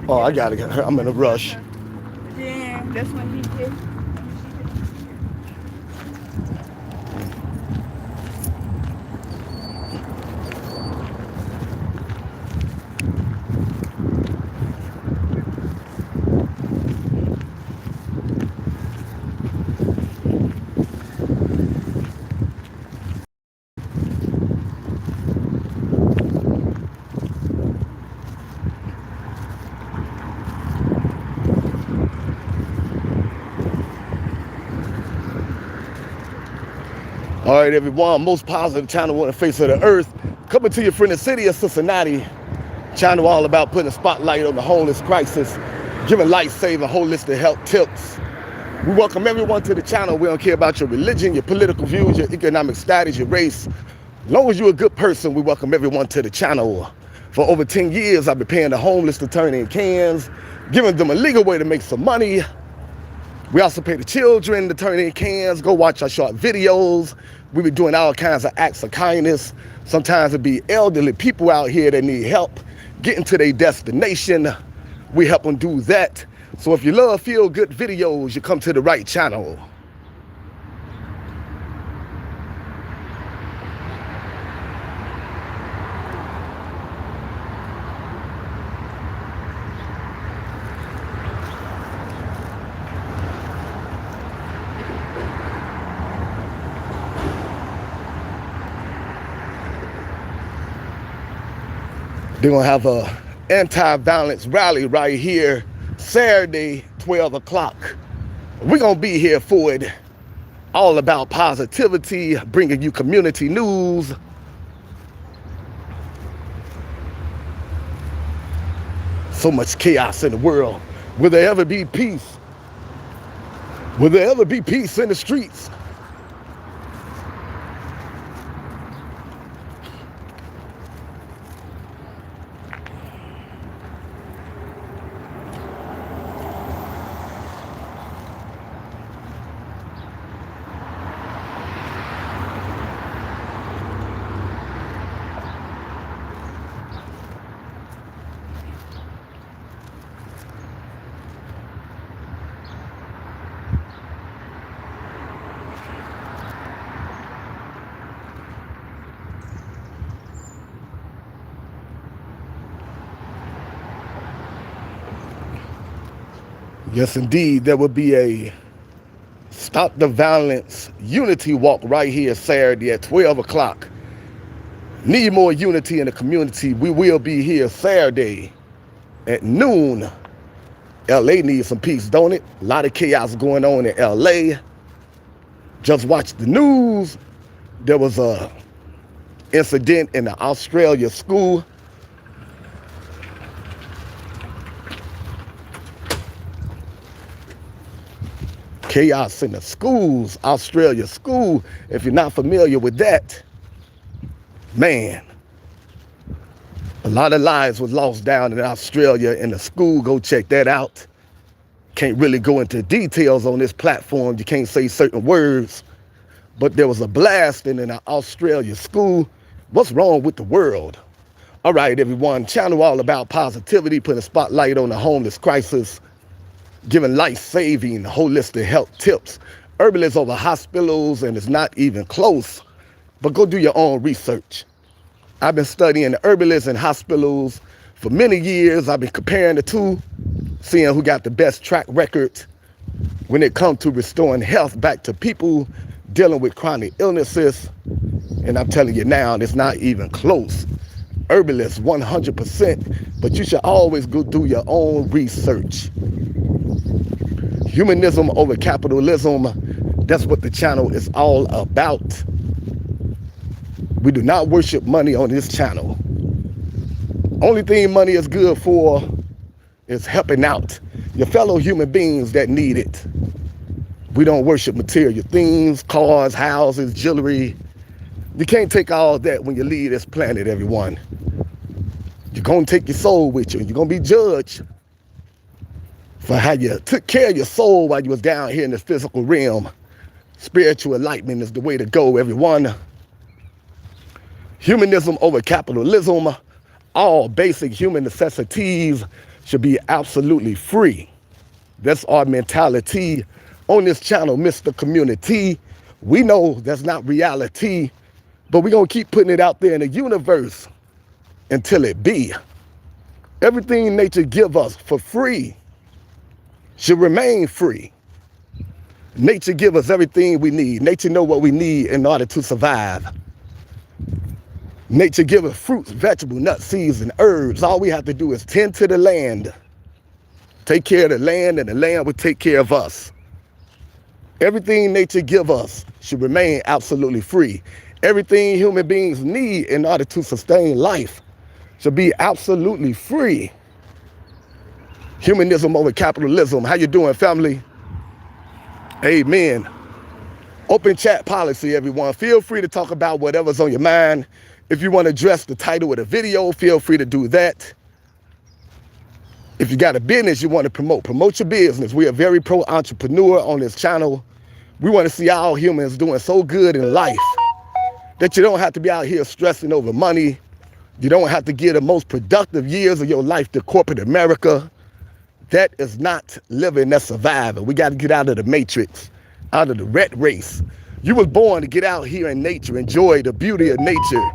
Oh, I gotta get her. I'm in a rush. Then that's when he did. All right, everyone. Most positive channel on the face of the earth. Coming to you from the city of Cincinnati. Channel all about putting a spotlight on the homeless crisis, giving life-saving holistic health tips. We welcome everyone to the channel. We don't care about your religion, your political views, your economic status, your race. As long as you're a good person, we welcome everyone to the channel. For over 10 years, I've been paying the homeless to turn in cans, giving them a legal way to make some money. We also pay the children to turn in cans, go watch our short videos. We be doing all kinds of acts of kindness. Sometimes it be elderly people out here that need help getting to their destination. We help them do that. So if you love feel-good videos, you come to the right channel. They're gonna have a anti-violence rally right here Saturday, 12 o'clock. We're gonna be here for it. All about positivity, bringing you community news. So much chaos in the world. Will there ever be peace? Will there ever be peace in the streets? Yes, indeed, there will be a Stop the Violence Unity Walk right here Saturday at 12 o'clock. Need more unity in the community. We will be here Saturday at noon. LA needs some peace, don't it? A lot of chaos going on in LA. Just watch the news. There was a incident in the Australia school. Chaos in the schools, Australia school. If you're not familiar with that, man, a lot of lives was lost down in Australia in the school. Go check that out. Can't really go into details on this platform. You can't say certain words, but there was a blasting in an Australia school. What's wrong with the world? All right, everyone, channel all about positivity, putting a spotlight on the homeless crisis, giving life-saving, holistic health tips. Herbalists over hospitals, and it's not even close. But go do your own research. I've been studying the herbalists and hospitals for many years. I've been comparing the two, seeing who got the best track record when it comes to restoring health back to people dealing with chronic illnesses. And I'm telling you now, it's not even close. Herbalists 100%, but you should always go do your own research. Humanism over capitalism, that's what the channel is all about. We do not worship money on this channel. Only thing money is good for is helping out your fellow human beings that need it. We don't worship material things, cars, houses, jewelry. You can't take all that when you leave this planet, everyone. You're going to take your soul with you. You're going to be judged for how you took care of your soul while you was down here in the physical realm. Spiritual enlightenment is the way to go, everyone. Humanism over capitalism. All basic human necessities should be absolutely free. That's our mentality on this channel, Mr. Community. We know that's not reality, but we're going to keep putting it out there in the universe until it be. Everything nature give us for free should remain free. Nature give us everything we need. Nature know what we need in order to survive. Nature give us fruits, vegetables, nuts, seeds, and herbs. All we have to do is tend to the land. Take care of the land, and the land will take care of us. Everything nature give us should remain absolutely free. Everything human beings need in order to sustain life should be absolutely free. Humanism over capitalism. How you doing, family? Amen. Open chat policy, everyone. Feel free to talk about whatever's on your mind. If you want to address the title of the video, feel free to do that. If you got a business you want to promote your business. We are very pro-entrepreneur on this channel. We want to see all humans doing so good in life that you don't have to be out here stressing over money. You don't have to give the most productive years of your life to corporate America. That is not living, that's surviving. We got to get out of the matrix, out of the rat race. You was born to get out here in nature, enjoy the beauty of nature,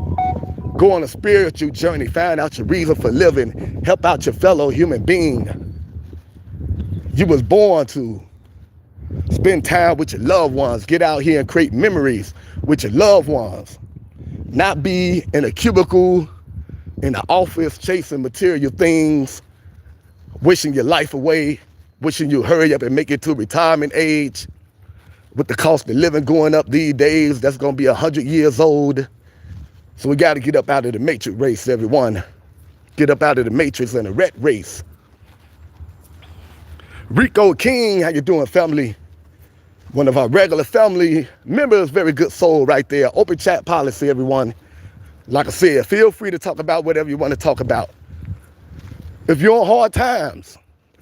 go on a spiritual journey, find out your reason for living, help out your fellow human being. You was born to spend time with your loved ones, get out here and create memories with your loved ones, not be in a cubicle, in the office, chasing material things, wishing your life away, wishing you hurry up and make it to retirement age. With the cost of living going up these days, that's going to be 100 years old. So we got to get up out of the matrix race, everyone. Get up out of the matrix and the rat race. Rico King, how you doing, family? One of our regular family members, very good soul right there. Open chat policy, everyone. Like I said, feel free to talk about whatever you want to talk about. If you're on hard times,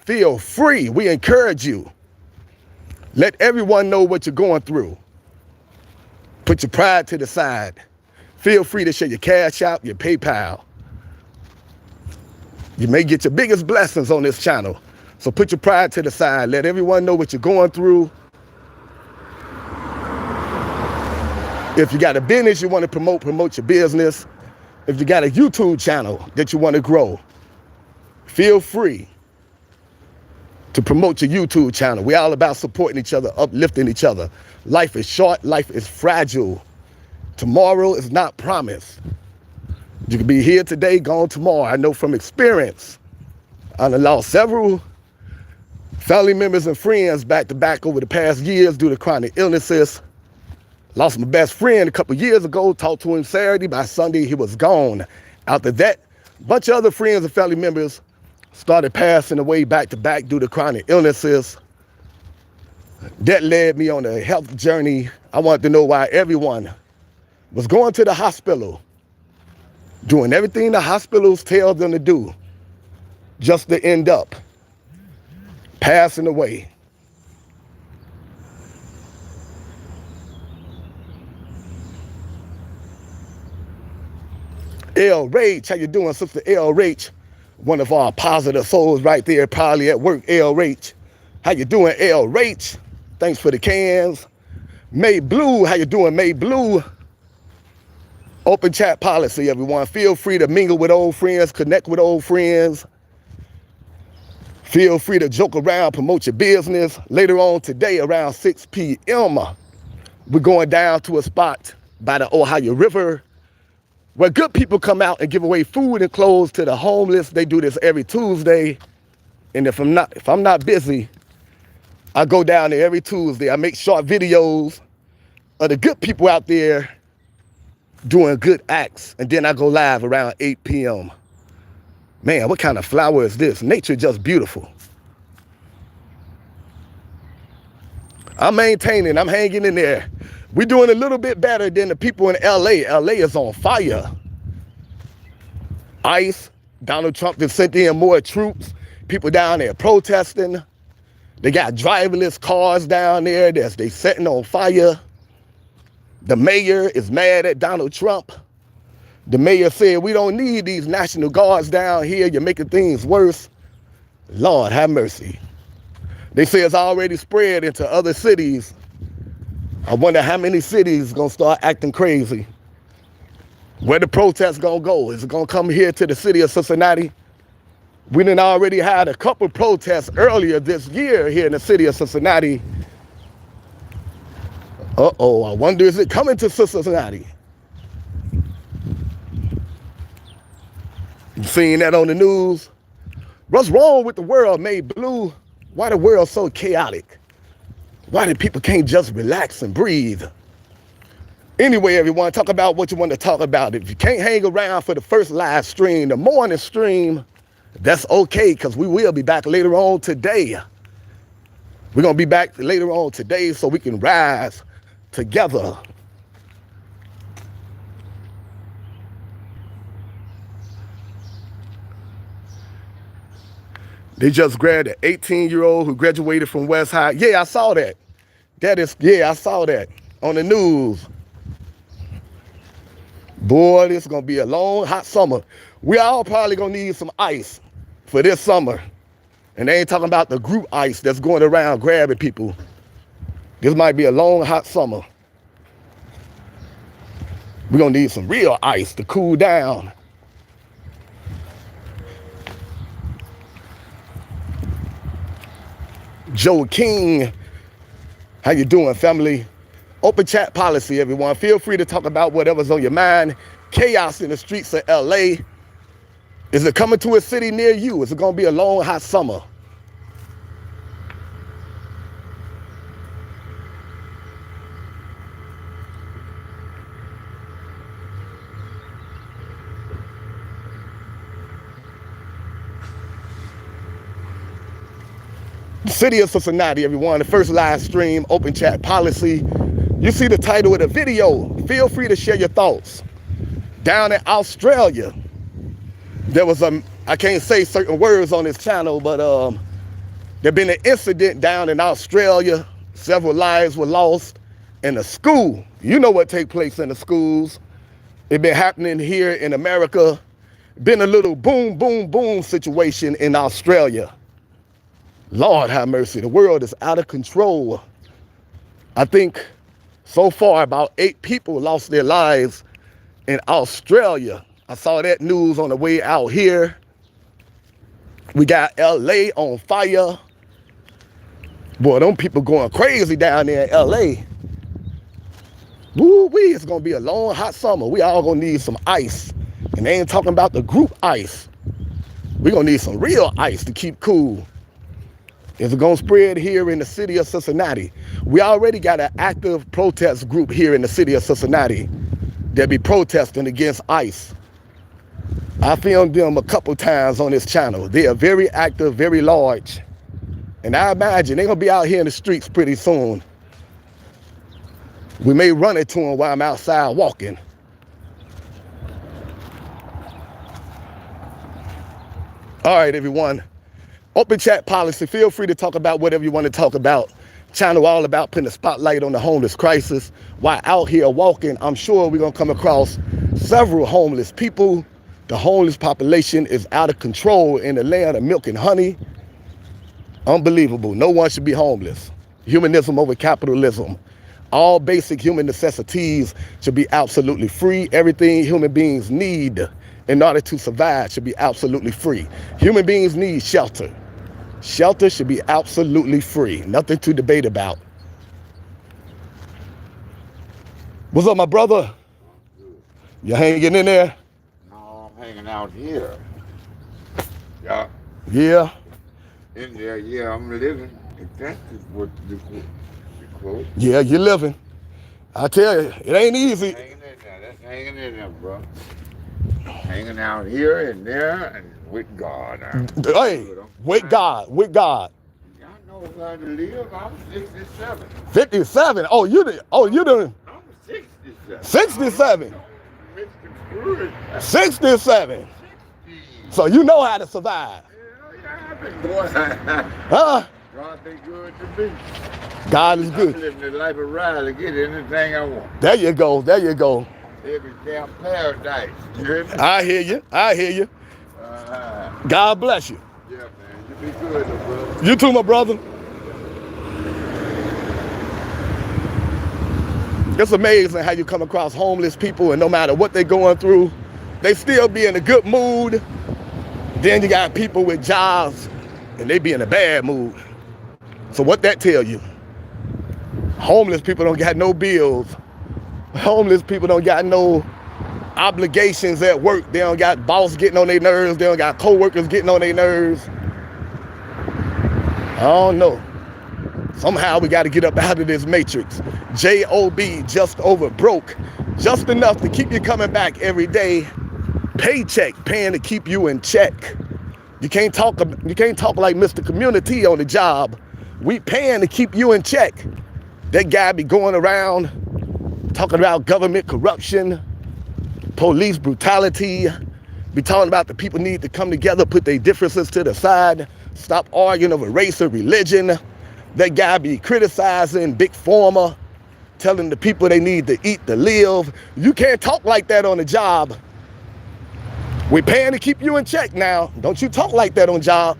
feel free. We encourage you. Let everyone know what you're going through. Put your pride to the side. Feel free to share your Cash App, your PayPal. You may get your biggest blessings on this channel. So put your pride to the side. Let everyone know what you're going through. If you got a business you want to promote your business. If you got a YouTube channel that you want to grow, feel free to promote your YouTube channel. We're all about supporting each other, uplifting each other. Life is short, life is fragile. Tomorrow is not promised. You could be here today, gone tomorrow. I know from experience. I done lost several family members and friends back to back over the past years due to chronic illnesses. Lost my best friend a couple years ago, talked to him Saturday. By Sunday, he was gone. After that, a bunch of other friends and family members started passing away back to back due to chronic illnesses. That led me on a health journey. I wanted to know why everyone was going to the hospital, doing everything the hospitals tell them to do, just to end up passing away. L. Rach, how you doing, Sister L. Rach? One of our positive souls right there, probably at work, L. Rach. How you doing, L. Rach? Thanks for the cans. May Blue, how you doing, May Blue? Open chat policy, everyone. Feel free to mingle with old friends, connect with old friends. Feel free to joke around, promote your business. Later on today, around 6 p.m., we're going down to a spot by the Ohio River where good people come out and give away food and clothes to the homeless. They do this every Tuesday. And if I'm not busy, I go down there every Tuesday. I make short videos of the good people out there doing good acts. And then I go live around 8 p.m. Man, what kind of flower is this? Nature just beautiful. I'm maintaining, I'm hanging in there. We're doing a little bit better than the people in LA. LA is on fire. ICE, Donald Trump has sent in more troops. People down there protesting. They got driverless cars down there that they setting on fire. The mayor is mad at Donald Trump. The mayor said, we don't need these National Guards down here. You're making things worse. Lord have mercy. They say it's already spread into other cities. I wonder how many cities gonna start acting crazy. Where the protests gonna go? Is it gonna come here to the city of Cincinnati? We done already had a couple protests earlier this year here in the city of Cincinnati. Uh-oh, I wonder, is it coming to Cincinnati? You seen that on the news? What's wrong with the world made blue? Why the world so chaotic? Why the people can't just relax and breathe? Anyway, everyone, talk about what you want to talk about. If you can't hang around for the first live stream, the morning stream, that's okay, because we will be back later on today. We're going to be back later on today so we can rise together. They just grabbed an 18-year-old who graduated from West High. Yeah, I saw that. I saw that on the news. Boy, this is going to be a long, hot summer. We all probably going to need some ice for this summer. And they ain't talking about the group ice that's going around grabbing people. This might be a long, hot summer. We're going to need some real ice to cool down. Joe King, how you doing, family? Open chat policy, everyone. Feel free to talk about whatever's on your mind. Chaos in the streets of LA. Is it coming to a city near you? Is it going to be a long, hot summer? City of Cincinnati, everyone. The first live stream, open chat policy. You see the title of the video. Feel free to share your thoughts. Down in Australia, there was I can't say certain words on this channel, but there been an incident down in Australia. Several lives were lost in a school. You know what take place in the schools. It been happening here in America. Been a little boom, boom, boom situation in Australia. Lord have mercy. The world is out of control. I think so far about 8 people lost their lives in Australia. I saw that news on the way out here. We got LA on fire. Boy, them people going crazy down there in LA. Woo-wee, it's gonna be a long, hot summer. We all gonna need some ice. And they ain't talking about the group ice. We gonna need some real ice to keep cool. Is it gonna spread here in the city of Cincinnati? We already got an active protest group here in the city of Cincinnati that be protesting against ICE. I filmed them a couple times on this channel. They are very active, very large. And I imagine they're gonna be out here in the streets pretty soon. We may run into them while I'm outside walking. All right, everyone. Open chat policy. Feel free to talk about whatever you want to talk about. Channel all about putting a spotlight on the homeless crisis. While out here walking, I'm sure we're going to come across several homeless people. The homeless population is out of control in the land of milk and honey. Unbelievable. No one should be homeless. Humanism over capitalism. All basic human necessities should be absolutely free. Everything human beings need in order to survive should be absolutely free. Human beings need shelter. Shelter should be absolutely free. Nothing to debate about. What's up, my brother? You hanging in there? No, I'm hanging out here. Yeah. Yeah. In there, yeah, I'm living. If that is what you quote. Yeah, you're living. I tell you, it ain't easy. Hanging in there. That's hanging in there, bro. Hanging out here and there and with God. Hey, with God, with God. I know how to live. I'm 67. 57? Oh, you doing? I'm 67. 67. 67. So you know how to survive. Yeah, I've been going. Huh? God been good to me. God is good. I'm living the life of ride to get anything I want. There you go. There you go. Every damn paradise. You hear me? I hear you. I hear you. God bless you. Yeah, man. You Be good, little brother. You too, my brother. It's amazing how you come across homeless people and no matter what they're going through, they still be in a good mood. Then you got people with jobs and they be in a bad mood. So what that tell you? Homeless people don't got no bills. Homeless people don't got no obligations at work. They don't got boss getting on their nerves. They don't got co-workers getting on their nerves. I don't know. Somehow we got to get up out of this matrix. J-O-B, just over broke. Just enough to keep you coming back every day. Paycheck, paying to keep you in check. You can't talk like Mr. Community on the job. We paying to keep you in check. That guy be going around talking about government corruption, police brutality, be talking about the people need to come together, put their differences to the side, stop arguing over race or religion. That guy be criticizing big pharma, telling the people they need to eat to live. You can't talk like that on the job. We're paying to keep you in check now. Don't you talk like that on job.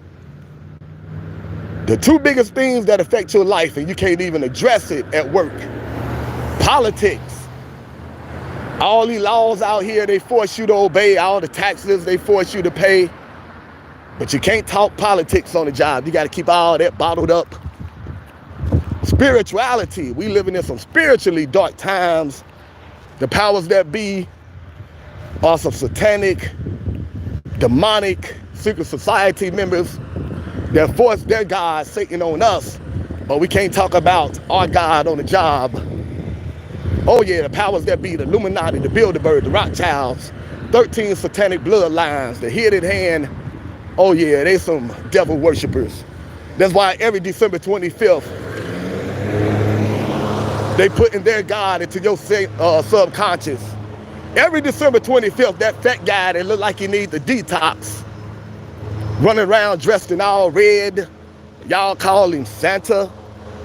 The two biggest things that affect your life and you can't even address it at work. Politics. All these laws out here, they force you to obey. All the taxes, they force you to pay. But you can't talk politics on the job. You got to keep all that bottled up. Spirituality. We living in some spiritually dark times. The powers that be are some satanic, demonic, secret society members that force their God, Satan, on us. But we can't talk about our God on the job. Oh yeah, the powers that be, the Illuminati, the Bilderberg, the Rothschilds, 13 satanic bloodlines, the hidden hand. Oh yeah, they some devil worshipers. That's why every December 25th, they put in their God into your subconscious. Every December 25th, that fat guy that look like he needs a detox, running around dressed in all red, y'all call him Santa.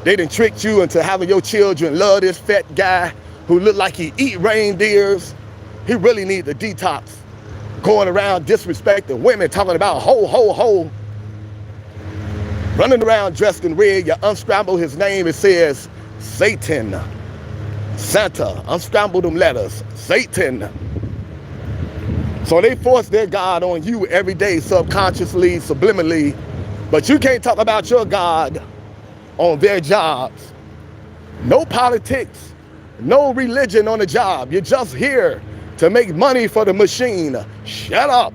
They done tricked you into having your children love this fat guy who look like he eat reindeers. He really needs a detox. Going around disrespecting women, talking about ho, ho, ho. Running around dressed in red, you unscramble his name, it says Satan. Santa, unscramble them letters, Satan. So they force their God on you every day, subconsciously, subliminally, but you can't talk about your God on their jobs. No politics, no religion on the job. You're just here to make money for the machine. Shut up.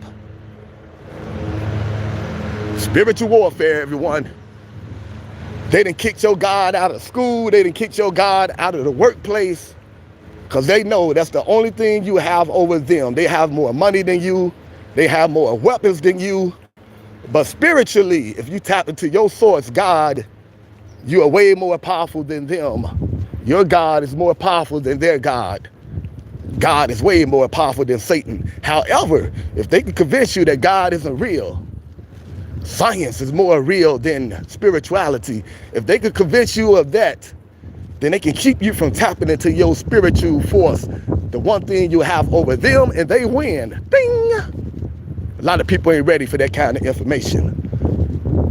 Spiritual warfare, everyone. They done kicked your God out of school. They done kicked your God out of the workplace because they know that's the only thing you have over them. They have more money than you. They have more weapons than you. But spiritually, if you tap into your source, God, you are way more powerful than them. Your God is more powerful than their God. God is way more powerful than Satan. However, if they can convince you that God isn't real, science is more real than spirituality. If they could convince you of that, then they can keep you from tapping into your spiritual force, the one thing you have over them, and they win. Ding! A lot of people ain't ready for that kind of information.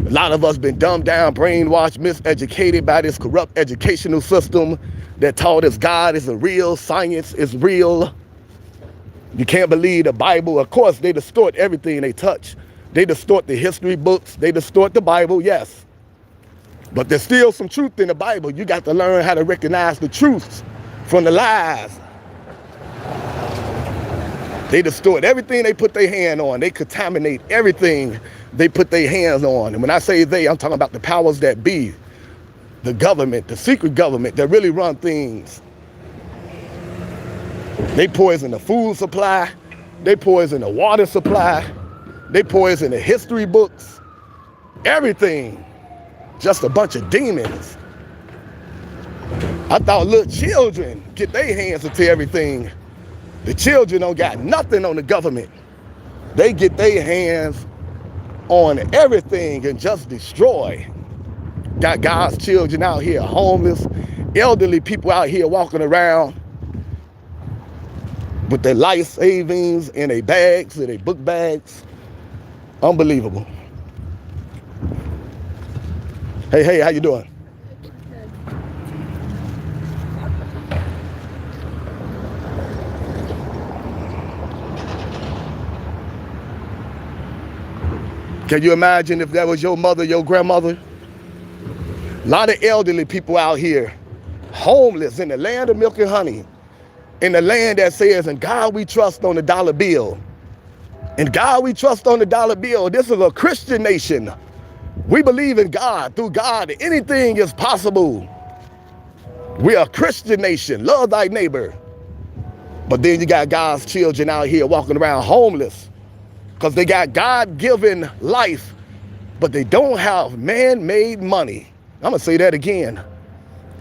A lot of us been dumbed down, brainwashed, miseducated by this corrupt educational system that taught us God isn't real, science is real. You can't believe the Bible. Of course, they distort everything they touch. They distort the history books. They distort the Bible, yes. But there's still some truth in the Bible. You got to learn how to recognize the truths from the lies. They distort everything they put their hand on. They contaminate everything they put their hands on. And when I say they, I'm talking about the powers that be, the government, the secret government that really run things. They poison the food supply. They poison the water supply. They poison the history books. Everything. Just a bunch of demons. I thought little children get their hands into everything. The children don't got nothing on the government. They get their hands on everything and just destroy. Got God's children out here homeless, elderly people out here walking around with their life savings in their bags, in their book bags. Unbelievable. Hey, how you doing? Can you imagine if that was your mother, your grandmother? A lot of elderly people out here, homeless in the land of milk and honey, in the land that says, "In God we trust on the dollar bill." In God we trust on the dollar bill. This is a Christian nation. We believe in God. Through God, anything is possible. We are a Christian nation. Love thy neighbor. But then you got God's children out here walking around homeless because they got God-given life, but they don't have man-made money. I'm going to say that again.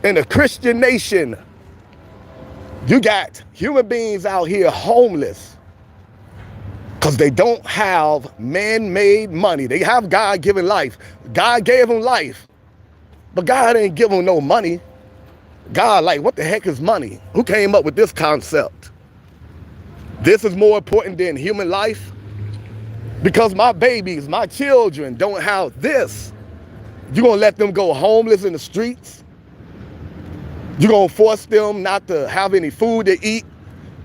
In a Christian nation, you got human beings out here homeless because they don't have man-made money. They have God-given life. God gave them life, but God ain't give them no money. God, like, what the heck is money? Who came up with this concept? This is more important than human life? Because my babies, my children don't have this. You're going to let them go homeless in the streets? You're going to force them not to have any food to eat?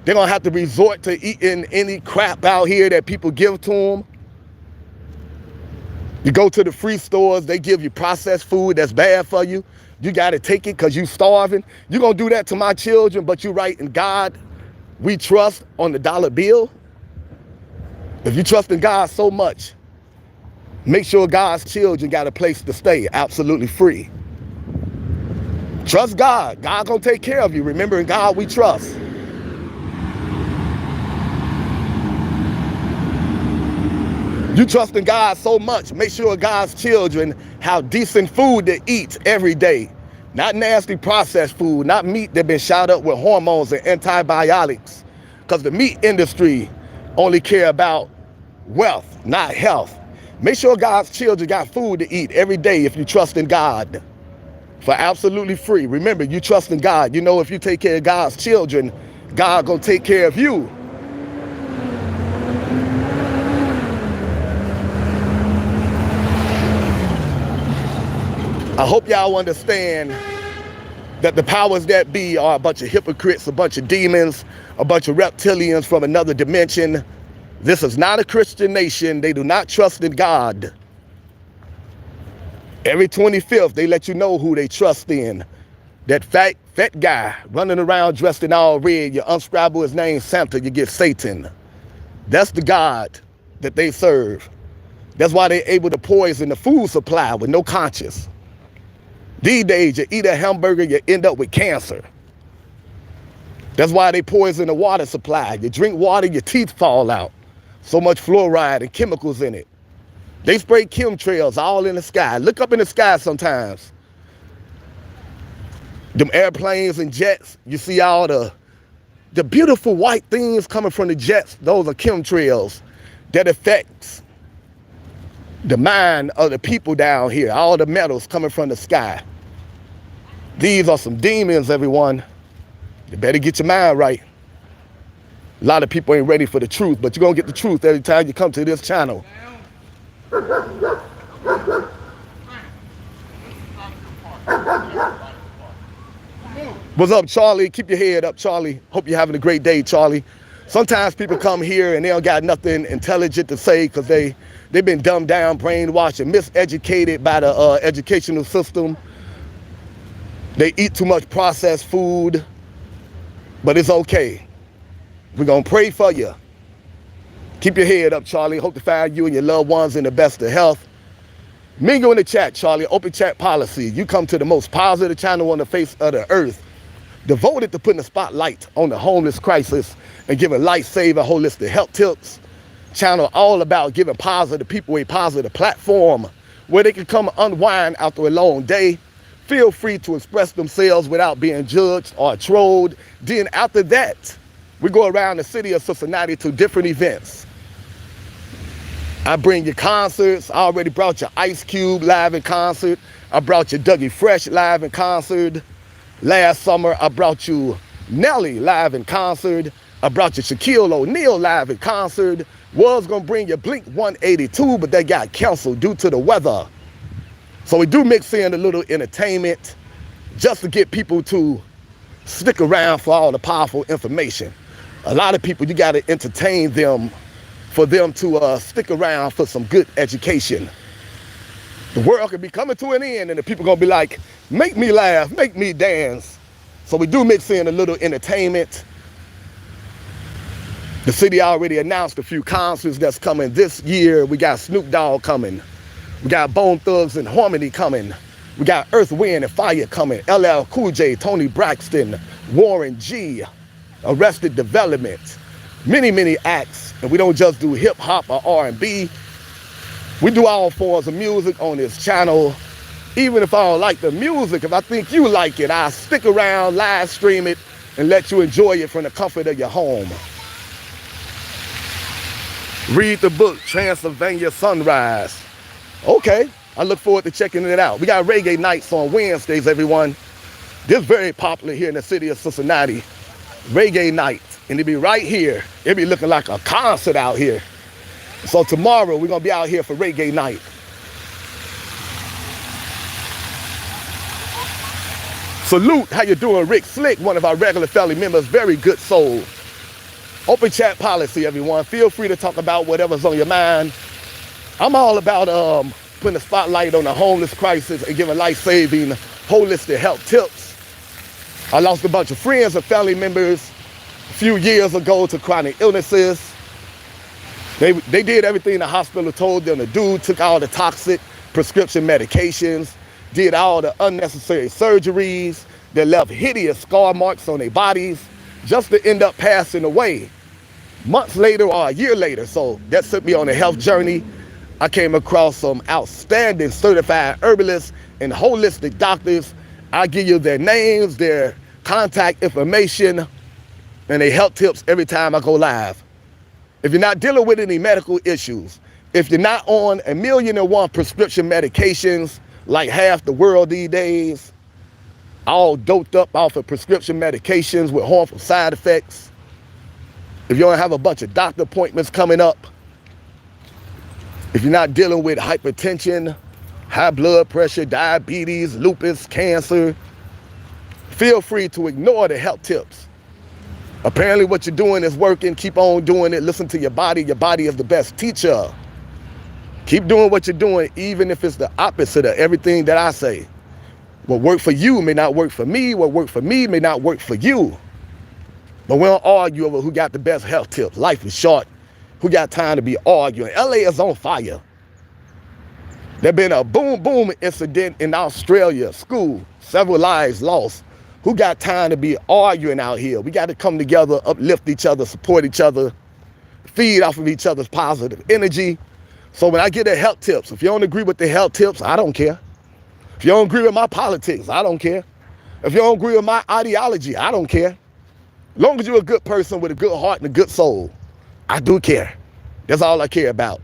They're going to have to resort to eating any crap out here that people give to them? You go to the free stores, they give you processed food that's bad for you. You got to take it because you're starving. You're going to do that to my children, but you write in God we trust on the dollar bill? If you trust in God so much, make sure God's children got a place to stay absolutely free. Trust God. God gonna take care of you. Remember, in God we trust. You trust in God so much, make sure God's children have decent food to eat every day. Not nasty processed food, not meat that been shot up with hormones and antibiotics. Because the meat industry only care about wealth, not health. Make sure God's children got food to eat every day if you trust in God. For absolutely free. Remember, you trust in God. You know, if you take care of God's children, God gonna take care of you. I hope y'all understand that the powers that be are a bunch of hypocrites, a bunch of demons, a bunch of reptilians from another dimension. This is not a Christian nation. They do not trust in God. Every 25th, they let you know who they trust in. That fat guy running around dressed in all red, you unscribble his name Santa, you get Satan. That's the God that they serve. That's why they're able to poison the food supply with no conscience. These days, you eat a hamburger, you end up with cancer. That's why they poison the water supply. You drink water, your teeth fall out. So much fluoride and chemicals in it. They spray chemtrails all in the sky. Look up in the sky sometimes. Them airplanes and jets, you see all the beautiful white things coming from the jets. Those are chemtrails that affects the mind of the people down here. All the metals coming from the sky. These are some demons, everyone. You better get your mind right. A lot of people ain't ready for the truth, but you're going to get the truth every time you come to this channel. What's up, Charlie? Keep your head up, Charlie. Hope you're having a great day, Charlie. Sometimes people come here and they don't got nothing intelligent to say because they've been dumbed down, brainwashed, and miseducated by the educational system. They eat too much processed food, but it's okay. We're going to pray for you. Keep your head up, Charlie. Hope to find you and your loved ones in the best of health. Mingle in the chat, Charlie. Open chat policy. You come to the most positive channel on the face of the earth, devoted to putting a spotlight on the homeless crisis and giving life-saving holistic health tips. Channel all about giving positive people a positive platform where they can come unwind after a long day. Feel free to express themselves without being judged or trolled. Then after that, we go around the city of Cincinnati to different events. I bring you concerts. I already brought you Ice Cube live in concert. I brought you Dougie Fresh live in concert. Last summer, I brought you Nelly live in concert. I brought you Shaquille O'Neal live in concert. Was gonna bring you Blink 182, but they got canceled due to the weather. So we do mix in a little entertainment just to get people to stick around for all the powerful information. A lot of people, you got to entertain them for them to stick around for some good education. The world could be coming to an end and the people going to be like, make me laugh, make me dance. So we do mix in a little entertainment. The city already announced a few concerts that's coming this year. We got Snoop Dogg coming. We got Bone Thugs and Harmony coming. We got Earth, Wind, and Fire coming. LL Cool J, Tony Braxton, Warren G, Arrested Development. Many, many acts. And we don't just do hip hop or R&B. We do all forms of music on this channel. Even if I don't like the music, if I think you like it, I'll stick around, live stream it, and let you enjoy it from the comfort of your home. Read the book, Transylvania Sunrise. Okay, I look forward to checking it out. We got reggae nights on Wednesdays, everyone. This is very popular here in the city of Cincinnati. Reggae nights, and it'll be right here. It'll be looking like a concert out here. So tomorrow, we're gonna be out here for reggae night. Salute, how you doing? Rick Slick, one of our regular family members, very good soul. Open chat policy, everyone. Feel free to talk about whatever's on your mind. I'm all about putting a spotlight on the homeless crisis and giving life-saving, holistic health tips. I lost a bunch of friends and family members a few years ago to chronic illnesses. They did everything the hospital told them to do, took all the toxic prescription medications, did all the unnecessary surgeries that left hideous scar marks on their bodies just to end up passing away months later or a year later. So that sent me on a health journey. I came across some outstanding certified herbalists and holistic doctors. I give you their names, their contact information, and their health tips every time I go live. If you're not dealing with any medical issues, if you're not on 1,000,001 prescription medications like half the world these days, all doped up off of prescription medications with harmful side effects, if you don't have a bunch of doctor appointments coming up, if you're not dealing with hypertension, high blood pressure, diabetes, lupus, cancer, feel free to ignore the health tips. Apparently what you're doing is working. Keep on doing it. Listen to your body. Your body is the best teacher. Keep doing what you're doing, even if it's the opposite of everything that I say. What worked for you may not work for me. What worked for me may not work for you. But we don't argue over who got the best health tips. Life is short. Who got time to be arguing? LA is on fire. There's been a boom incident in Australia, school, several lives lost. Who got time to be arguing out here? We got to come together, uplift each other, support each other, feed off of each other's positive energy. So when I get the health tips, if you don't agree with the health tips, I don't care. If you don't agree with my politics, I don't care. If you don't agree with my ideology, I don't care. As long as you're a good person with a good heart and a good soul, I do care. That's all I care about.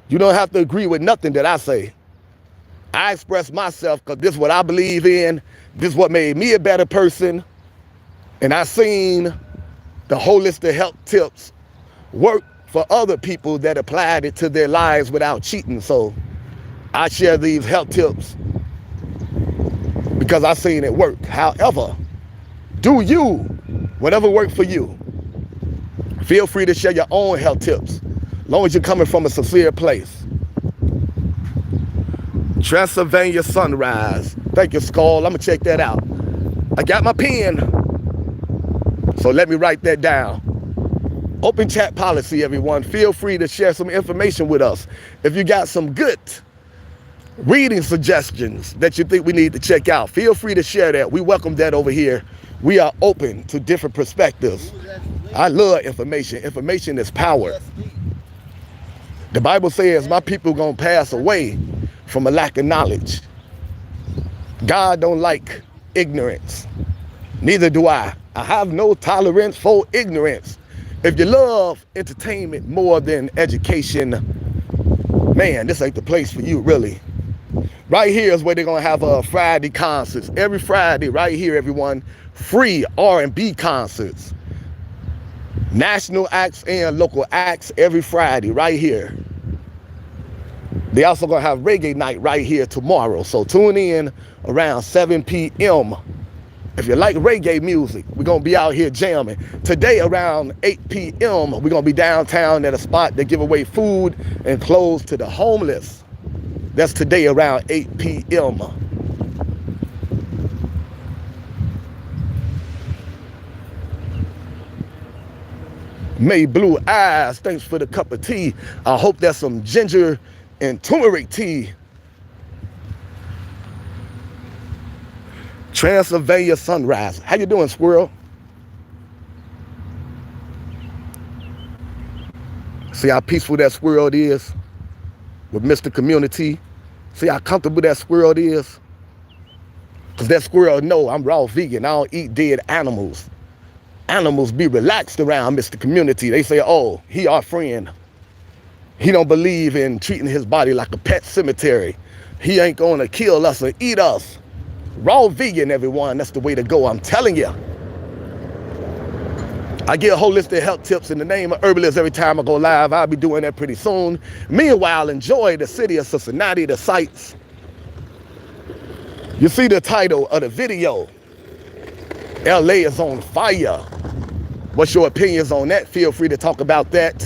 You don't have to agree with nothing that I say. I express myself because this is what I believe in. This is what made me a better person. And I've seen the holistic health tips work for other people that applied it to their lives without cheating. So I share these health tips because I've seen it work. However, do you, whatever works for you. Feel free to share your own health tips, as long as you're coming from a sincere place. Transylvania Sunrise. Thank you, Skull. I'm gonna check that out. I got my pen, so let me write that down. Open chat policy, everyone. Feel free to share some information with us. If you got some good reading suggestions that you think we need to check out, feel free to share that. We welcome that over here. We are open to different perspectives. I love information. Information is power. The Bible says my people are gonna pass away from a lack of knowledge. God don't like ignorance. Neither do I. I have no tolerance for ignorance. If you love entertainment more than education, man, this ain't the place for you, really. Right here is where they're gonna have Friday concerts. Every Friday, right here, everyone, free R&B concerts. National acts and local acts every Friday, right here. They also gonna have reggae night right here tomorrow. So tune in around 7 p.m. If you like reggae music, we're gonna be out here jamming. Today around 8 p.m., we're gonna be downtown at a spot that give away food and clothes to the homeless. That's today around 8 p.m. May Blue Eyes, thanks for the cup of tea. I hope that's some ginger and turmeric tea. Transylvania Sunrise. How you doing, Squirrel? See how peaceful that squirrel is with Mr. Community. See how comfortable that squirrel is? Because that squirrel know I'm raw vegan. I don't eat dead animals. Animals be relaxed around Mr. Community. They say, oh, he our friend. He don't believe in treating his body like a pet cemetery. He ain't gonna kill us or eat us. Raw vegan, everyone. That's the way to go, I'm telling you. I give holistic health tips in the name of herbalists every time I go live. I'll be doing that pretty soon. Meanwhile, enjoy the city of Cincinnati, the sights. You see the title of the video. LA is on fire. What's your opinions on that? Feel free to talk about that.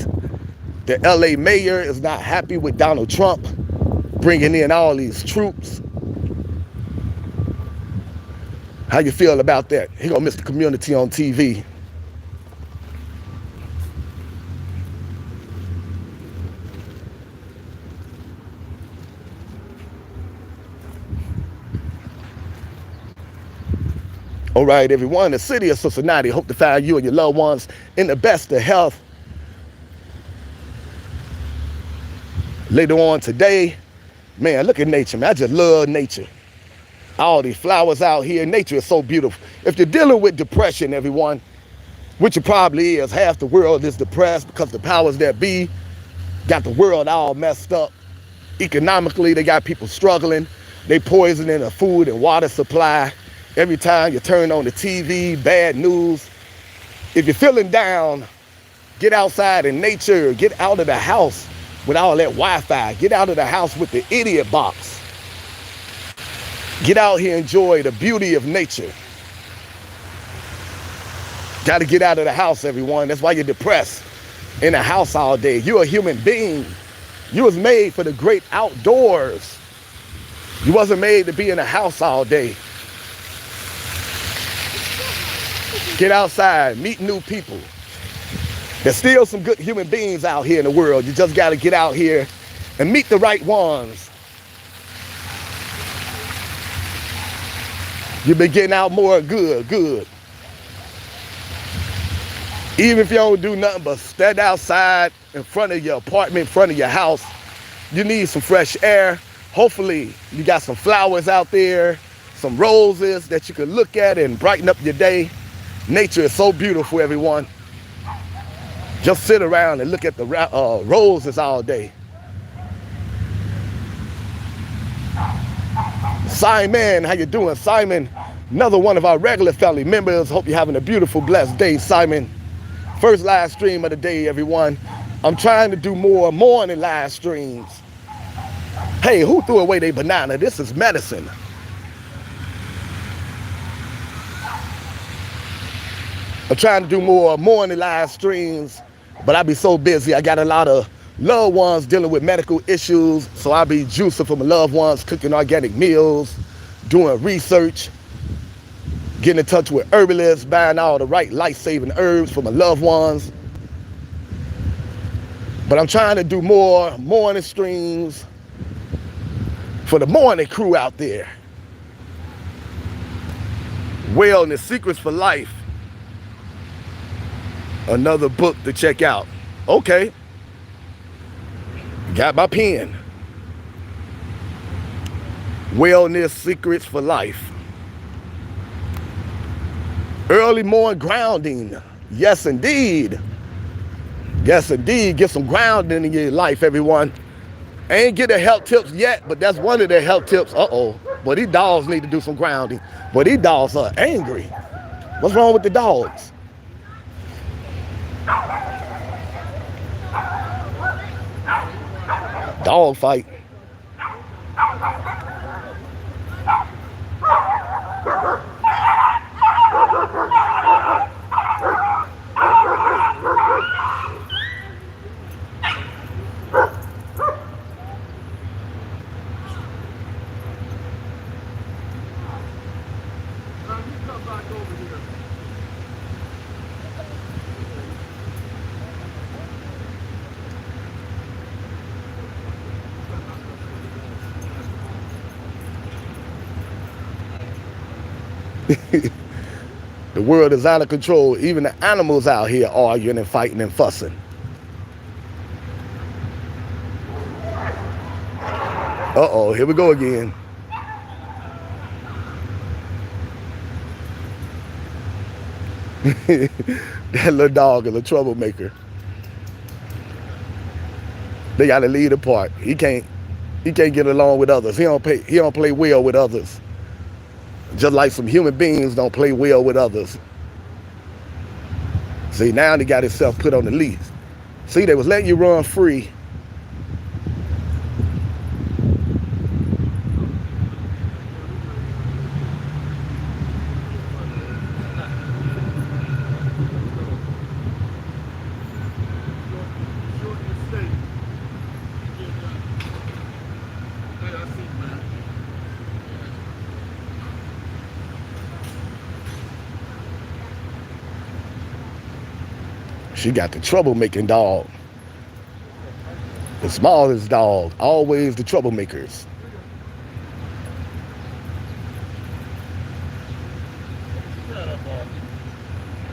The LA mayor is not happy with Donald Trump bringing in all these troops. How you feel about that? He gonna miss the community on TV. All right, everyone, the city of Cincinnati, hope to find you and your loved ones in the best of health. Later on today, man, look at nature, man. I just love nature. All these flowers out here, nature is so beautiful. If you're dealing with depression, everyone, which it probably is, half the world is depressed because the powers that be got the world all messed up. Economically, they got people struggling. They poisoning the food and water supply. Every time you turn on the TV, bad news. If you're feeling down, get outside in nature. Get out of the house with all that Wi-Fi. Get out of the house with the idiot box. Get out here, enjoy the beauty of nature. Got to get out of the house, everyone. That's why you're depressed in the house all day. You're a human being. You was made for the great outdoors. You wasn't made to be in the house all day. Get outside, meet new people. There's still some good human beings out here in the world. You just got to get out here and meet the right ones. You've been getting out more good. Even if you don't do nothing but stand outside in front of your apartment, in front of your house, you need some fresh air. Hopefully, you got some flowers out there, some roses that you can look at and brighten up your day. Nature is so beautiful, everyone. Just sit around and look at the roses all day. Simon, how you doing, Simon? Another one of our regular family members. Hope you're having a beautiful, blessed day, Simon. First live stream of the day, everyone. I'm trying to do more morning live streams. Hey, who threw away their banana? This is medicine. I'm trying to do more morning live streams, but I be so busy. I got a lot of loved ones dealing with medical issues, so I be juicing for my loved ones, cooking organic meals, doing research, getting in touch with herbalists, buying all the right life-saving herbs for my loved ones. But I'm trying to do more morning streams for the morning crew out there. Wellness Secrets for Life. Another book to check out. Okay. Got my pen. Wellness Secrets for Life. Early morning grounding. Yes, indeed. Yes, indeed. Get some grounding in your life, everyone. Ain't get the health tips yet, but that's one of the health tips. Uh-oh. But these dogs need to do some grounding. But these dogs are angry. What's wrong with the dogs? Dog fight. The world is out of control. Even the animals out here arguing and fighting and fussing. Uh-oh, here we go again. That little dog is a troublemaker. They gotta lead apart. He can't get along with others. He don't play well with others. Just like some human beings don't play well with others. See, now he got himself put on the leash. See, they was letting you run free. She got the troublemaking dog. The smallest dog, always the troublemakers.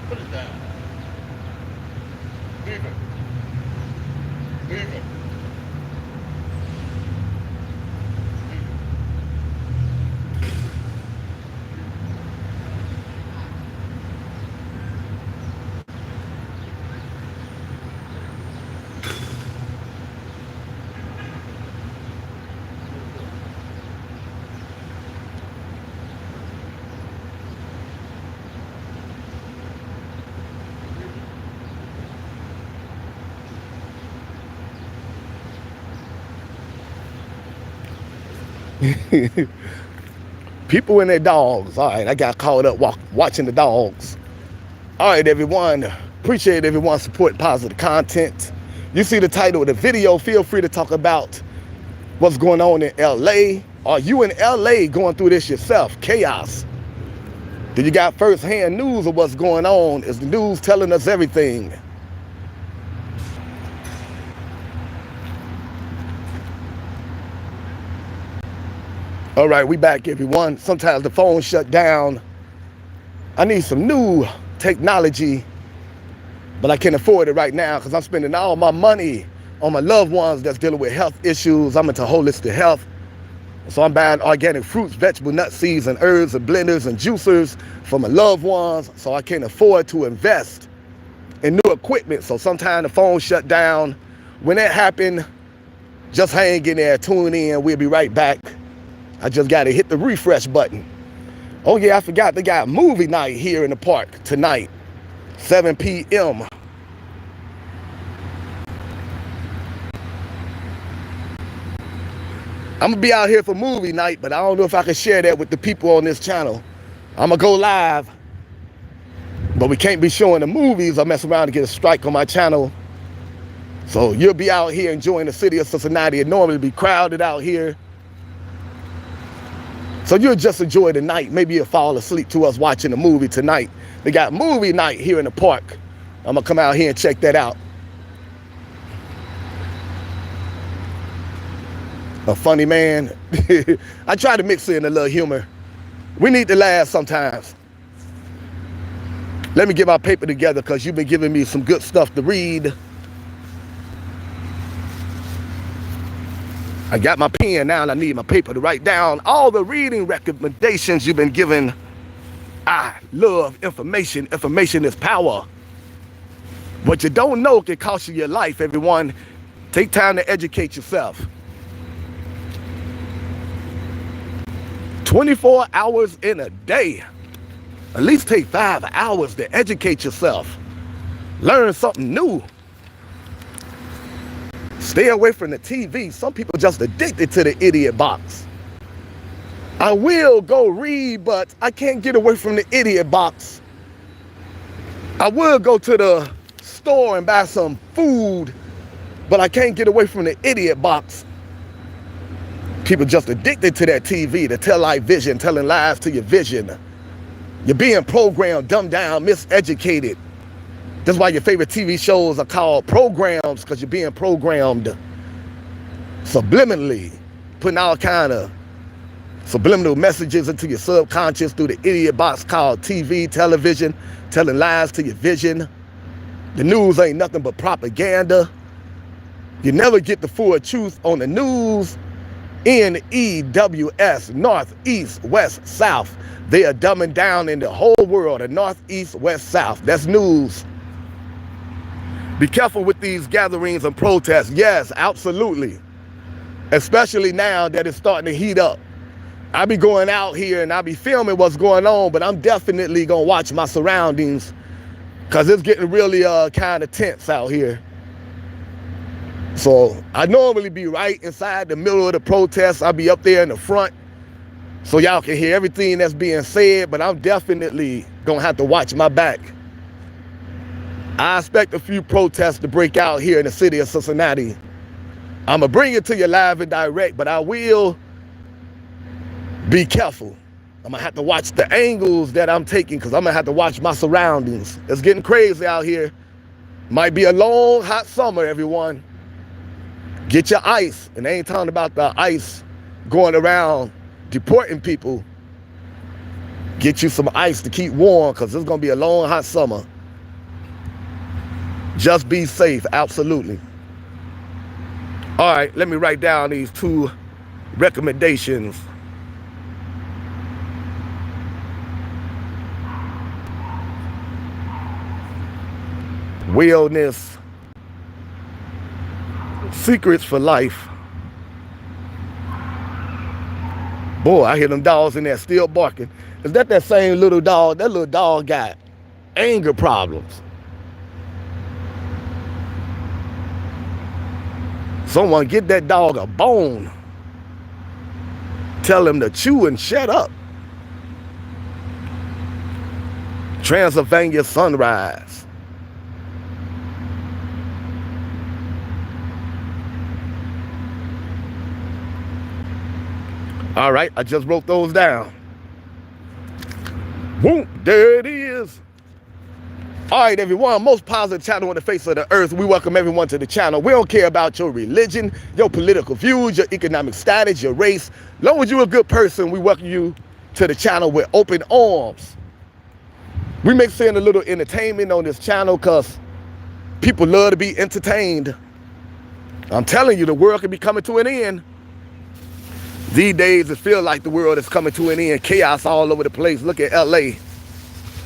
Put it down. Leave it. Leave it. People and their dogs. All right, I got caught up watching the dogs. All right, everyone. Appreciate everyone supporting positive content. You see the title of the video. Feel free to talk about what's going on in LA. Are you in LA going through this yourself? Chaos. Do you got first-hand news of what's going on? Is the news telling us everything? All right, we back, everyone. Sometimes the phone shut down. I need some new technology, but I can't afford it right now because I'm spending all my money on my loved ones that's dealing with health issues. I'm into holistic health. So I'm buying organic fruits, vegetable, nuts, seeds, and herbs, and blenders, and juicers for my loved ones. So I can't afford to invest in new equipment. So sometimes the phone shut down. When that happened, just hang in there, tune in. We'll be right back. I just got to hit the refresh button. Oh, yeah, I forgot. They got movie night here in the park tonight, 7 p.m. I'm going to be out here for movie night, but I don't know if I can share that with the people on this channel. I'm going to go live, but we can't be showing the movies. I mess around to get a strike on my channel. So you'll be out here enjoying the city of Cincinnati. It normally be crowded out here. So you'll just enjoy the night. Maybe you'll fall asleep to us watching a movie tonight. They got movie night here in the park. I'm going to come out here and check that out. A funny man. I try to mix in a little humor. We need to laugh sometimes. Let me get my paper together because you've been giving me some good stuff to read. I got my pen now and I need my paper to write down all the reading recommendations you've been given. I love information. Information is power. What you don't know can cost you your life, everyone. Take time to educate yourself. 24 hours in a day. At least take 5 hours to educate yourself. Learn something new. Stay away from the TV. Some people just addicted to the idiot box. I will go read, but I can't get away from the idiot box. I will go to the store and buy some food, but I can't get away from the idiot box. People just addicted to that TV, the tell-life vision, telling lies to your vision. You're being programmed, dumbed down, miseducated. That's why your favorite TV shows are called programs, because you're being programmed subliminally, putting all kind of Subliminal messages into your subconscious through the idiot box called TV, television, telling lies to your vision. The news ain't nothing but propaganda. You never get the full truth on the news. NEWS, North, East, West, South. They are dumbing down in the whole world, the North, East, West, South. That's news. Be careful with these gatherings and protests. Yes, absolutely. Especially now that it's starting to heat up. I be going out here and I be filming what's going on, but I'm definitely gonna watch my surroundings because it's getting really kind of tense out here. So I normally be right inside the middle of the protest. I'll be up there in the front so y'all can hear everything that's being said, but I'm definitely gonna have to watch my back. I expect a few protests to break out here in the city of Cincinnati. I'm gonna bring it to you live and direct, but I will be careful. I'm gonna have to watch the angles that I'm taking because I'm gonna have to watch my surroundings. It's getting crazy out here. Might be a long, hot summer, everyone. Get your ice. And they ain't talking about the ice going around deporting people. Get you some ice to keep warm because it's gonna be a long, hot summer. Just be safe, absolutely. All right, let me write down these 2 recommendations. Wellness, secrets for life. Boy, I hear them dogs in there still barking. Is that same little dog? That little dog got anger problems. Someone get that dog a bone. Tell him to chew and shut up. Transylvania sunrise. All right, I just wrote those down. Boom, there it is. All right, everyone, most positive channel on the face of the earth. We welcome everyone to the channel. We don't care about your religion, your political views, your economic status, your race. As long as you're a good person, we welcome you to the channel with open arms. We mix in a little entertainment on this channel because people love to be entertained. I'm telling you, the world can be coming to an end. These days, it feels like the world is coming to an end. Chaos all over the place. Look at LA.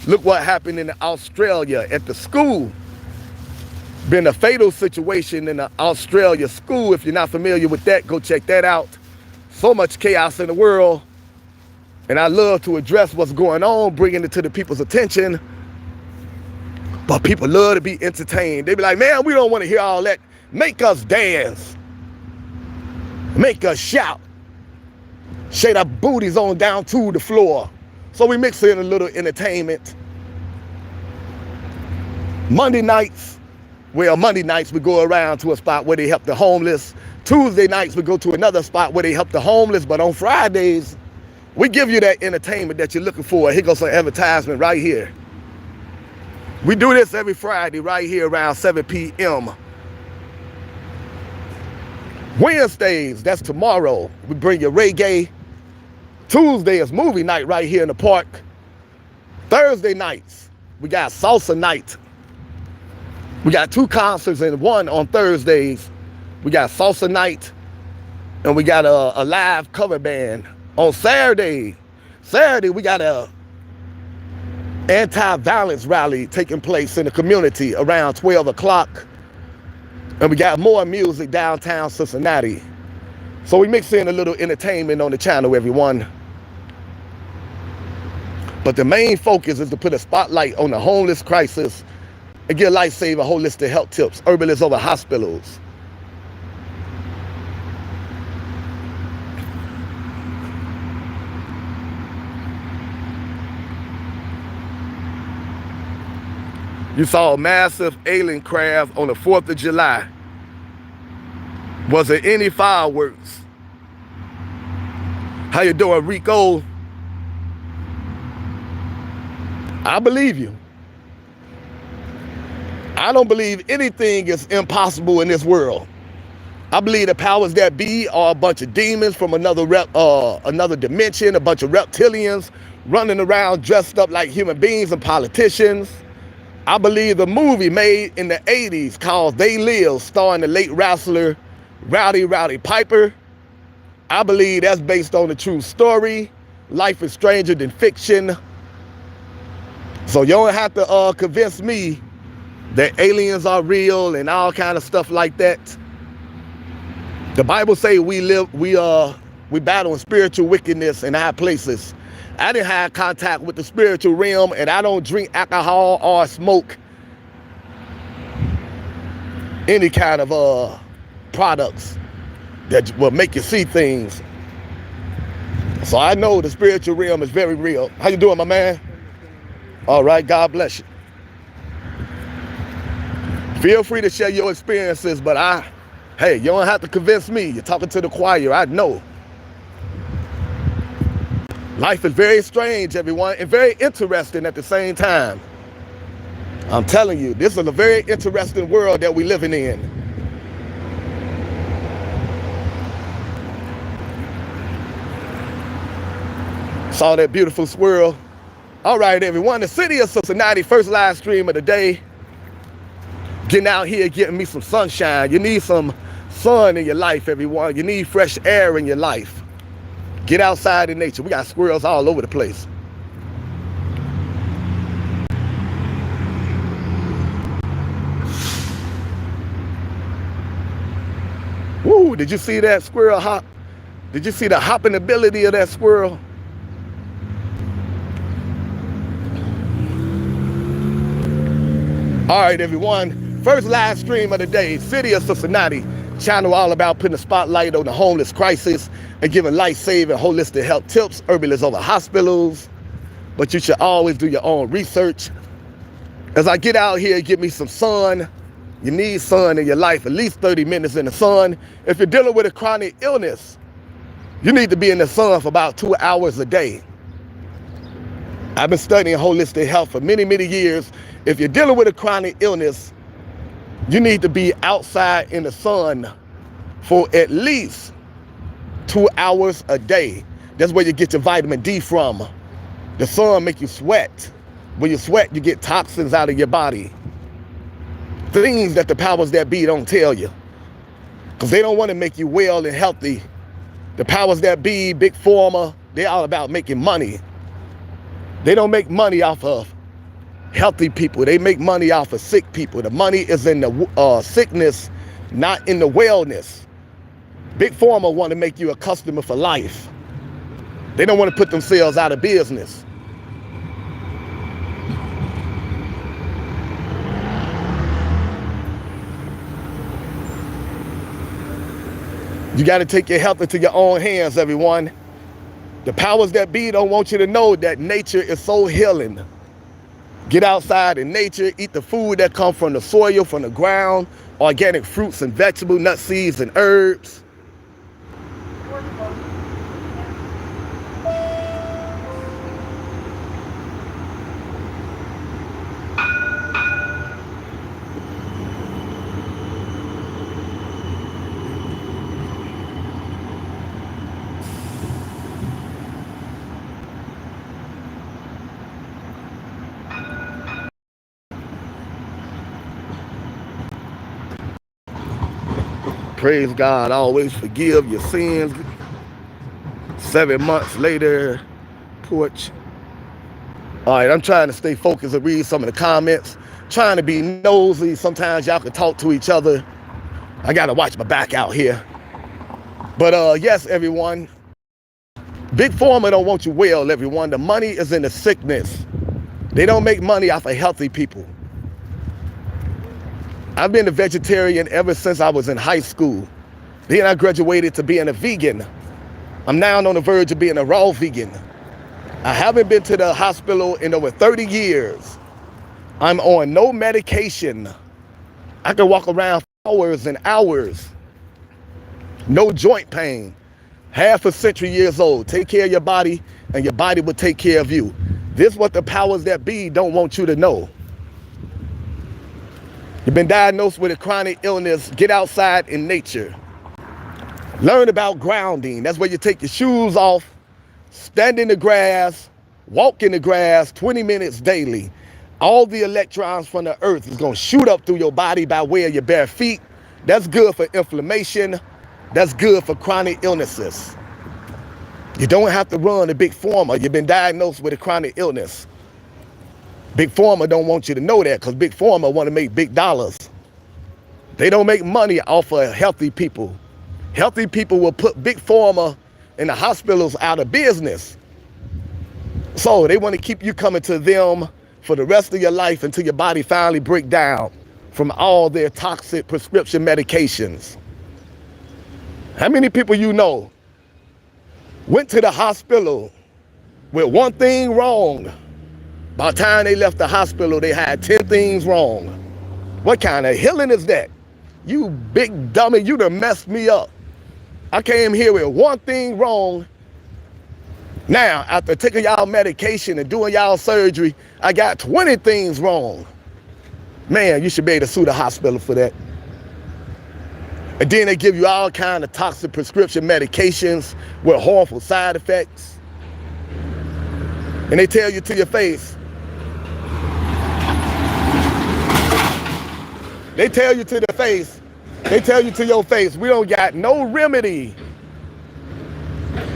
Look what happened in Australia at the school. Been a fatal situation in the Australia school. If you're not familiar with that, go check that out. So much chaos in the world. And I love to address what's going on, bringing it to the people's attention. But people love to be entertained. They be like, man, we don't want to hear all that. Make us dance. Make us shout. Shake our booties on down to the floor. So we mix in a little entertainment. Monday nights we go around to a spot where they help the homeless. Tuesday nights, we go to another spot where they help the homeless. But on Fridays, we give you that entertainment that you're looking for. Here goes some advertisement right here. We do this every Friday right here around 7 p.m. Wednesdays, that's tomorrow, we bring you reggae. Tuesday is movie night right here in the park. Thursday nights, we got salsa night. We got 2 concerts and 1 on Thursdays. We got salsa night and we got a live cover band. On Saturday, we got a anti-violence rally taking place in the community around 12 o'clock. And we got more music downtown Cincinnati. So we mix in a little entertainment on the channel, everyone. But the main focus is to put a spotlight on the homeless crisis and get life-saving holistic health tips, herbalists over hospitals. You saw a massive alien craft on the 4th of July. Was there any fireworks? How you doing, Rico? I believe you. I don't believe anything is impossible in this world. I believe the powers that be are a bunch of demons from another dimension, a bunch of reptilians running around dressed up like human beings and politicians. I believe the movie made in the 80s called They Live, starring the late wrestler Rowdy Piper. I believe that's based on a true story. Life is stranger than fiction. So you don't have to convince me that aliens are real and all kind of stuff like that. The Bible say we battle in spiritual wickedness in high places. I didn't have contact with the spiritual realm, and I don't drink alcohol or smoke any kind of products that will make you see things. So I know the spiritual realm is very real. How you doing, my man? All right, God bless you. Feel free to share your experiences, but hey, you don't have to convince me. You're talking to the choir. I know. Life is very strange, everyone, and very interesting at the same time. I'm telling you, this is a very interesting world that we're living in. Saw that beautiful swirl. All right, everyone, the city of Cincinnati, first live stream of the day. Getting out here, getting me some sunshine. You need some sun in your life, everyone. You need fresh air in your life. Get outside in nature. We got squirrels all over the place. Woo, did you see that squirrel hop? Did you see the hopping ability of that squirrel? All right, everyone. First live stream of the day, City of Cincinnati, channel all about putting a spotlight on the homeless crisis and giving life-saving holistic health tips. Urban is over hospitals, but you should always do your own research. As I get out here, get me some sun. You need sun in your life, at least 30 minutes in the sun. If you're dealing with a chronic illness, you need to be in the sun for about 2 hours a day. I've been studying holistic health for many, many years. If you're dealing with a chronic illness, you need to be outside in the sun for at least 2 hours a day. That's where you get your vitamin D from. The sun makes you sweat. When you sweat, you get toxins out of your body. Things that the powers that be don't tell you, because they don't want to make you well and healthy. The powers that be, big pharma, they're all about making money. They don't make money off of healthy people. They make money off of sick people. The money is in the sickness, not in the wellness. Big pharma want to make you a customer for life. They don't want to put themselves out of business. You got to take your health into your own hands, everyone. The powers that be don't want you to know that nature is so healing. Get outside in nature, eat the food that comes from the soil, from the ground, organic fruits and vegetables, nuts, seeds, and herbs. Praise God, always forgive your sins. 7 months later, porch. All right, I'm trying to stay focused and read some of the comments. Trying to be nosy. Sometimes y'all can talk to each other. I gotta watch my back out here. But yes, everyone. Big Pharma don't want you well, everyone. The money is in the sickness. They don't make money off of healthy people. I've been a vegetarian ever since I was in high school. Then I graduated to being a vegan. I'm now on the verge of being a raw vegan. I haven't been to the hospital in over 30 years. I'm on no medication. I can walk around for hours and hours. No joint pain. Half a century years old. Take care of your body and your body will take care of you. This is what the powers that be don't want you to know. You've been diagnosed with a chronic illness. Get outside in nature. Learn about grounding. That's where you take your shoes off, stand in the grass, walk in the grass 20 minutes daily. All the electrons from the earth is going to shoot up through your body by way of your bare feet. That's good for inflammation. That's good for chronic illnesses. You don't have to run to Big Pharma. You've been diagnosed with a chronic illness. Big Pharma don't want you to know that because Big Pharma want to make big dollars. They don't make money off of healthy people. Healthy people will put Big Pharma and the hospitals out of business. So they want to keep you coming to them for the rest of your life until your body finally breaks down from all their toxic prescription medications. How many people you know went to the hospital with one thing wrong? By the time they left the hospital, they had 10 things wrong. What kind of healing is that? You big dummy, you done messed me up. I came here with one thing wrong. Now, after taking y'all medication and doing y'all surgery, I got 20 things wrong. Man, you should be able to sue the hospital for that. And then they give you all kinds of toxic prescription medications with harmful side effects. And they tell you to your face. They tell you to the face. They tell you to your face, we don't got no remedy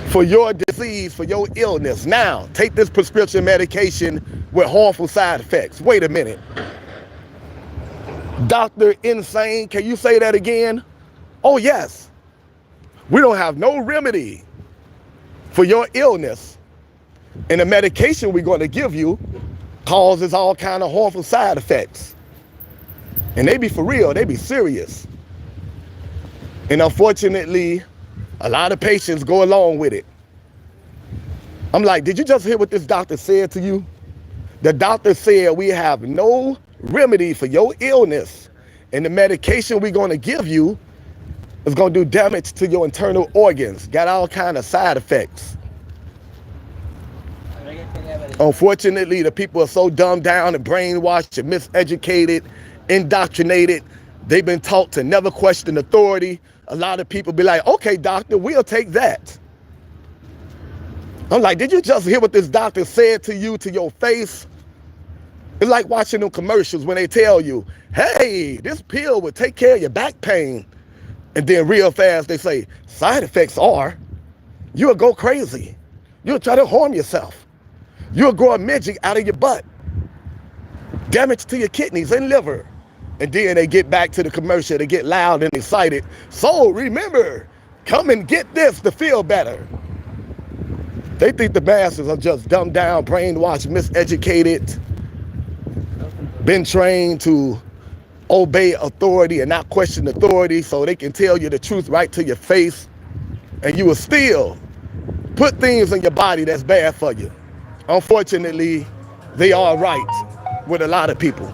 for your disease, for your illness. Now, take this prescription medication with harmful side effects. Wait a minute. Dr. Insane, can you say that again? Oh, yes. We don't have no remedy for your illness. And the medication we're going to give you causes all kind of harmful side effects. And they be for real, they be serious. And unfortunately, a lot of patients go along with it. I'm like, did you just hear what this doctor said to you? The doctor said we have no remedy for your illness. And the medication we're going to give you is going to do damage to your internal organs. Got all kind of side effects. Unfortunately, the people are so dumbed down and brainwashed and miseducated, indoctrinated. They've been taught to never question authority. A lot of people be like, okay, doctor, we'll take that. I'm like, did you just hear what this doctor said to you to your face? It's like watching them commercials when they tell you, hey, this pill will take care of your back pain. And then real fast they say, side effects are, you'll go crazy. You'll try to harm yourself. You'll grow a midget out of your butt. Damage to your kidneys and liver. And then they get back to the commercial, they get loud and excited. So remember, come and get this to feel better. They think the masses are just dumbed down, brainwashed, miseducated, been trained to obey authority and not question authority so they can tell you the truth right to your face. And you will still put things in your body that's bad for you. Unfortunately, they are right with a lot of people.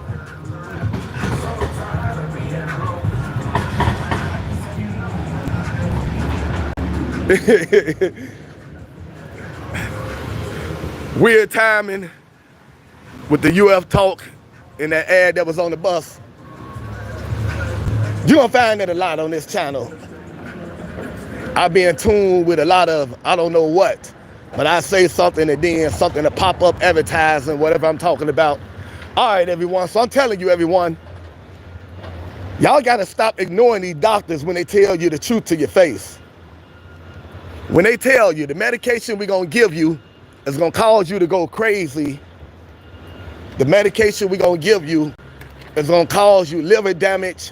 Weird timing with the UF talk in that ad that was on the bus. You're gonna find that a lot on this channel. I be in tune with a lot of, I don't know what, but I say something and then something to pop up advertising, whatever I'm talking about. All right, everyone, so I'm telling you, everyone, y'all gotta stop ignoring these doctors when they tell you the truth to your face. When they tell you the medication we're gonna give you is gonna cause you to go crazy, the medication we're gonna give you is gonna cause you liver damage,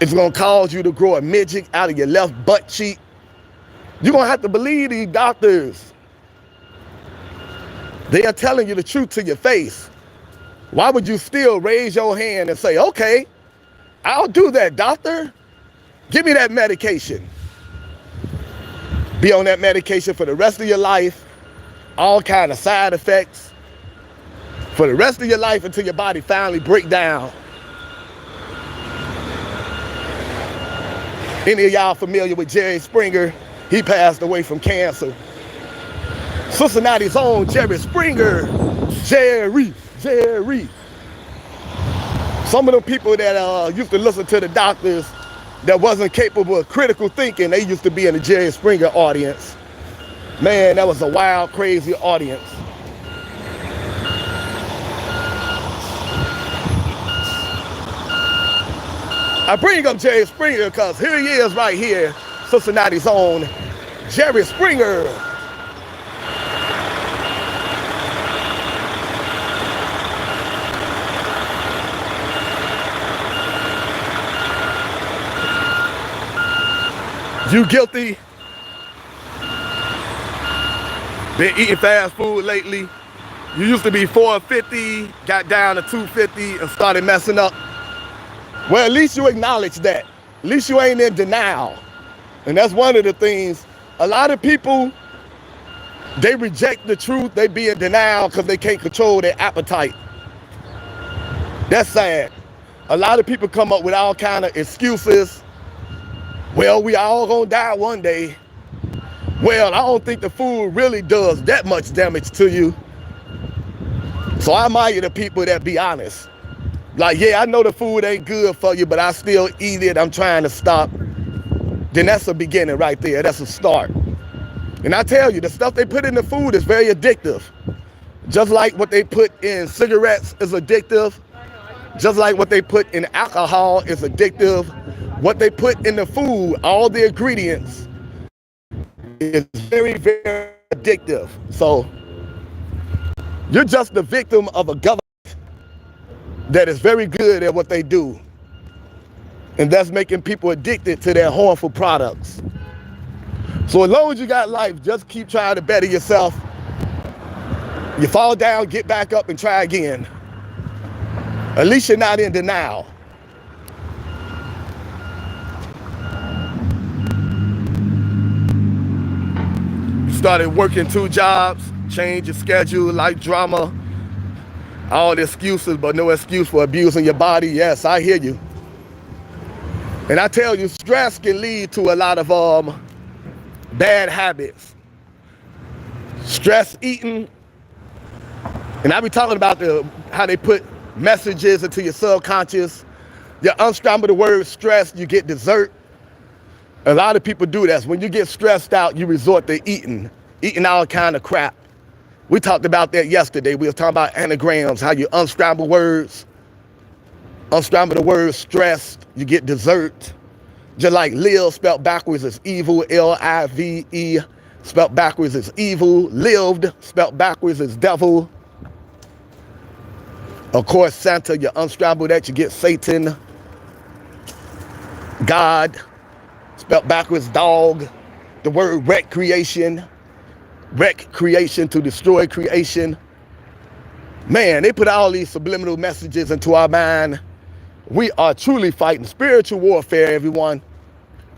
it's gonna cause you to grow a midget out of your left butt cheek, you're gonna have to believe these doctors. They are telling you the truth to your face. Why would you still raise your hand and say, okay, I'll do that, doctor. Give me that medication. Be on that medication for the rest of your life, all kind of side effects, for the rest of your life until your body finally break down. Any of y'all familiar with Jerry Springer? He passed away from cancer. Cincinnati's own Jerry Springer. Jerry. Some of the people that used to listen to the doctors that wasn't capable of critical thinking, they used to be in the Jerry Springer audience. Man, that was a wild, crazy audience. I bring up Jerry Springer because here he is right here, Cincinnati's own Jerry Springer. You guilty? Been eating fast food lately? You used to be 450, got down to 250 and started messing up. Well, at least you acknowledge that. At least you ain't in denial. And that's one of the things. A lot of people, they reject the truth. They be in denial because they can't control their appetite. That's sad. A lot of people come up with all kind of excuses. Well, we all gonna die one day. Well, I don't think the food really does that much damage to you. So I admire the people that be honest. Like, yeah, I know the food ain't good for you, but I still eat it. I'm trying to stop. Then that's a beginning right there. That's a start. And I tell you, the stuff they put in the food is very addictive. Just like what they put in cigarettes is addictive. Just like what they put in alcohol is addictive. What they put in the food, all the ingredients, is very, very addictive. So you're just the victim of a government that is very good at what they do. And that's making people addicted to their harmful products. So as long as you got life, just keep trying to better yourself. You fall down, get back up and try again. At least you're not in denial. You started working 2 jobs, change your schedule, like drama, all the excuses, but no excuse for abusing your body. Yes, I hear you. And I tell you, stress can lead to a lot of bad habits. Stress eating, and I be talking about how they put messages into your subconscious. You unscramble the word stress, you get dessert. A lot of people do that. When you get stressed out, you resort to eating all kind of crap. We talked about that yesterday. We were talking about anagrams, how you unscramble words. Unscramble the word stressed, you get dessert. Just like live spelled backwards is evil, L-I-V-E, spelled backwards is evil. Lived spelled backwards is devil. Of course, Santa, you unscramble that, you get Satan. God, spelled backwards dog. The word recreation to destroy creation. Man, they put all these subliminal messages into our mind. We are truly fighting spiritual warfare, everyone.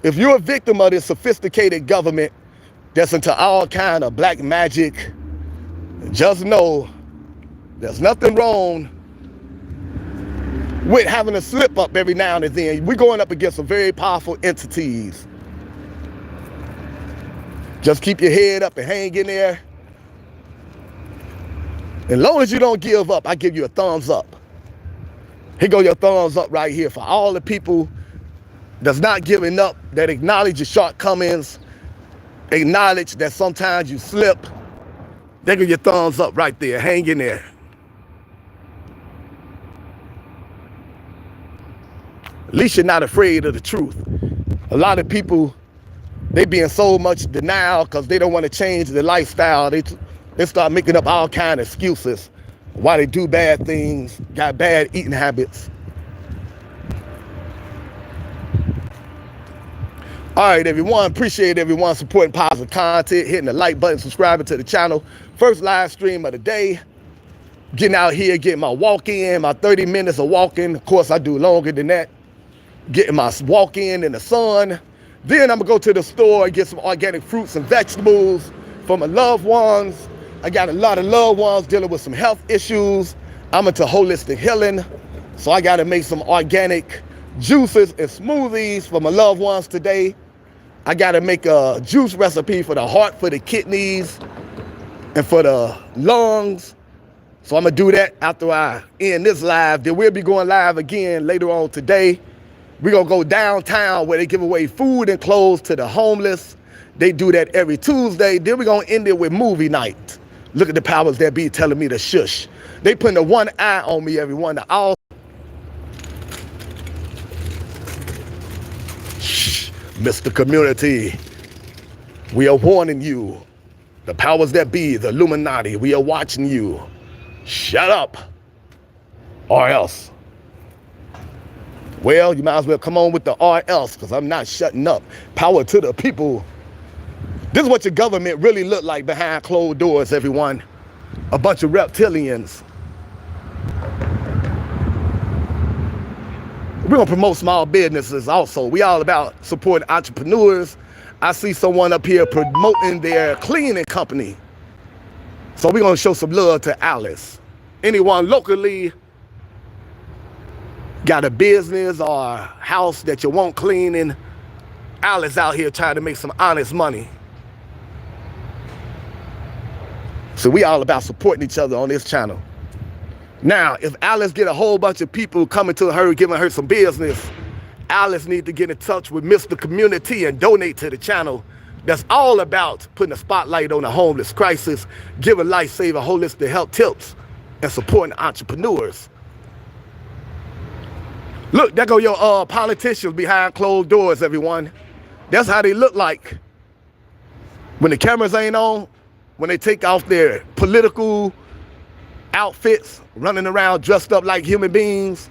If you're a victim of this sophisticated government that's into all kind of black magic, just know there's nothing wrong with having a slip up every now and then. We're going up against some very powerful entities. Just keep your head up and hang in there. As long as you don't give up, I give you a thumbs up. Here go your thumbs up right here for all the people that's not giving up, that acknowledge your shortcomings, acknowledge that sometimes you slip. There go your thumbs up right there. Hang in there. At least you're not afraid of the truth. A lot of people, they be in so much denial because they don't want to change their lifestyle. They start making up all kind of excuses why they do bad things, got bad eating habits. All right, everyone. Appreciate everyone supporting positive content, hitting the like button, subscribing to the channel. First live stream of the day. Getting out here, getting my walk in, my 30 minutes of walking. Of course, I do longer than that. Getting my walk in the sun. Then I'm going to go to the store and get some organic fruits and vegetables for my loved ones. I got a lot of loved ones dealing with some health issues. I'm into holistic healing. So I got to make some organic juices and smoothies for my loved ones today. I got to make a juice recipe for the heart, for the kidneys, and for the lungs. So I'm going to do that after I end this live. Then we'll be going live again later on today. We're going to go downtown where they give away food and clothes to the homeless. They do that every Tuesday. Then we're going to end it with movie night. Look at the powers that be telling me to shush. They putting the one eye on me, everyone. Shh, Mr. Community, we are warning you. The powers that be, the Illuminati, we are watching you. Shut up, or else. Well, you might as well come on with the or else, because I'm not shutting up. Power to the people. This is what your government really look like behind closed doors, everyone. A bunch of reptilians. We're going to promote small businesses also. We all about supporting entrepreneurs. I see someone up here promoting their cleaning company. So we're going to show some love to Alice. Anyone locally got a business or a house that you want cleaning, Alice out here trying to make some honest money. So we all about supporting each other on this channel. Now, if Alice get a whole bunch of people coming to her, giving her some business, Alice need to get in touch with Mr. Community and donate to the channel. That's all about putting a spotlight on the homeless crisis, giving life-saving holistic health tips, and supporting entrepreneurs. Look, there go your politicians behind closed doors, everyone. That's how they look like when the cameras ain't on, when they take off their political outfits, running around dressed up like human beings.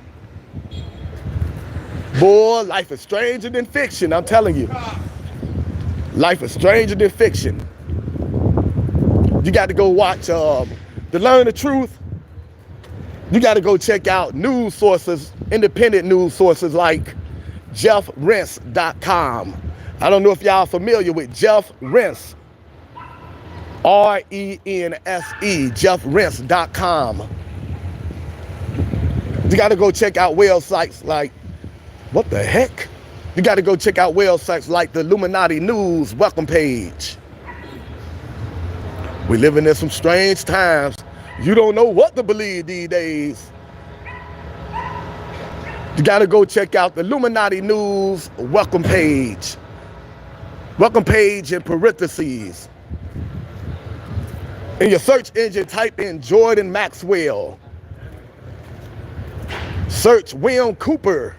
Boy, life is stranger than fiction, I'm telling you. Life is stranger than fiction. You got to go watch, to learn the truth, you got to go check out news sources, independent news sources like jeffrense.com. I don't know if y'all familiar with Jeff Rense, R-E-N-S-E, jeffrense.com. You got to go check out websites like, what the heck? You got to go check out websites like the Illuminati News welcome page. We living in some strange times. You don't know what to believe these days. You got to go check out the Illuminati News welcome page. Welcome page in parentheses. In your search engine, type in Jordan Maxwell. Search William Cooper.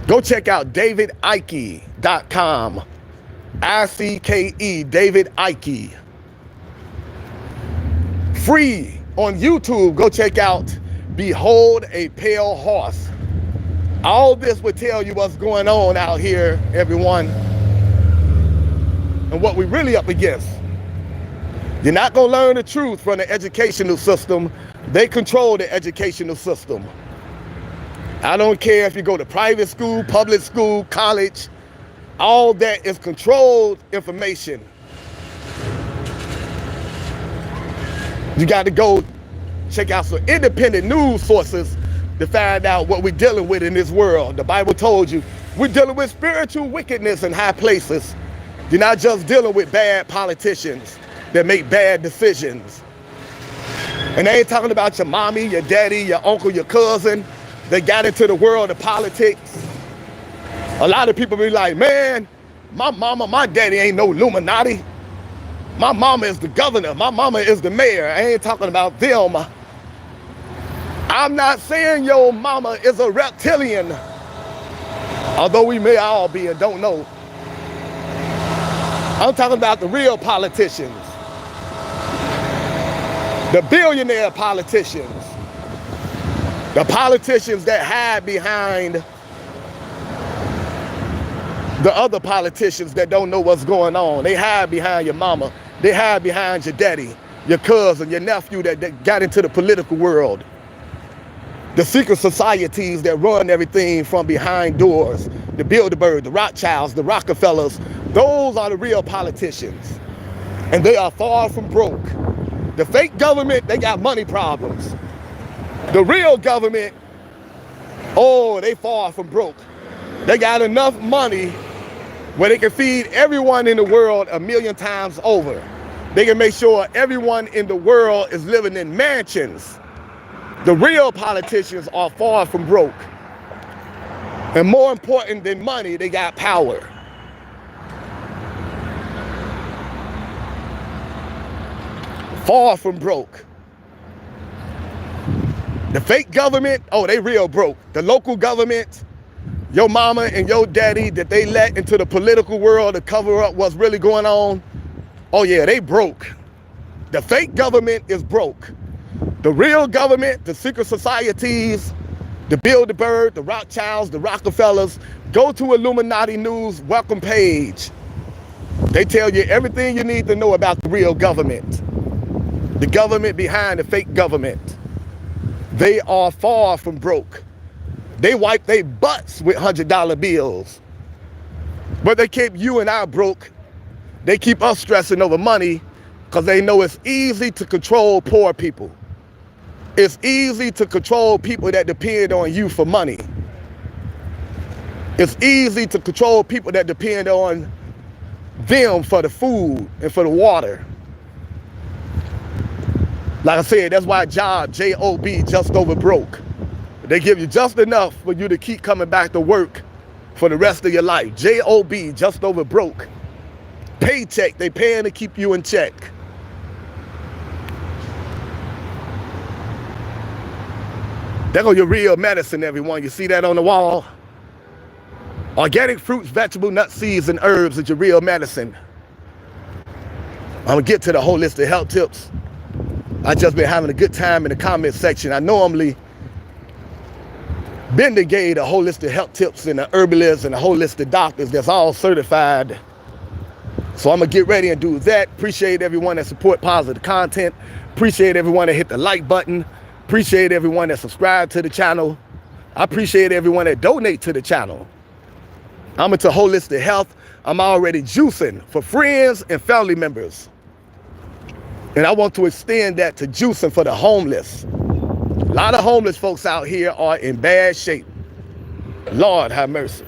Go check out davidike.com. I-C-K-E, David Ike. Free on YouTube, go check out Behold a Pale Horse. All this will tell you what's going on out here, everyone, and what we're really up against. You're not going to learn the truth from the educational system. They control the educational system. I don't care if you go to private school, public school, college, all that is controlled information. You got to go check out some independent news sources to find out what we're dealing with in this world. The Bible told you we're dealing with spiritual wickedness in high places. You're not just dealing with bad politicians that make bad decisions. And they ain't talking about your mommy, your daddy, your uncle, your cousin that got into the world of politics. A lot of people be like, man, my mama, my daddy ain't no Illuminati. My mama is the governor. My mama is the mayor. I ain't talking about them. I'm not saying your mama is a reptilian, although we may all be and don't know. I'm talking about the real politicians, the billionaire politicians, the politicians that hide behind the other politicians that don't know what's going on. They hide behind your mama. They hide behind your daddy, your cousin, your nephew that got into the political world. The secret societies that run everything from behind doors. The Bilderberg, the Rothschilds, the Rockefellers. Those are the real politicians. And they are far from broke. The fake government, they got money problems. The real government, oh, they far from broke. They got enough money where they can feed everyone in the world 1,000,000 times over. They can make sure everyone in the world is living in mansions. The real politicians are far from broke. And more important than money, they got power. Far from broke. The fake government, oh, they real broke. The local government, your mama and your daddy that they let into the political world to cover up what's really going on, oh yeah, they broke. The fake government is broke. The real government, the secret societies, the Bilderberg, the Rothschilds, the Rockefellers, go to Illuminati News welcome page. They tell you everything you need to know about the real government. The government behind the fake government. They are far from broke. They wipe their butts with $100 bills. But they keep you and I broke. They keep us stressing over money because they know it's easy to control poor people. It's easy to control people that depend on you for money. It's easy to control people that depend on them for the food and for the water. Like I said, that's why J-O-B, just over broke. They give you just enough for you to keep coming back to work for the rest of your life. J-O-B, just over broke. Paycheck, they paying to keep you in check. There go your real medicine, everyone. You see that on the wall? Organic fruits, vegetables, nuts, seeds, and herbs is your real medicine. I'm gonna get to the holistic health tips. I just been having a good time in the comment section. I normally been to gave the holistic health tips and the herbalists and the holistic doctors that's all certified. So I'm gonna get ready and do that. Appreciate everyone that support positive content. Appreciate everyone that hit the like button. Appreciate everyone that subscribe to the channel. I appreciate everyone that donate to the channel. I'm into holistic health. I'm already juicing for friends and family members. And I want to extend that to juicing for the homeless. A lot of homeless folks out here are in bad shape. Lord have mercy.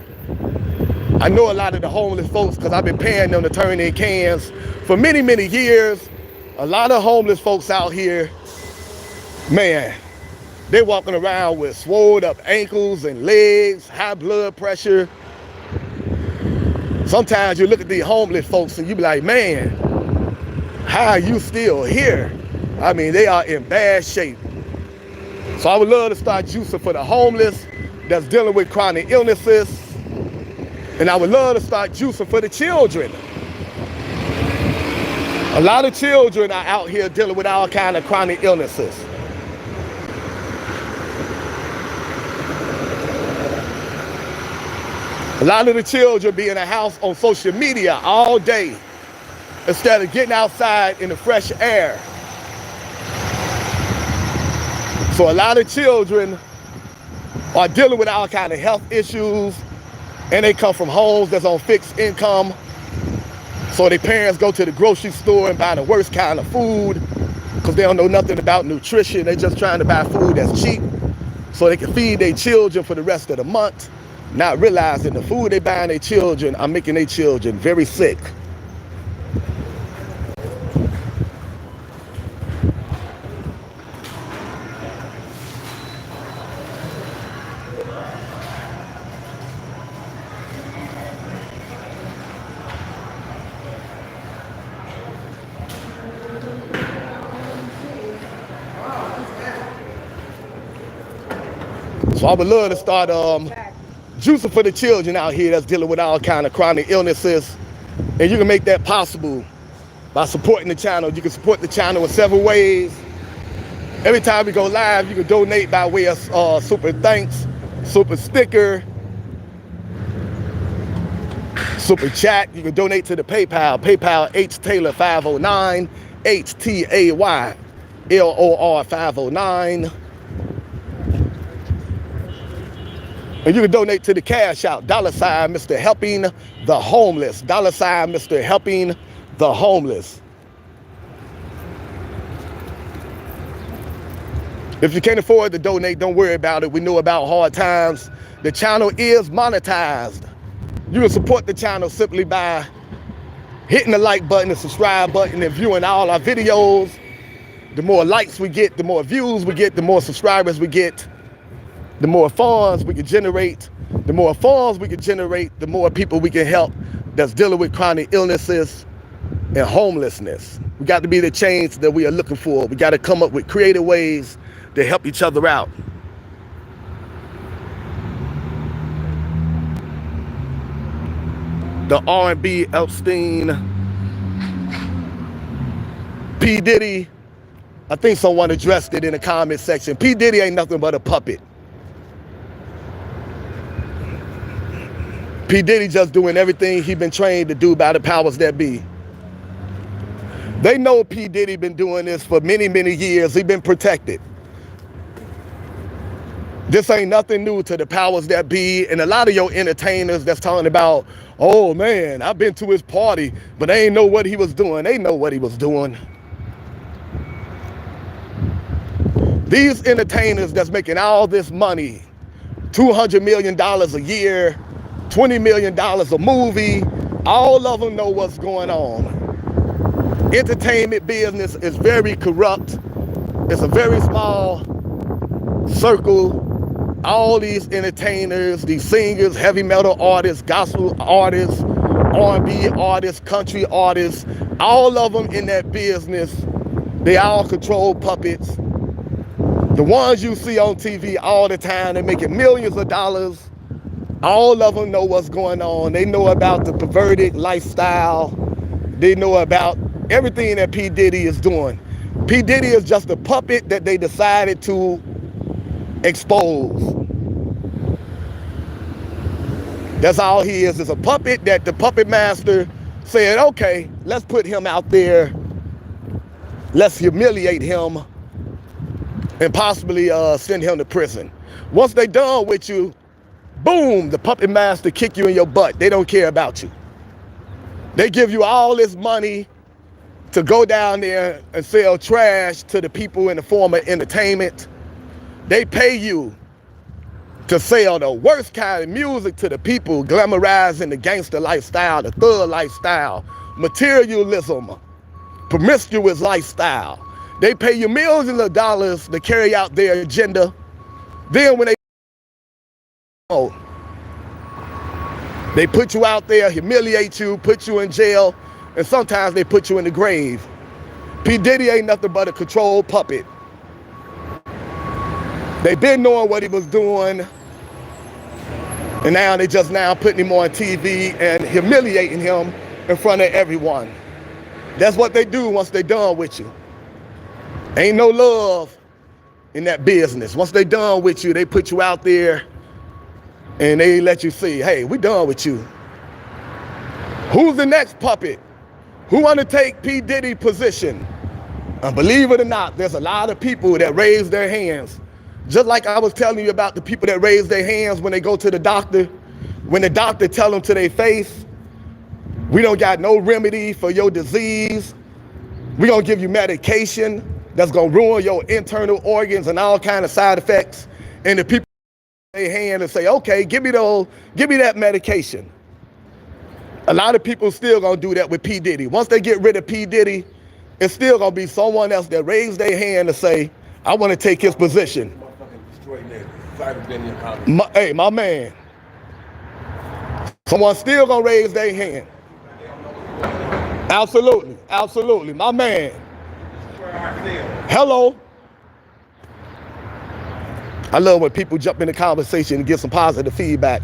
I know a lot of the homeless folks because I've been paying them to turn in cans for many, many years. A lot of homeless folks out here, man, they walking around with swollen up ankles and legs, high blood pressure. Sometimes you look at these homeless folks and you be like, man, how are you still here? I mean, they are in bad shape. So I would love to start juicing for the homeless that's dealing with chronic illnesses. And I would love to start juicing for the children. A lot of children are out here dealing with all kinds of chronic illnesses. A lot of the children be in the house on social media all day instead of getting outside in the fresh air. So a lot of children are dealing with all kinds of health issues, and they come from homes that's on fixed income. So their parents go to the grocery store and buy the worst kind of food because they don't know nothing about nutrition. They're just trying to buy food that's cheap so they can feed their children for the rest of the month, not realizing the food they buying their children are making their children very sick. So I would love to start juicing for the children out here that's dealing with all kinds of chronic illnesses. And you can make that possible by supporting the channel. You can support the channel in several ways. Every time we go live, you can donate by way of super thanks, super sticker, super chat. You can donate to the PayPal, H Taylor 509, HTAYLOR 509. And you can donate to the cash out, $ Mr. Helping the Homeless, $ Mr. Helping the Homeless. If you can't afford to donate, don't worry about it. We know about hard times. The channel is monetized. You can support the channel simply by hitting the like button, the subscribe button, and viewing all our videos. The more likes we get, the more views we get, the more subscribers we get, the more funds we can generate The more funds we can generate, the more people we can help that's dealing with chronic illnesses and homelessness. We got to be the change that we are looking for. We got to come up with creative ways to help each other out. The R&B Epstein, P. Diddy, I think someone addressed it in the comment section. P. Diddy ain't nothing but a puppet. P. Diddy just doing everything he been trained to do by the powers that be. They know P. Diddy been doing this for many, many years. He been protected. This ain't nothing new to the powers that be. And a lot of your entertainers that's talking about, oh man, I've been to his party, but they ain't know what he was doing. They know what he was doing. These entertainers that's making all this money, $200 million a year, $20 million a movie, all of them know what's going on. Entertainment business is very corrupt. It's a very small circle. All these entertainers, these singers, heavy metal artists, gospel artists, R&B artists, country artists, all of them in that business, they all control puppets. The ones you see on TV all the time, they're making millions of dollars. All of them know what's going on. They know about the perverted lifestyle. They know about everything that P. Diddy is doing. P. Diddy is just a puppet that they decided to expose. That's all he is a puppet that the puppet master said, okay, let's put him out there. Let's humiliate him and possibly send him to prison. Once they done with you, boom, the puppet master kick you in your butt. They don't care about you. They give you all this money to go down there and sell trash to the people in the form of entertainment. They pay you to sell the worst kind of music to the people, glamorizing the gangster lifestyle, the thug lifestyle, materialism, promiscuous lifestyle. They pay you millions of dollars to carry out their agenda. Then when they put you out there, humiliate you, put you in jail, and sometimes they put you in the grave. P. Diddy ain't nothing but a controlled puppet. They been knowing what he was doing, and now they just now putting him on TV and humiliating him in front of everyone. That's what they do once they done with you. Ain't no love in that business. Once they done with you, they put you out there and they let you see, hey, we done with you. Who's the next puppet? Who want to take P. Diddy's position? And believe it or not, there's a lot of people that raise their hands. Just like I was telling you about the people that raise their hands when they go to the doctor. When the doctor tell them to their face, we don't got no remedy for your disease. We gonna give you medication that's gonna ruin your internal organs and all kind of side effects. And the people raise their hand and say, okay, give me that medication. A lot of people still gonna do that with P. Diddy. Once they get rid of P. Diddy, it's still gonna be someone else that raised their hand to say, I wanna take his position. Hey, my man. Someone still gonna raise their hand. Absolutely, absolutely, my man. Hello. I love when people jump in the conversation and get some positive feedback.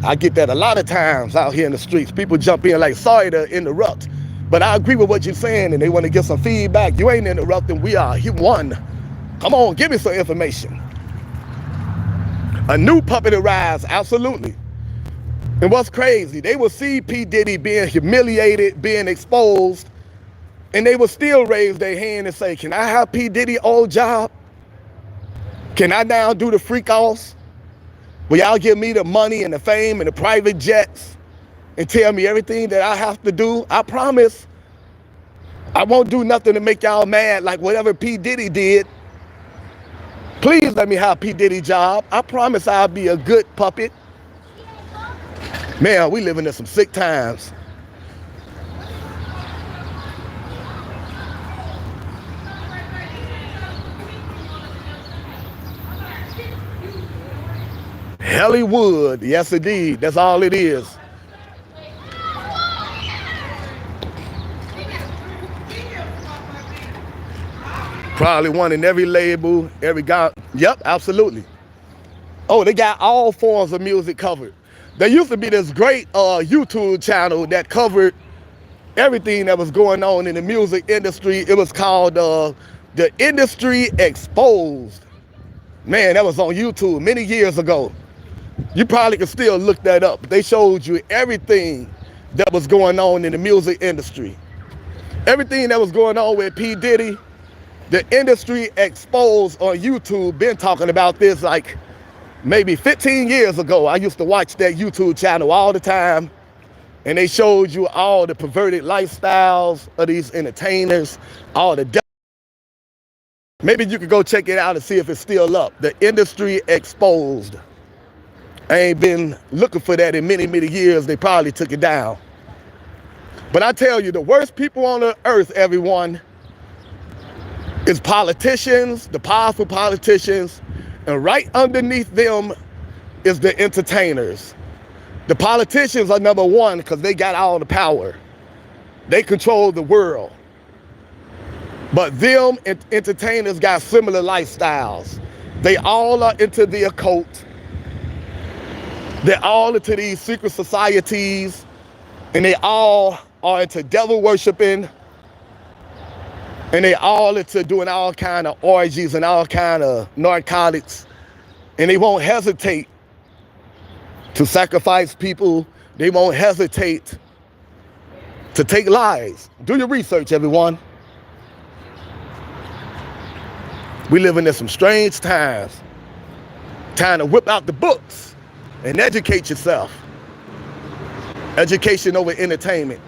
I get that a lot of times out here in the streets. People jump in like, sorry to interrupt, but I agree with what you're saying and they want to get some feedback. You ain't interrupting, we are. He won. Come on, give me some information. A new puppet arrives, absolutely. And what's crazy, they will see P. Diddy being humiliated, being exposed, and they will still raise their hand and say, can I have P. Diddy old job? Can I now do the freak-offs? Will y'all give me the money and the fame and the private jets and tell me everything that I have to do? I promise I won't do nothing to make y'all mad like whatever P. Diddy did. Please let me have P. Diddy job. I promise I'll be a good puppet. Man, we living in some sick times. Hollywood, yes indeed, that's all it is. Probably one in every label, every guy. Yep, absolutely. Oh, they got all forms of music covered. There used to be this great YouTube channel that covered everything that was going on in the music industry. It was called The Industry Exposed. Man, that was on YouTube many years ago. You probably can still look that up. They showed you everything that was going on in the music industry. Everything that was going on with P. Diddy, The Industry Exposed on YouTube. Been talking about this like maybe 15 years ago. I used to watch that YouTube channel all the time. And they showed you all the perverted lifestyles of these entertainers, all the... Maybe you could go check it out and see if it's still up. The Industry Exposed. I ain't been looking for that in many, many years. They probably took it down. But I tell you, the worst people on the earth, everyone, is politicians, the powerful politicians, and right underneath them is the entertainers. The politicians are number one because they got all the power. They control the world. But them entertainers got similar lifestyles. They all are into the occult. They're all into these secret societies, and they all are into devil worshiping, and they all into doing all kind of orgies and all kind of narcotics, and they won't hesitate to sacrifice people. They won't hesitate to take lives. Do your research, everyone. We living in some strange times. Time to whip out the books and educate yourself. Education over entertainment.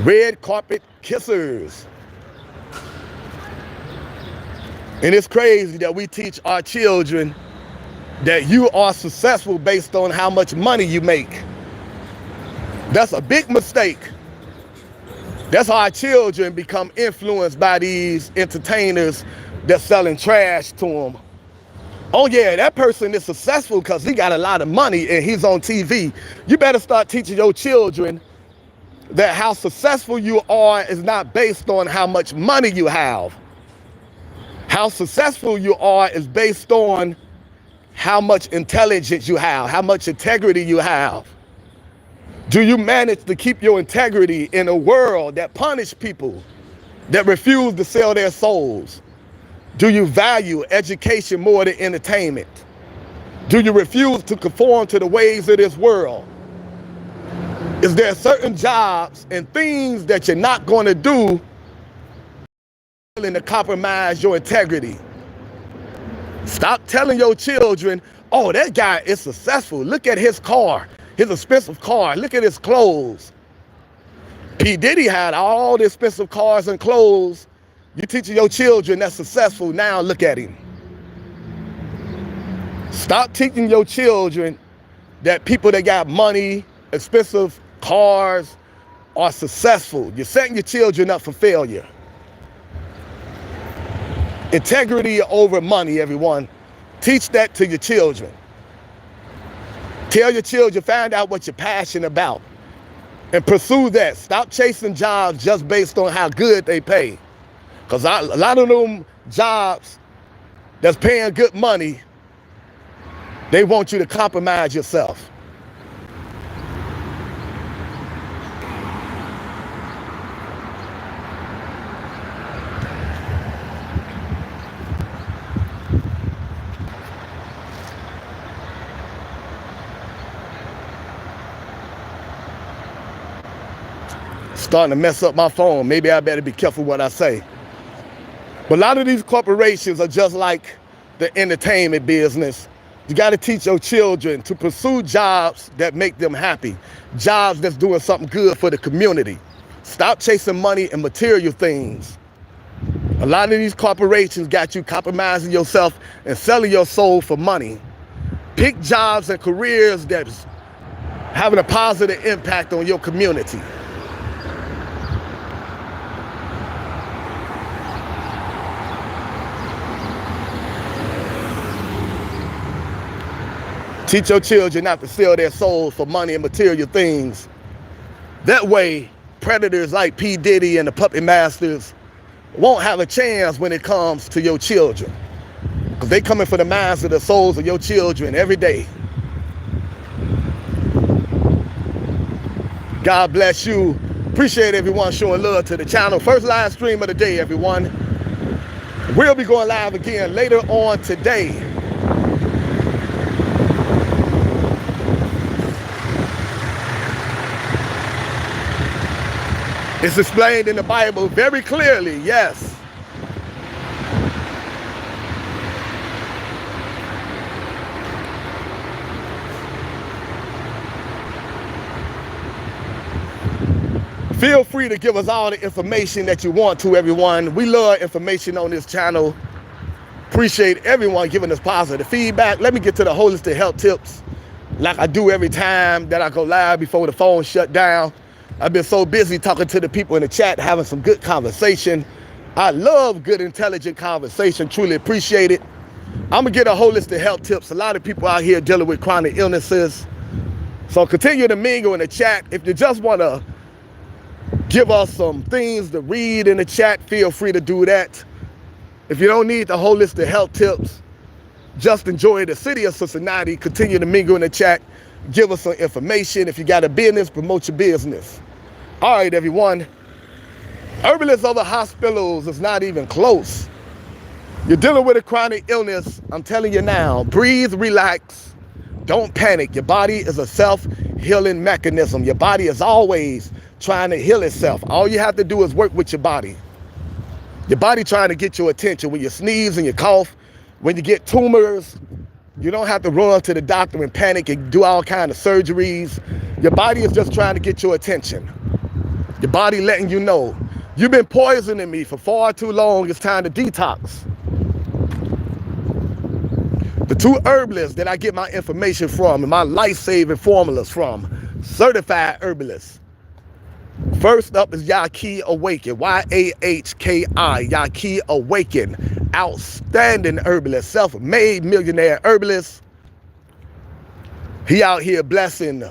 Red carpet kissers. And it's crazy that we teach our children that you are successful based on how much money you make. That's a big mistake. That's how our children become influenced by these entertainers that's selling trash to them. Oh yeah, that person is successful because he got a lot of money and he's on TV. You better start teaching your children that how successful you are is not based on how much money you have. How successful you are is based on how much intelligence you have, how much integrity you have. Do you manage to keep your integrity in a world that punish people, that refuse to sell their souls? Do you value education more than entertainment? Do you refuse to conform to the ways of this world? Is there certain jobs and things that you're not going to do to compromise your integrity? Stop telling your children, oh, that guy is successful. Look at his car, his expensive car. Look at his clothes. P. Diddy had all the expensive cars and clothes. You teaching your children that's successful, now look at him. Stop teaching your children that people that got money, expensive cars are successful. You're setting your children up for failure. Integrity over money, everyone. Teach that to your children. Tell your children, find out what you're passionate about and pursue that. Stop chasing jobs just based on how good they pay. Because a lot of them jobs that's paying good money, they want you to compromise yourself. Starting to mess up my phone. Maybe I better be careful what I say. But a lot of these corporations are just like the entertainment business. You got to teach your children to pursue jobs that make them happy. Jobs that's doing something good for the community. Stop chasing money and material things. A lot of these corporations got you compromising yourself and selling your soul for money. Pick jobs and careers that's having a positive impact on your community. Teach your children not to sell their souls for money and material things. That way, predators like P. Diddy and the puppet masters won't have a chance when it comes to your children. Because they coming for the minds of the souls of your children every day. God bless you. Appreciate everyone showing love to the channel. First live stream of the day, everyone. We'll be going live again later on today. It's explained in the Bible very clearly, yes. Feel free to give us all the information that you want to, everyone. We love information on this channel. Appreciate everyone giving us positive feedback. Let me get to the holistic health tips like I do every time that I go live before the phone shut down. I've been so busy talking to the people in the chat, having some good conversation. I love good, intelligent conversation. Truly appreciate it. I'm going to get a holistic health tips. A lot of people out here dealing with chronic illnesses. So continue to mingle in the chat. If you just want to give us some things to read in the chat, feel free to do that. If you don't need the holistic health tips, just enjoy the city of Cincinnati. Continue to mingle in the chat. Give us some information. If you got a business, promote your business. All right, everyone. Herbalists over hospitals is not even close. You're dealing with a chronic illness. I'm telling you now, breathe, relax. Don't panic. Your body is a self-healing mechanism. Your body is always trying to heal itself. All you have to do is work with your body. Your body trying to get your attention. When you sneeze and you cough, when you get tumors, you don't have to run to the doctor and panic and do all kinds of surgeries. Your body is just trying to get your attention. Your body letting you know, you've been poisoning me for far too long. It's time to detox. The two herbalists that I get my information from and my life-saving formulas from, certified herbalists. First up is Yahki Awaken, Y-A-H-K-I, Yahki Awaken. Outstanding herbalist, self-made millionaire herbalist. He out here blessing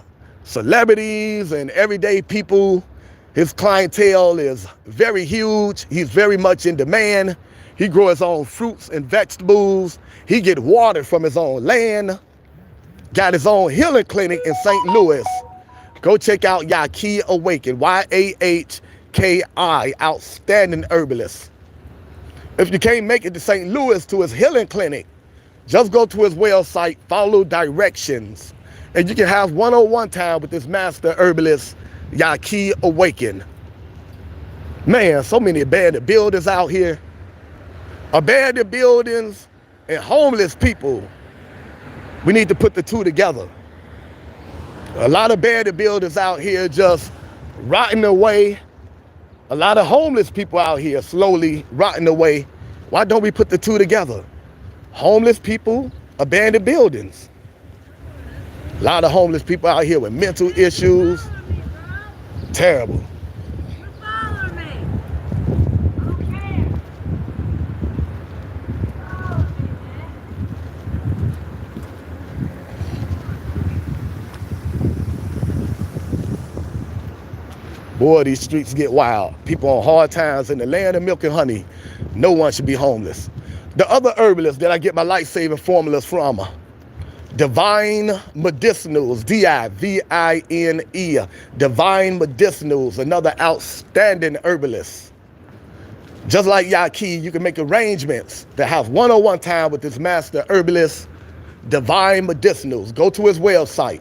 celebrities and everyday people. His clientele is very huge. He's very much in demand. He grows his own fruits and vegetables. He get water from his own land. Got his own healing clinic in St. Louis. Go check out Yahki Awaken, Y-A-H-K-I, outstanding herbalist. If you can't make it to St. Louis to his healing clinic, just go to his website, follow directions, and you can have one-on-one time with this master herbalist, Yahki Awaken. Man, so many abandoned buildings out here. Abandoned buildings and homeless people. We need to put the two together. A lot of abandoned buildings out here just rotting away. A lot of homeless people out here slowly rotting away. Why don't we put the two together? Homeless people, abandoned buildings. A lot of homeless people out here with mental issues. Terrible. Boy, these streets get wild. People on hard times in the land of milk and honey. No one should be homeless. The other herbalists that I get my life-saving formulas from, Divine Medicinals, D-I-V-I-N-E, Divine Medicinals, another outstanding herbalist. Just like Yahki, you can make arrangements to have one-on-one time with this master herbalist, Divine Medicinals. Go to his website,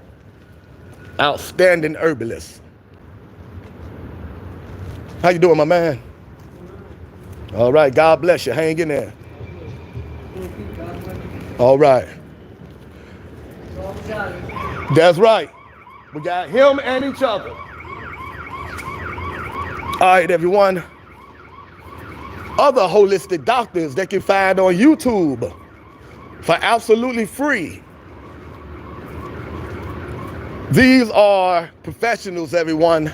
outstanding herbalist. How you doing, my man? All right, God bless you. Hang in there. All right. That's right. We got him and each other. All right, everyone. Other holistic doctors that you can find on YouTube for absolutely free. These are professionals, everyone.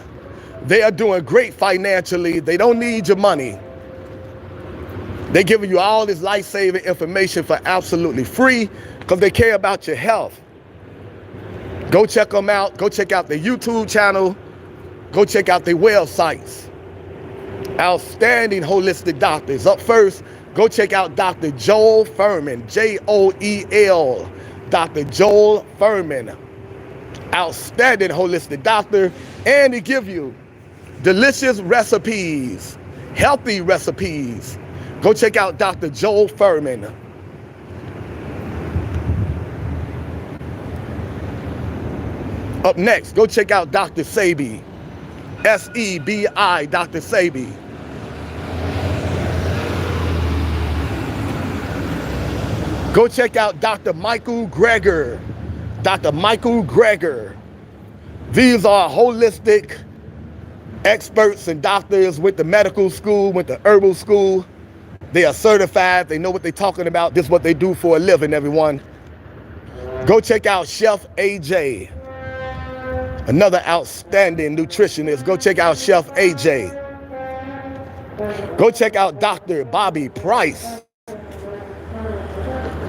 They are doing great financially. They don't need your money. They're giving you all this life-saving information for absolutely free because they care about your health. Go check them out. Go check out their YouTube channel. Go check out their websites. Outstanding holistic doctors. Up first, go check out Dr. Joel Furman, Joel, Dr. Joel Furman. Outstanding holistic doctor, and he give you delicious recipes, healthy recipes. Go check out Dr. Joel Furman. Up next, go check out Dr. Sebi, S-E-B-I, Dr. Sebi. Go check out Dr. Michael Greger, Dr. Michael Greger. These are holistic experts and doctors, went to medical school, went to herbal school. They are certified. They know what they're talking about. This is what they do for a living, everyone. Go check out Chef AJ, another outstanding nutritionist. Go check out Chef AJ. Go check out Dr. Bobby Price.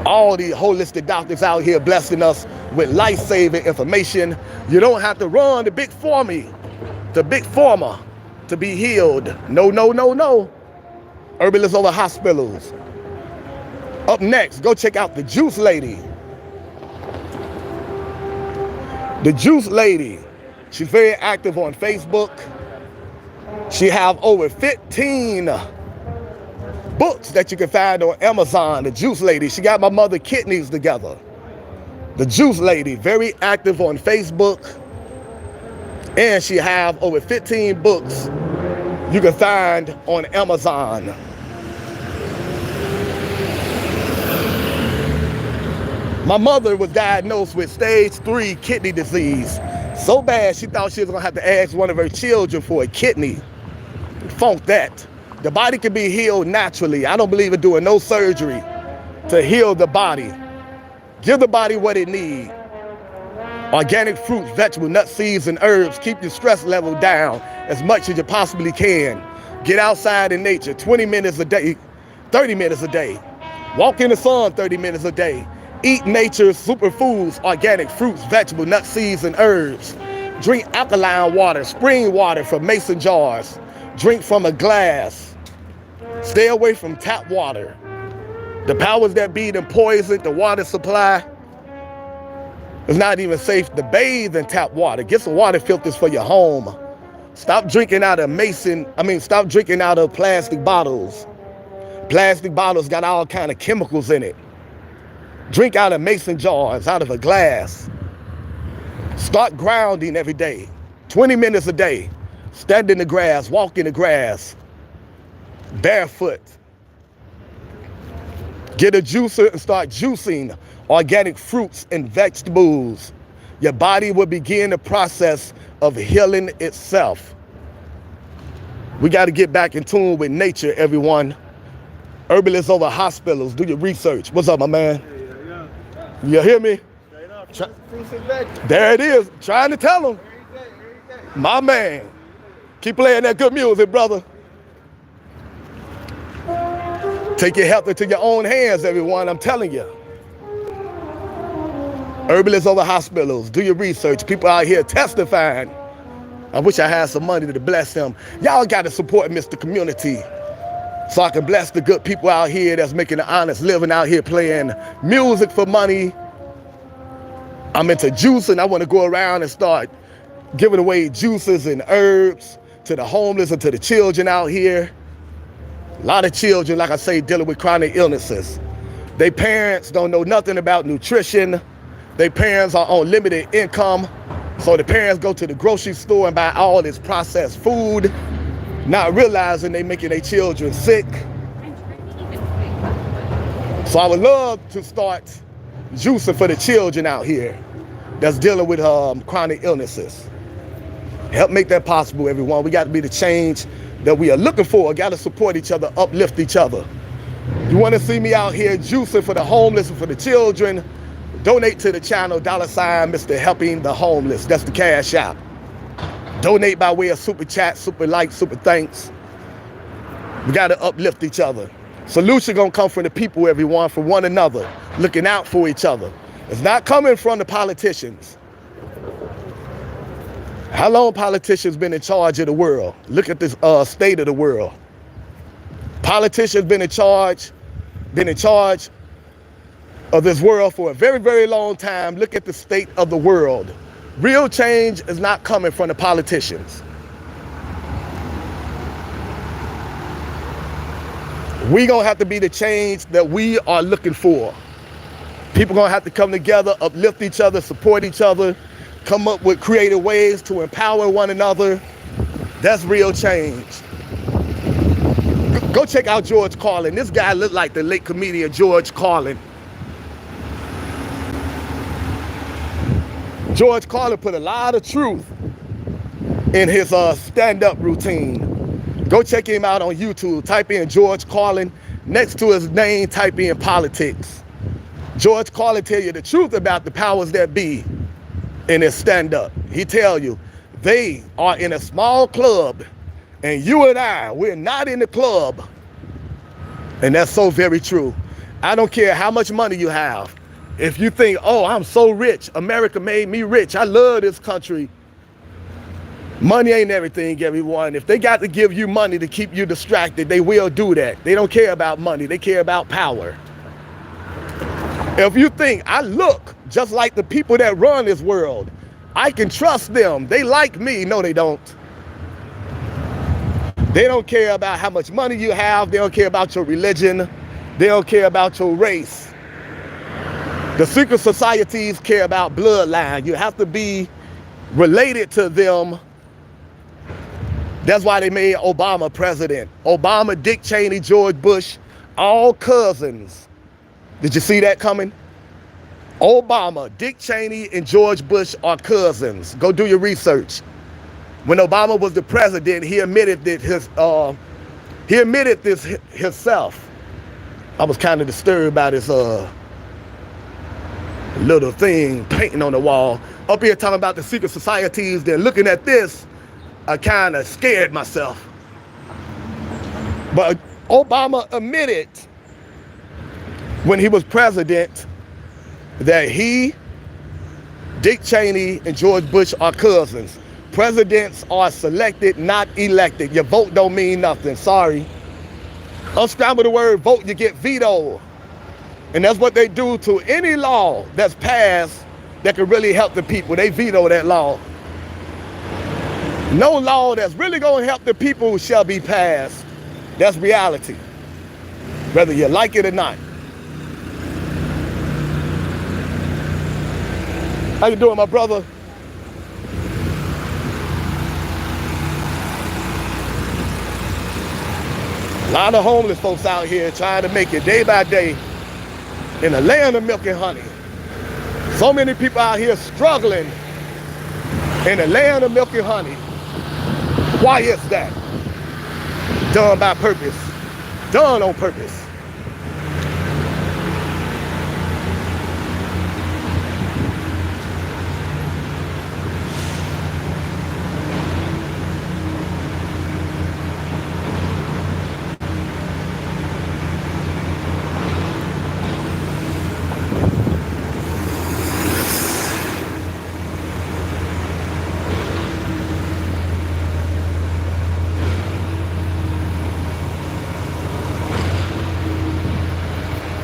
All the holistic doctors out here blessing us with life-saving information. You don't have to run to big pharma to be healed. No, no, no, no. Herbalists over hospitals. Up next, go check out the Juice Lady. The Juice Lady. She's very active on Facebook. She have over 15 books that you can find on Amazon. The Juice Lady. She got my mother kidneys together. The Juice Lady, very active on Facebook. And she have over 15 books you can find on Amazon. My mother was diagnosed with stage 3 kidney disease. So bad she thought she was gonna have to ask one of her children for a kidney. Funk that. The body can be healed naturally. I don't believe in doing no surgery to heal the body. Give the body what it needs. Organic fruits, vegetables, nuts, seeds, and herbs. Keep your stress level down as much as you possibly can. Get outside in nature 20 minutes a day, 30 minutes a day. Walk in the sun 30 minutes a day. Eat nature's superfoods, organic fruits, vegetables, nuts, seeds, and herbs. Drink alkaline water, spring water from mason jars. Drink from a glass. Stay away from tap water. The powers that be done poison the water supply. It's not even safe to bathe in tap water. Get some water filters for your home. Stop drinking out of stop drinking out of plastic bottles. Plastic bottles got all kind of chemicals in it. Drink out of mason jars, out of a glass. Start grounding every day. 20 minutes a day. Stand in the grass, walk in the grass. Barefoot. Get a juicer and start juicing organic fruits and vegetables. Your body will begin the process of healing itself. We got to get back in tune with nature, everyone. Herbalists over hospitals. Do your research. What's up, my man? You hear me? There it is. Trying to tell them. My man. Keep playing that good music, brother. Take your health into your own hands, everyone. I'm telling you. Herbalists over hospitals. Do your research. People out here testifying. I wish I had some money to bless them. Y'all got to support Mr. Community so I can bless the good people out here that's making an honest living out here playing music for money. I'm into juicing. I want to go around and start giving away juices and herbs to the homeless and to the children out here. A lot of children, like I say, dealing with chronic illnesses. Their parents don't know nothing about nutrition. Their parents are on limited income. So the parents go to the grocery store and buy all this processed food, not realizing they're making their children sick. So I would love to start juicing for the children out here that's dealing with chronic illnesses. Help make that possible, everyone. We got to be the change that we are looking for. Got to support each other, uplift each other. You want to see me out here juicing for the homeless and for the children? Donate to the channel, $ Mr. Helping the Homeless. That's the cash app. Donate by way of super chat, super like, super thanks. We got to uplift each other. Solution gonna come from the people, everyone, from one another, looking out for each other. It's not coming from the politicians. How long politicians been in charge of the world? Look at this state of the world. Politicians been in charge of this world for a very, very long time. Look at the state of the world. Real change is not coming from the politicians. We gonna have to be the change that we are looking for. People gonna have to come together, uplift each other, support each other, come up with creative ways to empower one another. That's real change. Go check out George Carlin. This guy looked like the late comedian George Carlin. George Carlin put a lot of truth in his stand-up routine. Go check him out on YouTube. Type in George Carlin. Next to his name, type in politics. George Carlin tell you the truth about the powers that be in his stand-up. He tell you they are in a small club and you and I, we're not in the club. And that's so very true. I don't care how much money you have. If you think, oh, I'm so rich, America made me rich, I love this country. Money ain't everything, everyone. If they got to give you money to keep you distracted, they will do that. They don't care about money, they care about power. If you think, I look just like the people that run this world, I can trust them, they like me. No, they don't. They don't care about how much money you have. They don't care about your religion. They don't care about your race. The secret societies care about bloodline. You have to be related to them. That's why they made Obama president. Obama, Dick Cheney, George Bush, all cousins. Did you see that coming? Obama, Dick Cheney, and George Bush are cousins. Go do your research. When Obama was the president, he admitted that this himself. I was kind of disturbed by this little thing painting on the wall. Up here talking about the secret societies, then looking at this, I kind of scared myself. But Obama admitted when he was president that he, Dick Cheney, and George Bush are cousins. Presidents are selected, not elected. Your vote don't mean nothing, sorry. Unscramble the word vote, you get vetoed. And that's what they do to any law that's passed that can really help the people. They veto that law. No law that's really gonna help the people shall be passed. That's reality, whether you like it or not. How you doing, my brother? A lot of homeless folks out here trying to make it day by day in the land of milk and honey. So many people out here struggling in the land of milk and honey. Why is that? Done by purpose. Done on purpose.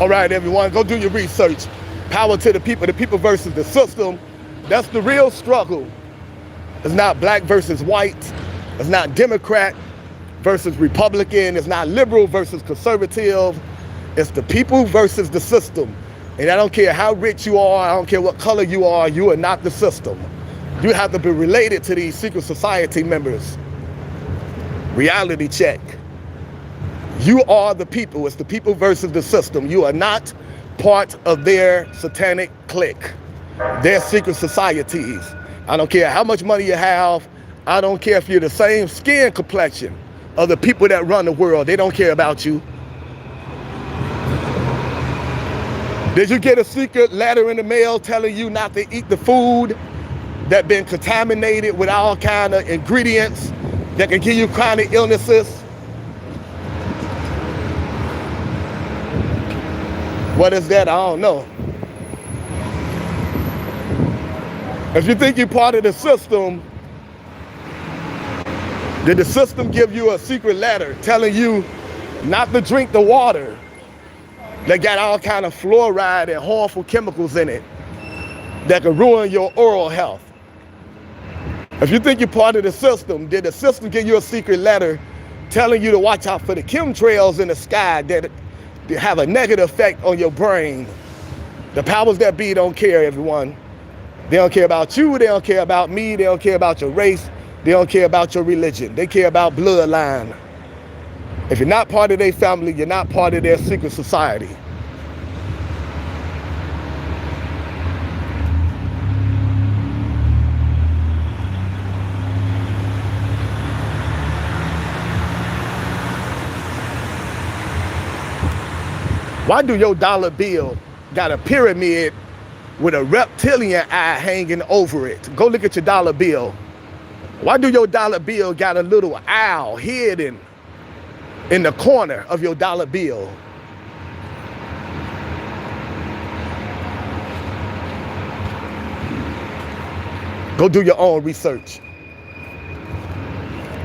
All right, everyone, go do your research. Power to the people versus the system. That's the real struggle. It's not black versus white. It's not Democrat versus Republican. It's not liberal versus conservative. It's the people versus the system. And I don't care how rich you are, I don't care what color you are not the system. You have to be related to these secret society members. Reality check. You are the people. It's the people versus the system. You are not part of their satanic clique, their secret societies. I don't care how much money you have. I don't care if you're the same skin complexion of the people that run the world. They don't care about you. Did you get a secret letter in the mail telling you not to eat the food that been contaminated with all kind of ingredients that can give you chronic illnesses? What is that? I don't know. If you think you're part of the system, Did the system give you a secret letter telling you not to drink the water that got all kind of fluoride and harmful chemicals in it that could ruin your oral health? If you think you're part of the system, did the system give you a secret letter telling you to watch out for the chemtrails in the sky that have a negative effect on your brain? The powers that be don't care, everyone. They don't care about you, they don't care about me, they don't care about your race, they don't care about your religion. They care about bloodline. If you're not part of their family, you're not part of their secret society. Why do your dollar bill got a pyramid with a reptilian eye hanging over it? Go look at your dollar bill. Why do your dollar bill got a little owl hidden in the corner of your dollar bill? Go do your own research.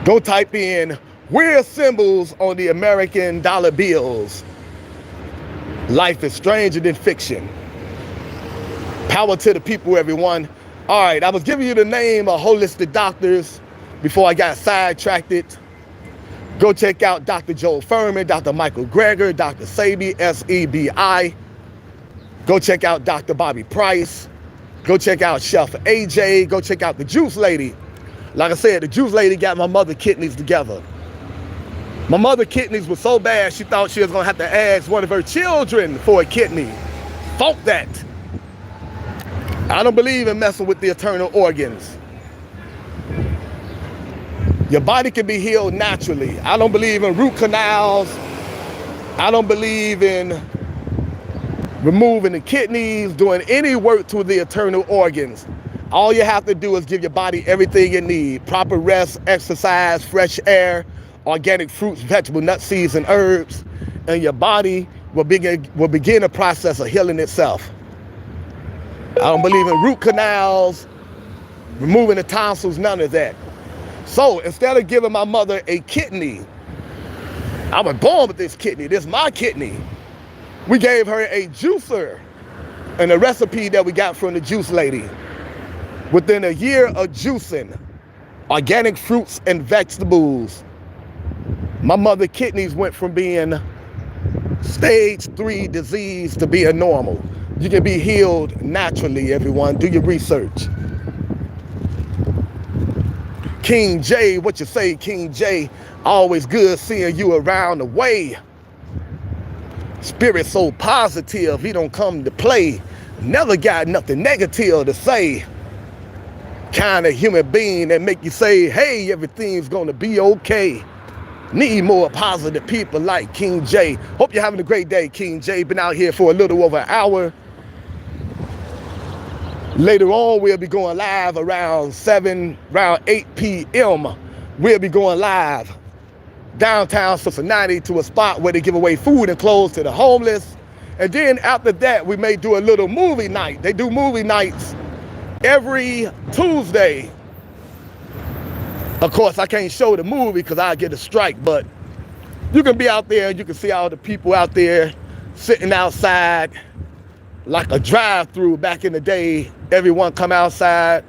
Go type in weird symbols on the American dollar bills. Life is stranger than fiction. Power to the people, everyone. All right, I was giving you the name of holistic doctors before I got sidetracked. Go check out Dr. Joe Furman, Dr. Michael Greger, Dr. Sebi, S-E-B-I. Go check out Dr. Bobby Price. Go check out Chef AJ. Go check out the Juice Lady. Like I said, the Juice Lady got my mother kidneys together. My mother kidneys were so bad, she thought she was gonna have to ask one of her children for a kidney. Fuck that. I don't believe in messing with the internal organs. Your body can be healed naturally. I don't believe in root canals. I don't believe in removing the kidneys, doing any work to the internal organs. All you have to do is give your body everything it needs. Proper rest, exercise, fresh air, organic fruits, vegetables, nuts, seeds, and herbs, and your body will begin a process of healing itself. I don't believe in root canals, removing the tonsils, none of that. So instead of giving my mother a kidney, I was born with this kidney, this is my kidney. We gave her a juicer and a recipe that we got from the Juice Lady. Within a year of juicing organic fruits and vegetables, my mother's kidneys went from being stage 3 disease to being normal. You can be healed naturally, everyone. Do your research. King J, what you say, King J? Always good seeing you around the way. Spirit so positive, he don't come to play. Never got nothing negative to say. Kind of human being that make you say, hey, everything's gonna be okay. Need more positive people like King J. Hope you're having a great day, King J. Been out here for a little over an hour. Later on, we'll be going live around 8 p.m. We'll be going live downtown Cincinnati to a spot where they give away food and clothes to the homeless. And then after that, we may do a little movie night. They do movie nights every Tuesday. Of course, I can't show the movie because I get a strike, but you can be out there and you can see all the people out there sitting outside like a drive-through back in the day. Everyone come outside,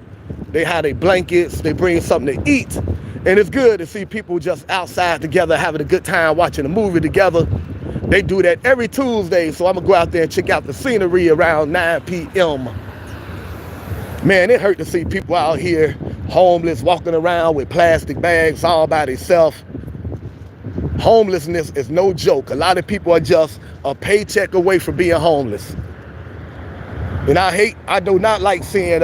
they have their blankets, they bring something to eat, and it's good to see people just outside together having a good time watching a movie together. They do that every Tuesday, so I'm gonna go out there and check out the scenery around 9 p.m. Man, it hurt to see people out here homeless, walking around with plastic bags all by themselves. Homelessness is no joke. A lot of people are just a paycheck away from being homeless. And I do not like seeing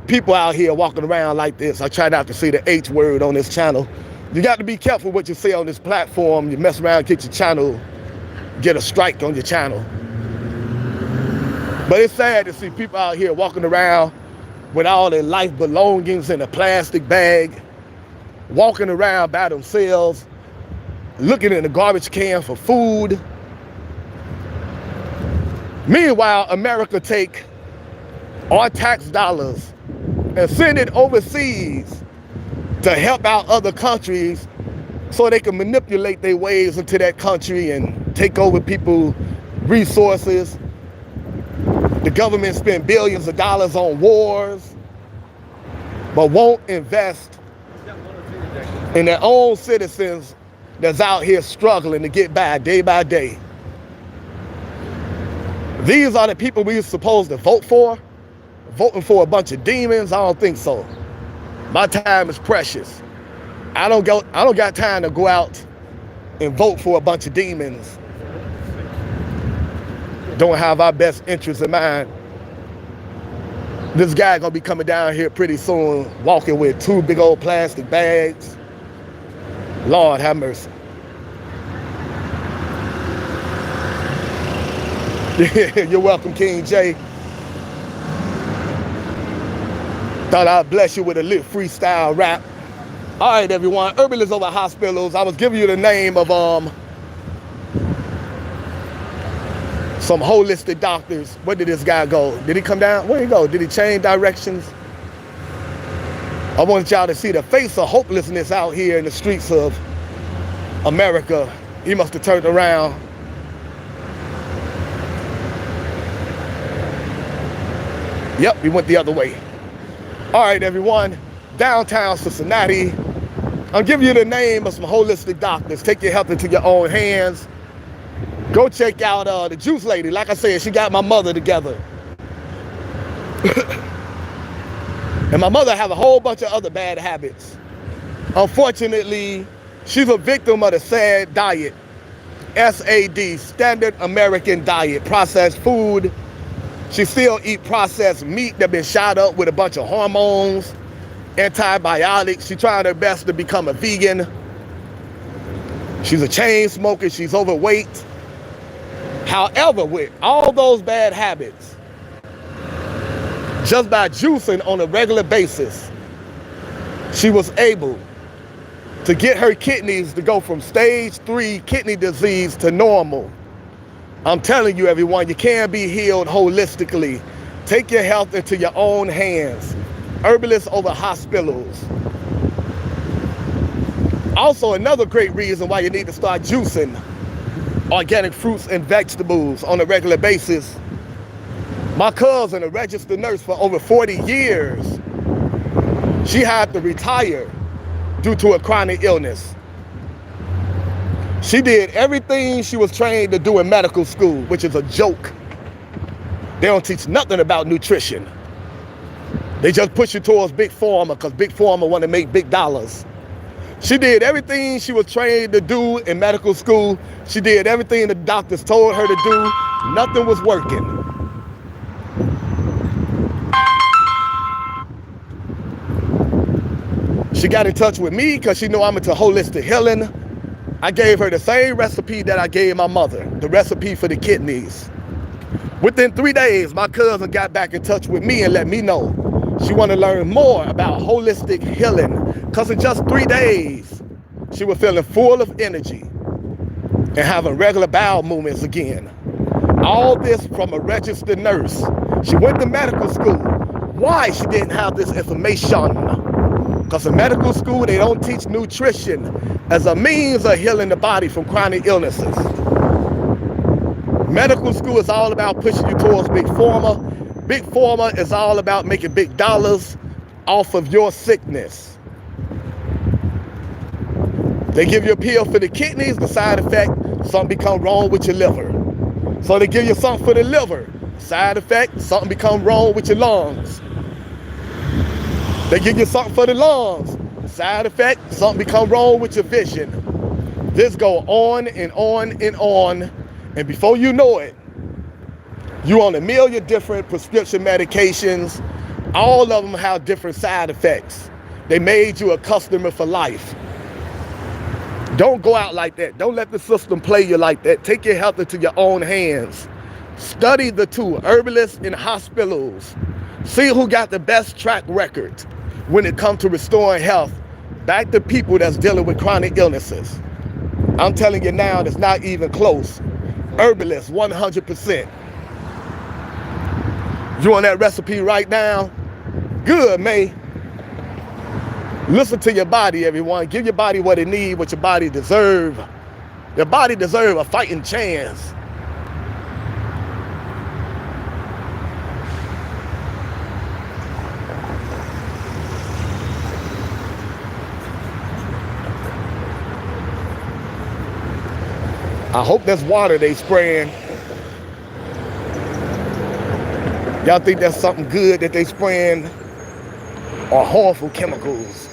people out here walking around like this. I try not to say the H word on this channel. You got to be careful what you say on this platform. You mess around, get your channel, get a strike on your channel. But it's sad to see people out here walking around with all their life belongings in a plastic bag, walking around by themselves, looking in the garbage can for food. Meanwhile, America take our tax dollars and send it overseas to help out other countries so they can manipulate their ways into that country and take over people's resources. The government spend billions of dollars on wars, but won't invest in their own citizens that's out here struggling to get by day by day. These are the people we're supposed to vote for? Voting for a bunch of demons? I don't think so. My time is precious. I don't got time to go out and vote for a bunch of demons. Don't have our best interests in mind. This guy gonna be coming down here pretty soon, walking with 2 big old plastic bags. Lord have mercy. You're welcome, King J. Thought I'd bless you with a lit freestyle rap. All right, everyone. Herbalists over hospitals. I was giving you the name of some holistic doctors. Where did this guy go? Did he come down? Where did he go? Did he change directions? I want y'all to see the face of hopelessness out here in the streets of America. He must have turned around. Yep, we went the other way. All right, everyone. Downtown Cincinnati. I'll give you the name of some holistic doctors. Take your health into your own hands. Go check out the juice lady. Like I said, she got my mother together. And my mother has a whole bunch of other bad habits. Unfortunately, she's a victim of the SAD diet. SAD, Standard American Diet, processed food. She still eat processed meat that been shot up with a bunch of hormones, antibiotics. She's trying her best to become a vegan. She's a chain smoker. She's overweight. However, with all those bad habits, just by juicing on a regular basis, she was able to get her kidneys to go from stage 3 kidney disease to normal. I'm telling you, everyone, you can be healed holistically. Take your health into your own hands. Herbalists over hospitals. Also, another great reason why you need to start juicing organic fruits and vegetables on a regular basis. My cousin, a registered nurse for over 40 years, she had to retire due to a chronic illness. She did everything she was trained to do in medical school, which is a joke. They don't teach nothing about nutrition. They just push you towards big pharma because big pharma want to make big dollars. She did everything she was trained to do in medical school. She did everything the doctors told her to do. Nothing was working. She got in touch with me because she knew I'm into holistic healing. I gave her the same recipe that I gave my mother, the recipe for the kidneys. Within 3 days, my cousin got back in touch with me and let me know she wanted to learn more about holistic healing, because in just 3 days, she was feeling full of energy and having regular bowel movements again. All this from a registered nurse. She went to medical school. Why she didn't have this information? Because in medical school, they don't teach nutrition as a means of healing the body from chronic illnesses. Medical school is all about pushing you towards big pharma. Big pharma is all about making big dollars off of your sickness. They give you a pill for the kidneys, the side effect, something become wrong with your liver. So they give you something for the liver, side effect, something become wrong with your lungs. They give you something for the lungs, side effect, something become wrong with your vision. This go on and on and on, and before you know it, you on a million different prescription medications. All of them have different side effects. They made you a customer for life. Don't go out like that. Don't let the system play you like that. Take your health into your own hands. Study the two, herbalists and hospitals. See who got the best track record when it comes to restoring health back to people that's dealing with chronic illnesses. I'm telling you now, it's not even close. Herbalists, 100%. You want that recipe right now? Good, May. Listen to your body, everyone. Give your body what it needs, what your body deserves. Your body deserves a fighting chance. I hope that's water they spraying. Y'all think that's something good that they spraying, or harmful chemicals?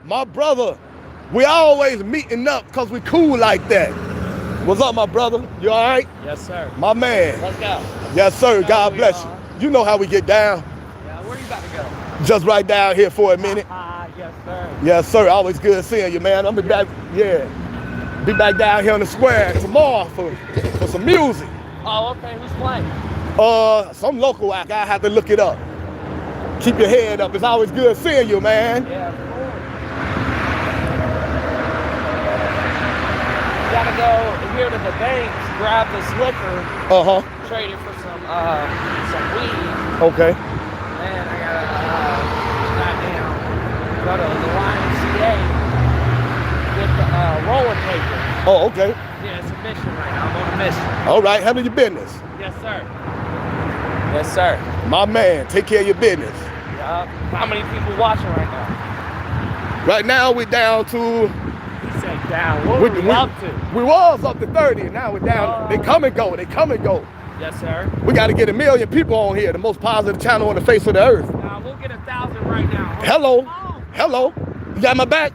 My brother, we always meeting up because we cool like that. What's up, my brother? You all right? Yes, sir. My man. Let's go. Yes, sir. God bless you. You know how we get down. Yeah, where you about to go? Just right down here for a minute. Yes, sir. Yes, sir. Always good seeing you, man. I'm be back. Yeah, be back down here on the square tomorrow for some music. Oh, okay. Who's playing? Some local act. I have to look it up. Keep your head up. It's always good seeing you, man. Yeah, of course. You gotta go here to the banks, grab this liquor, trade it for some weed. Okay. And I gotta go to the YMCA with the rolling paper. Oh, okay. Yeah, it's a mission right now. I'm on a mission. All right. Handle your business. Yes, sir. Yes, sir. My man, take care of your business. How many people watching right now? Right now we're down to. He said down. What were we up to? We was up to 30, and now we're down. They come and go. They come and go. Yes, sir. We got to get 1 million people on here, the most positive channel on the face of the earth. Nah, we'll get 1,000 right now. Hello. Hello. You got my back?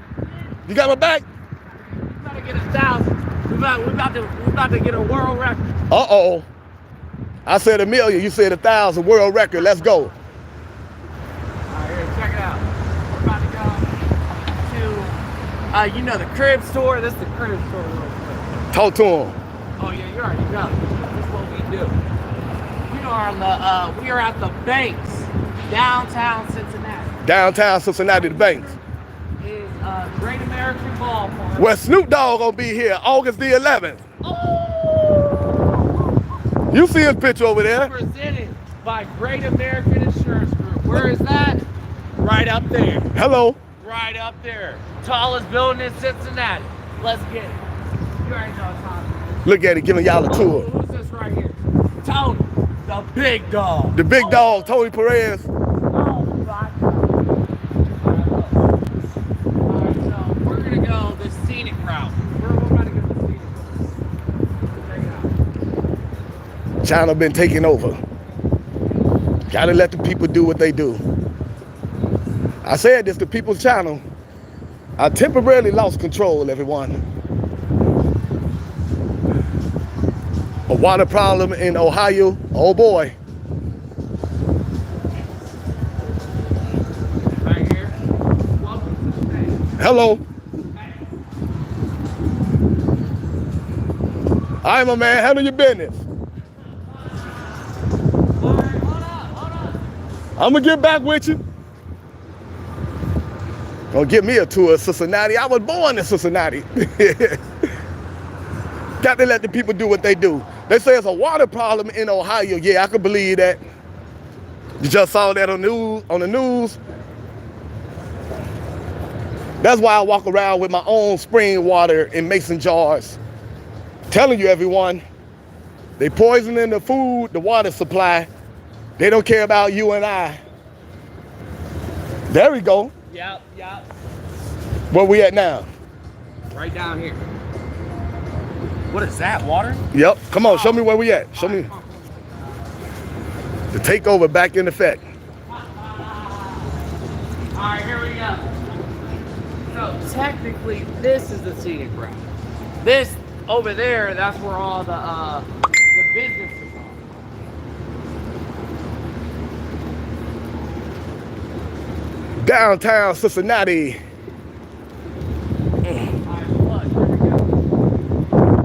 You got my back? We about to get 1,000. We about to get a world record. Uh-oh. I said 1 million. You said 1,000. World record. Let's go. All right, here, check it out. We're about to go to, you know, the crib store. This is the crib store real quick. Talk to him. Oh, yeah, you already know. This is what we do. We are at the banks, downtown Cincinnati. Downtown Cincinnati, the banks. Is Great American Ballpark. Where Snoop Dogg gonna be here August the 11th. You see his picture over there. Presented by Great American Insurance Group. Where is that? Right up there. Hello. Right up there. Tallest building in Cincinnati. Let's get it. You already know what time it is. Look at it, giving y'all a tour. Who's this right here? Tony, the big dog. The big dog, Tony Perez. Oh my God. Alright, so we're gonna go the scenic route. We're about to go the scenic route. Check it out. China been taking over. Gotta let the people do what they do. I said this, the people's channel. I temporarily lost control, everyone. A water problem in Ohio. Oh boy. Right here. Welcome to the bank. Hello. All right, my man, handle your business. All right, hold on. I'm gonna get back with you. Gonna give me a tour of Cincinnati. I was born in Cincinnati. Got to let the people do what they do. They say it's a water problem in Ohio. Yeah, I could believe that. You just saw that on the news. That's why I walk around with my own spring water in mason jars. Telling you, everyone, they poisoning the food, the water supply. They don't care about you and I. There we go. Yep. Where we at now? Right down here. What is that, water? Yep. Come on, show me where we at. Show me. The takeover back in effect. All right, here we go. So technically, this is the scenic route. This over there, that's where all the businesses are. Downtown Cincinnati.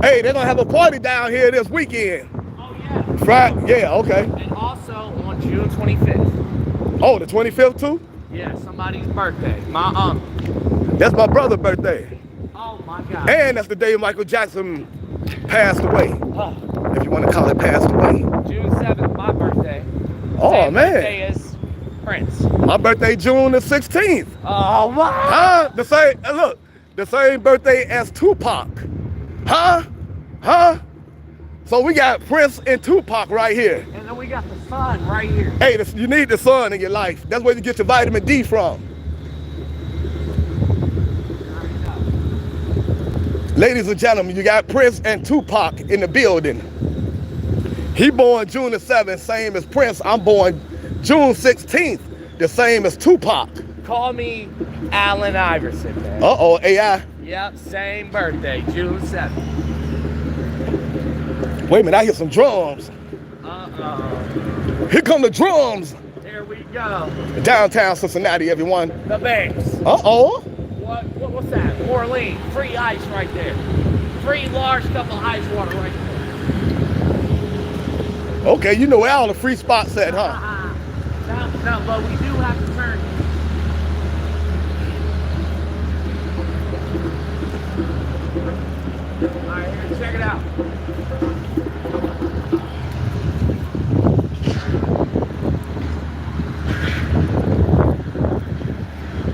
Hey, they're gonna have a party down here this weekend. Oh yeah. Friday, yeah, okay. And also on June 25th. Oh, the 25th too? Yeah, somebody's birthday. My uncle. That's my brother's birthday. Oh my God. And that's the day Michael Jackson passed away. Oh, If you want to call it passed away. June 7th, my birthday. Oh, Same man. birthday as Prince. My birthday, June the 16th. Oh, my. Huh? The same, look, the same birthday as Tupac. Huh? Huh? So we got Prince and Tupac right here. And then we got the sun right here. Hey, you need the sun in your life. That's where you get your vitamin D from. Ladies and gentlemen, you got Prince and Tupac in the building. He born June the 7th, same as Prince. I'm born June 16th, the same as Tupac. Call me Allen Iverson, man. Uh-oh, AI. Yep, same birthday, June 7th. Wait a minute, I hear some drums. Uh-oh. Here come the drums. Here we go. Downtown Cincinnati, everyone. The banks. Uh-oh. What's that? Orleans. Free ice right there. Free large cup of ice water right there. Okay, you know where all the free spots at, huh? No, but we do have to turn. All right, here, check it out.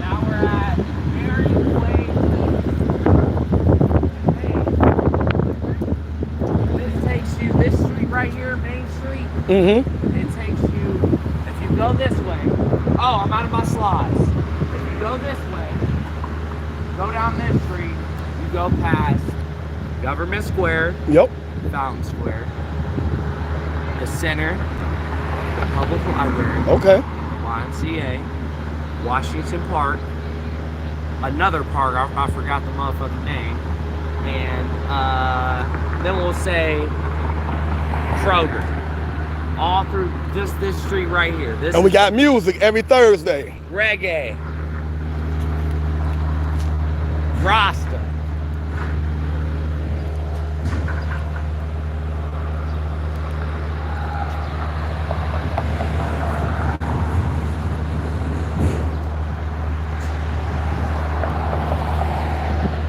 Now we're at Mary Place. This takes you, this street right here, Main Street. Mm-hmm. It takes you, if you go this way, oh, I'm out of my slides. If you go this way, go down this street, you go past Government Square, Yep. Fountain Square, the center, the public library, Okay. YMCA, Washington Park, another park, I forgot the motherfucking name, and then we'll say Kroger. All through just this street right here. This And we is got music every Thursday. reggae. Rasta.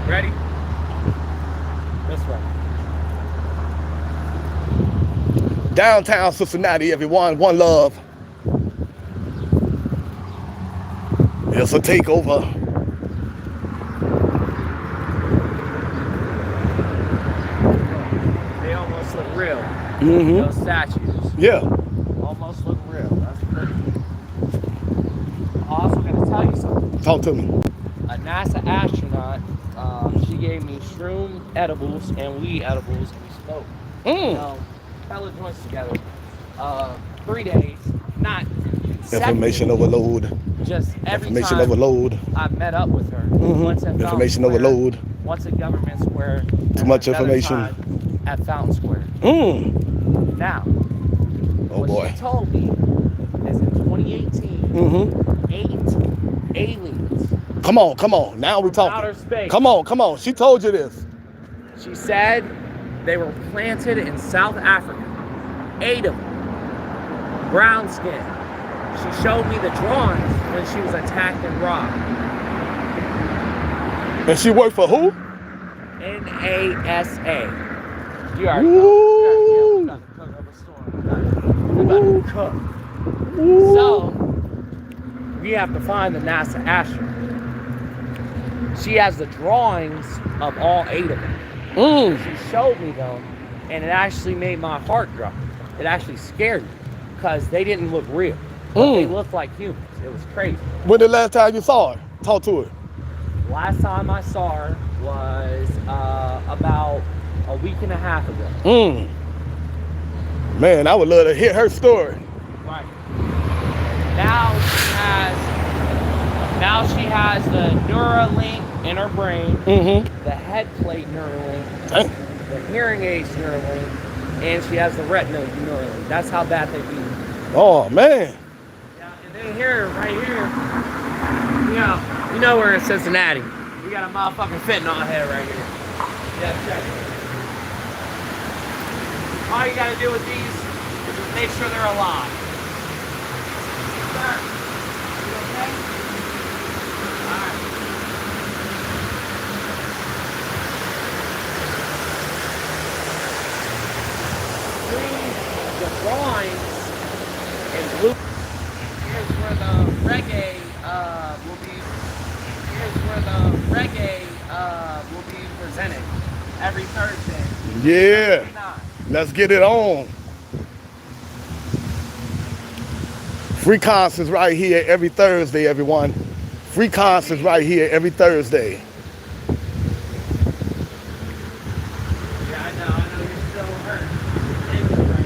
Ready? This way. Downtown Cincinnati, everyone. One love. It's a takeover. They almost look real. Mm-hmm. Those statues Yeah. almost look real. That's pretty. I'm also gonna tell you something. Talk to me. A NASA astronaut, she gave me shroom edibles and weed edibles, and we smoked. Hella joints together. 3 days, not Information overload. just every Information time overload. I met up with her. Mhm. Once at Fountain Information Square, overload. Once at Government Square. Too and much another information. time At Fountain Square. Now, Oh what boy. she told me is in 2018, Mm-hmm. 8 aliens. Come on, come on. Now we're From outer talking. space. Come on, come on. She told you this. She said they were planted in South Africa. 8 of them. Brown skin. She showed me the drawings when she was attacked and robbed. And she worked for who? NASA. You already Ooh. know. We about to cook up a storm. We about to cook. So, we have to find the NASA astronaut. She has the drawings of all 8 of them. She showed me them, and it actually made my heart drop. It actually scared me because they didn't look real. But they looked like humans. It was crazy. When the last time you saw her? Talk to her. Last time I saw her was about a week and a half ago. Man, I would love to hear her story. Right. Now she has the Neuralink in her brain, the head plate Neuralink, Dang. the hearing aids Neuralink, and she has the retina Neuralink. That's how bad they beat her. Oh man. Yeah, and then here, right here, you know we're in Cincinnati. We got a motherfucking fentanyl head right here. Yeah, check it. All you gotta do with these is just make sure they're alive. Sir, you okay? the drawings in blue. Here's where the reggae will be. Here's where the reggae will be presented every Thursday. Yeah. Thursday night. Let's get it on. Free concerts right here every Thursday, everyone. Free concerts right here every Thursday. Yeah, I know you're still hurt. Right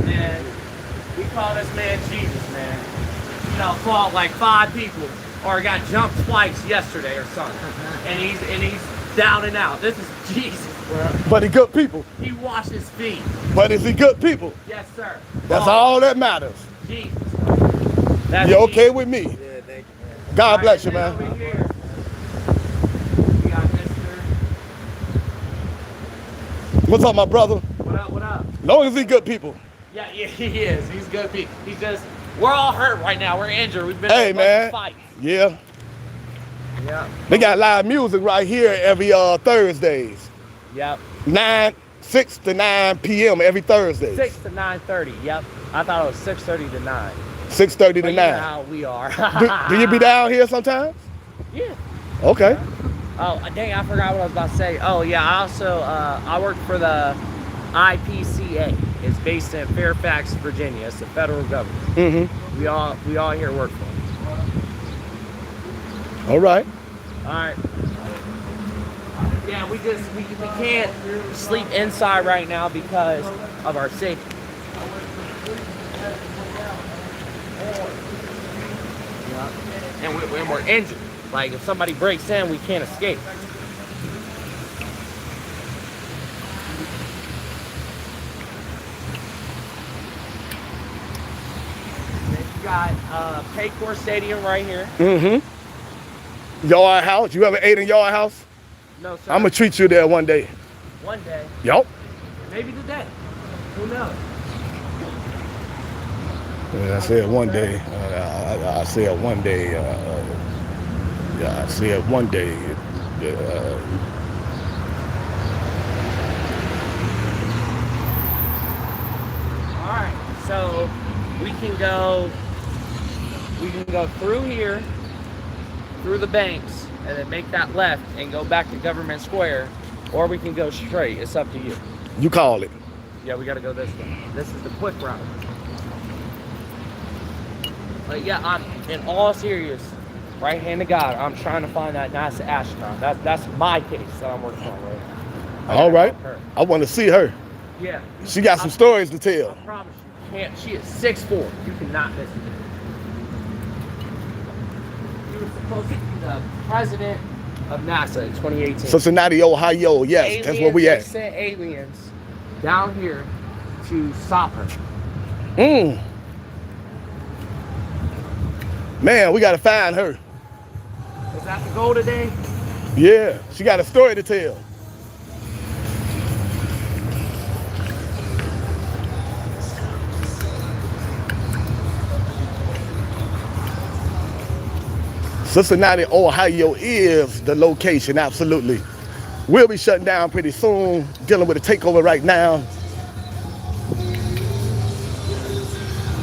now. And we call this man Jesus, man. You know, fought like 5 people, or got jumped twice yesterday or something. And he's down and out. This is Jesus, bro. But he good people. He washed his feet. But is he good people? Yes, sir. That's all that matters. Jesus. That's You okay Jesus. with me? Yeah, thank you, man. God bless you, Over man. here, we got Mr. What's up, my brother? What up, what up? Long as he good people. Yeah, he is. He's good. He's just, we're all hurt right now. We're injured. We've been Hey, in a bunch man. of fights. Yeah. Yeah. They got live music right here every Thursdays. Yep. 6 to 9 p.m. every Thursday. 6 to 9:30. Yep. I thought it was 6:30 to 9. 6:30 to But 9. you know how we are. Do you be down here sometimes? Yeah. Okay. Oh, dang, I forgot what I was about to say. Oh, yeah, I also, I work for the IPCA. It's based in Fairfax, Virginia. It's the federal government. Mm-hmm. We all here work for them. All right. All right. Yeah, we can't sleep inside right now because of our safety. Yeah. And we're injured. Like, if somebody breaks in, we can't escape. Then you got Paycor Stadium right here. Mm-hmm. Yard house. You ever ate in Yard house? No, sir. I'm gonna treat you there one day. One day. Yup. Maybe today. Who knows? Yeah, I said one day. I said one day. Yeah, I said one day. All right, so we can go through here, through the banks, and then make that left and go back to Government Square, or we can go straight. It's up to you. You call it. Yeah, we got to go this way. This is the quick route. But yeah, I'm in all serious, right hand to God, I'm trying to find that NASA astronaut. That's my case that I'm working on right now. All right. Her. I want to see her. Yeah. She got some stories to tell. I promise you can't. She is 6'4". You cannot miss it. You were supposed to be the president of NASA in 2018. Cincinnati, Ohio. Yes, that's where we They at. sent aliens down here to stop her. Man, we gotta find her. Is that the goal today? Yeah, she got a story to tell. Cincinnati, Ohio is the location, absolutely. We'll be shutting down pretty soon, dealing with a takeover right now.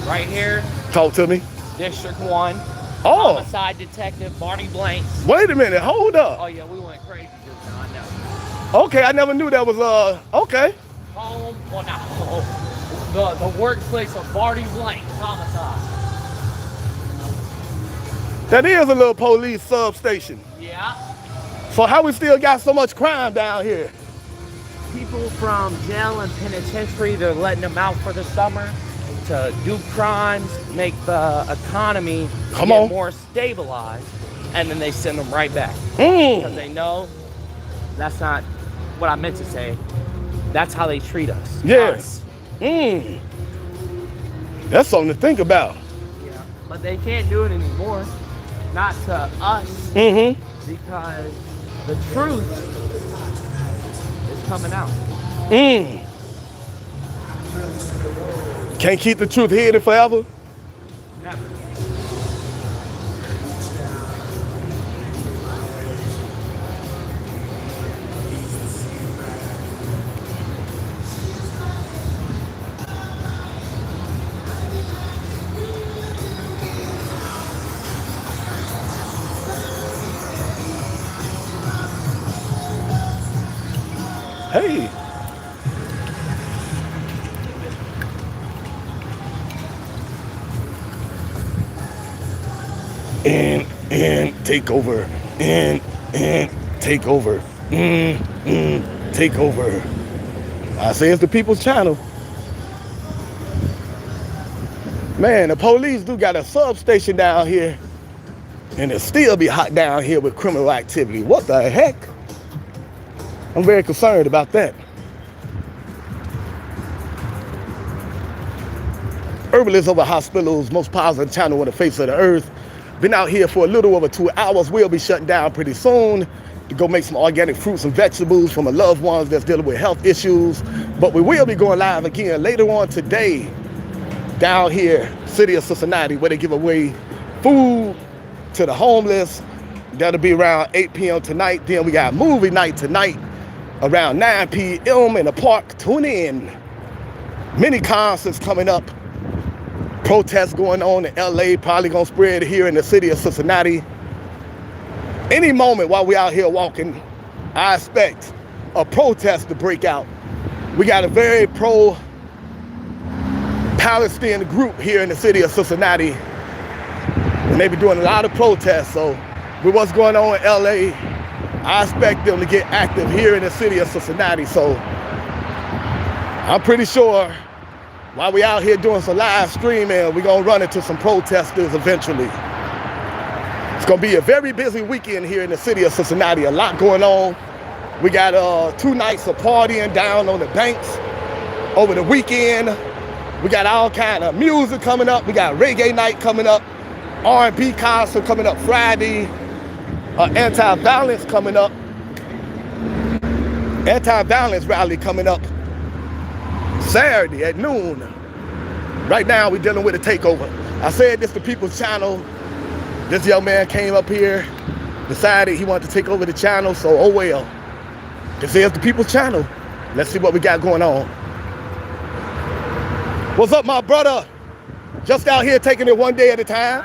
Right here, Talk to me. District 1. Oh, Homicide Detective Barney Blanks. wait a minute, hold up. Oh yeah, we went crazy just now, I know. Okay, I never knew that was, okay. Home, well not home. The workplace of Barney Blanks, homicide. That is a little police substation. Yeah. So how we still got so much crime down here? People from jail and penitentiary, they're letting them out for the summer to do crimes, make the economy get more stabilized, and then they send them right back. Because they know that's not what I meant to say. That's how they treat us. Yes. That's something to think about. Yeah. But they can't do it anymore. Not to us. Because the truth is coming out. Can't keep the truth hidden forever. Never. Hey. And take over. And take over. Take over. I say it's the people's channel. Man, the police do got a substation down here, and it still be hot down here with criminal activity. What the heck? I'm very concerned about that. Herbalists Over Hospitals, most positive channel on the face of the earth. Been out here for a little over 2 hours. We'll be shutting down pretty soon to go make some organic fruits and vegetables for my loved ones that's dealing with health issues. But we will be going live again later on today down here, city of Cincinnati, where they give away food to the homeless. That'll be around 8 p.m. tonight. Then we got movie night tonight around 9 p.m. in the park. Tune in. Many concerts coming up. Protests going on in LA, probably gonna spread here in the city of Cincinnati. Any moment while we out here walking, I expect a protest to break out. We got a very pro-Palestinian group here in the city of Cincinnati, and they be doing a lot of protests. So with what's going on in LA, I expect them to get active here in the city of Cincinnati. So I'm pretty sure while we out here doing some live streaming, we're gonna run into some protesters eventually. It's gonna be a very busy weekend here in the city of Cincinnati. A lot going on. We got 2 nights of partying down on the banks over the weekend. We got all kind of music coming up. We got reggae night coming up, R&B concert coming up Friday, anti-violence coming up, anti-violence rally coming up Saturday at noon. Right now, we're dealing with a takeover. I said this to People's Channel. This young man came up here, decided he wanted to take over the channel, so oh well. This is the People's Channel. Let's see what we got going on. What's up, my brother? Just out here taking it one day at a time.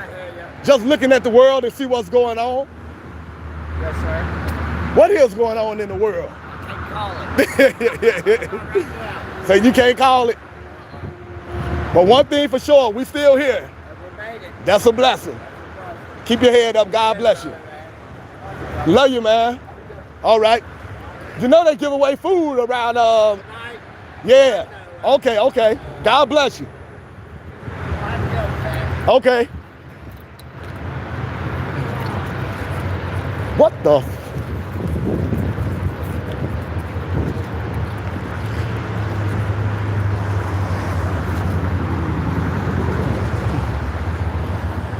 Just looking at the world and see what's going on. Yes, sir. What is going on in the world? I can't call it. So you can't call it. But one thing for sure, we still here. That's a blessing. Keep your head up. God bless you. Love you, man. All right. You know they give away food around, yeah. Okay. God bless you. Okay. What the?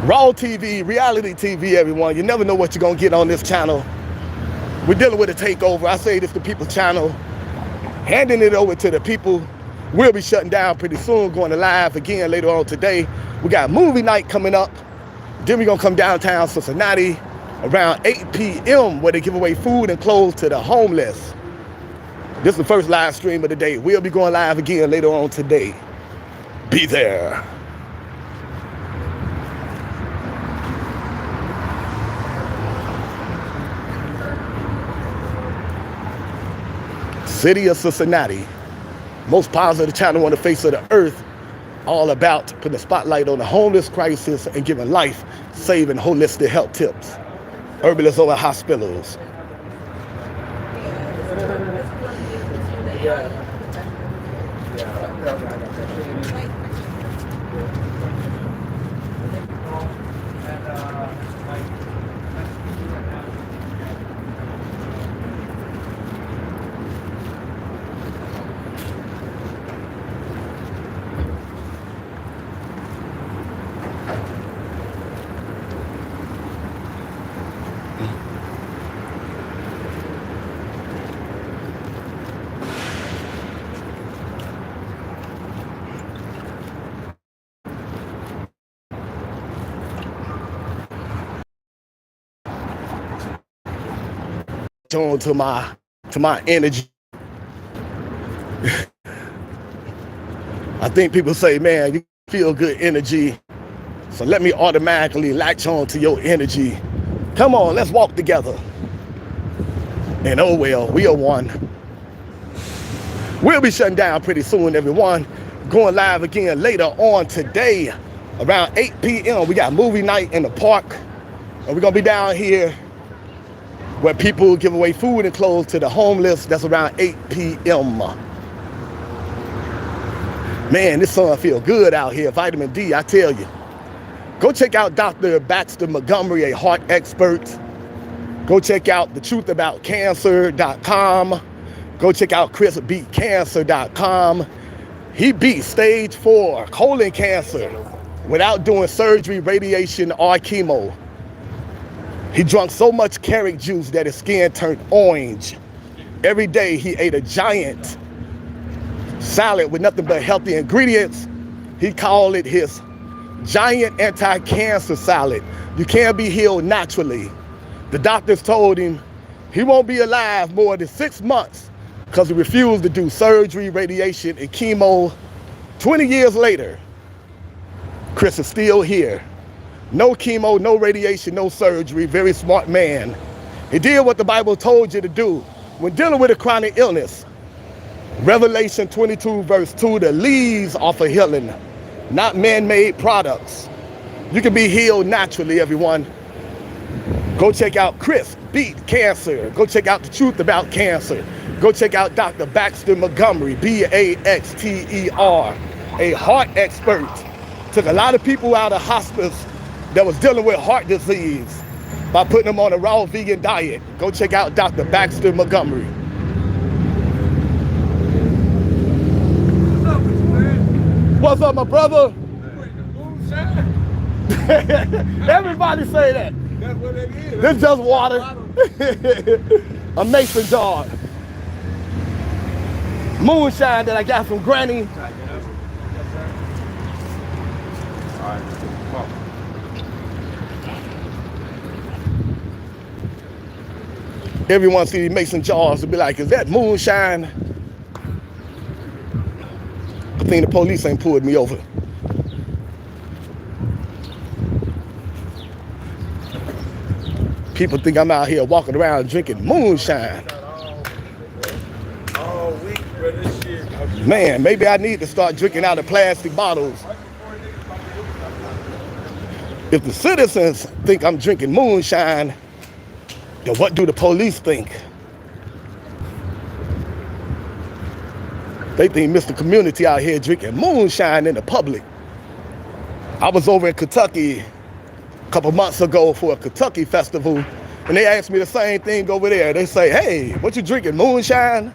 Raw TV, reality TV, everyone. You never know what you're gonna get on this channel. We're dealing with a takeover. I say this to People's Channel, handing it over to the people. We'll be shutting down pretty soon, going to live again later on today. We got movie night coming up. Then we're gonna come downtown Cincinnati around 8 p.m. where they give away food and clothes to the homeless. This is the first live stream of the day. We'll be going live again later on today. Be there. City of Cincinnati, most positive channel on the face of the earth, all about putting the spotlight on the homeless crisis and giving life-saving holistic health tips. Herbalists Over Hospitals. On to my energy. I think people say, man, you feel good energy, so let me automatically latch on to your energy. Come on, let's walk together. And oh well, we are one. We'll be shutting down pretty soon, everyone. Going live again later on today around 8 p.m. We got movie night in the park. And we're going to be down here where people give away food and clothes to the homeless. That's around 8 p.m. Man, this sun feels good out here. Vitamin D, I tell you. Go check out Dr. Baxter Montgomery, a heart expert. Go check out thetruthAboutCancer.com. Go check out ChrisBeatCancer.com. He beat stage 4 colon cancer without doing surgery, radiation, or chemo. He drank so much carrot juice that his skin turned orange. Every day he ate a giant salad with nothing but healthy ingredients. He called it his giant anti-cancer salad. You can't be healed naturally. The doctors told him he won't be alive more than 6 months because he refused to do surgery, radiation, and chemo. 20 years later, Chris is still here. No chemo, no radiation, no surgery. Very smart man. He did what the Bible told you to do when dealing with a chronic illness. Revelation 22 verse 2, the leaves are for healing, not man-made products. You can be healed naturally, everyone. Go check out Chris Beat Cancer. Go check out The Truth About Cancer. Go check out Dr. Baxter Montgomery, B-A-X-T-E-R, a heart expert. Took a lot of people out of hospice that was dealing with heart disease by putting them on a raw vegan diet. Go check out Dr. Baxter Montgomery. What's up, my brother? Everybody say that. That's what it is. This is just water. A mason jar. Moonshine that I got from Granny. Everyone see these mason jars and be like, is that moonshine? I think the police ain't pulled me over. People think I'm out here walking around drinking moonshine. All week for this shit. Man, maybe I need to start drinking out of plastic bottles. If the citizens think I'm drinking moonshine, then what do the police think? They think Mr. Community out here drinking moonshine in the public. I was over in Kentucky a couple months ago for a Kentucky festival, and they asked me the same thing over there. They say, hey, what you drinking, moonshine?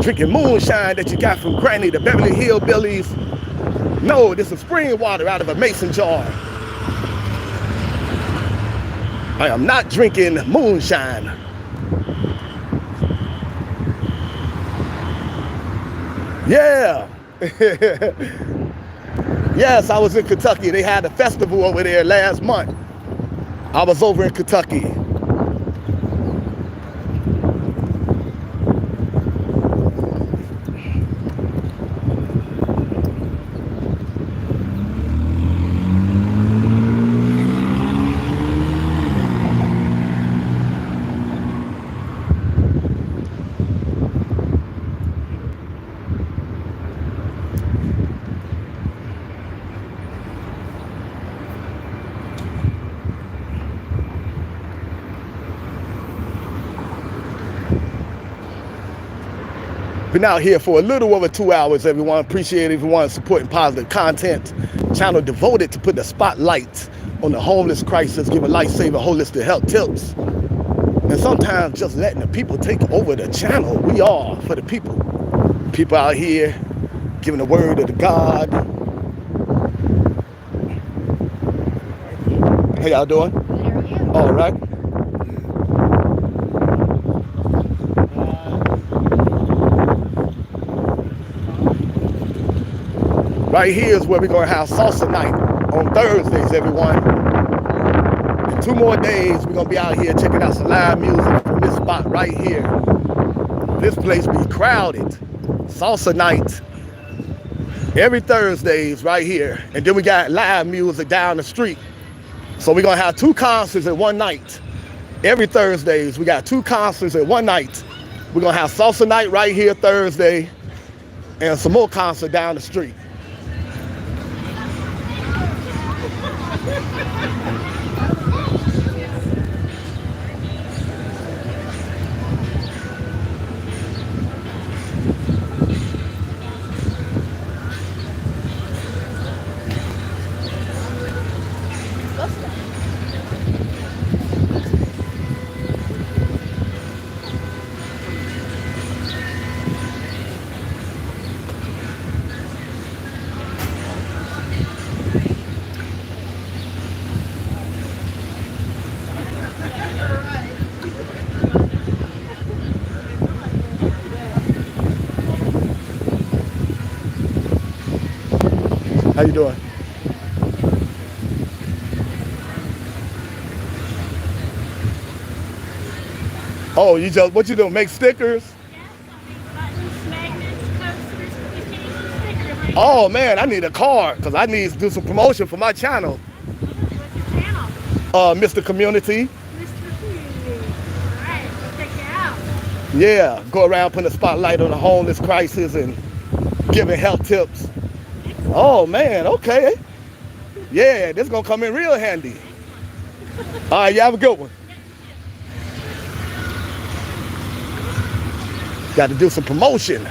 Drinking moonshine that you got from Granny, the Beverly Hillbillies. No, this is spring water out of a mason jar. I am not drinking moonshine. Yeah. Yes, I was in Kentucky. They had a festival over there last month. I was over in Kentucky. Been out here for a little over 2 hours, everyone. Appreciate everyone supporting positive content. Channel devoted to put the spotlight on the homeless crisis, giving life-saving holistic health tips. And sometimes just letting the people take over the channel. We are for the people. People out here giving the word of the God. How y'all doing? All right. Right here is where we're going to have salsa night on Thursdays, everyone. In 2 more days, we're going to be out here checking out some live music from this spot right here. This place be crowded. Salsa night Every Thursdays right here. And then we got live music down the street. So we're gonna have 2 concerts at one night. Every Thursdays, we got 2 concerts at one night. We're gonna have salsa night right here Thursday and some more concert down the street. How you doing? Oh, you just, what you doing, make stickers? Oh man, I need a card because I need to do some promotion for my channel. Mr. Community. Yeah, go around putting a spotlight on the homeless crisis and giving health tips. Oh man, okay. Yeah, this is gonna come in real handy. All right, you have a good one. Got to do some promotion.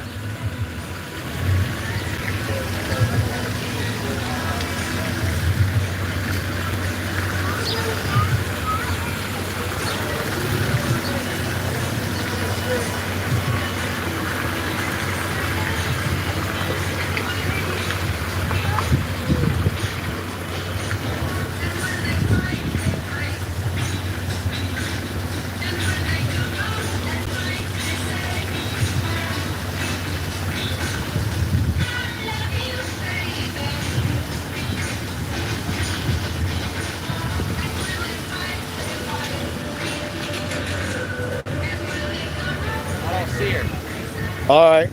All right.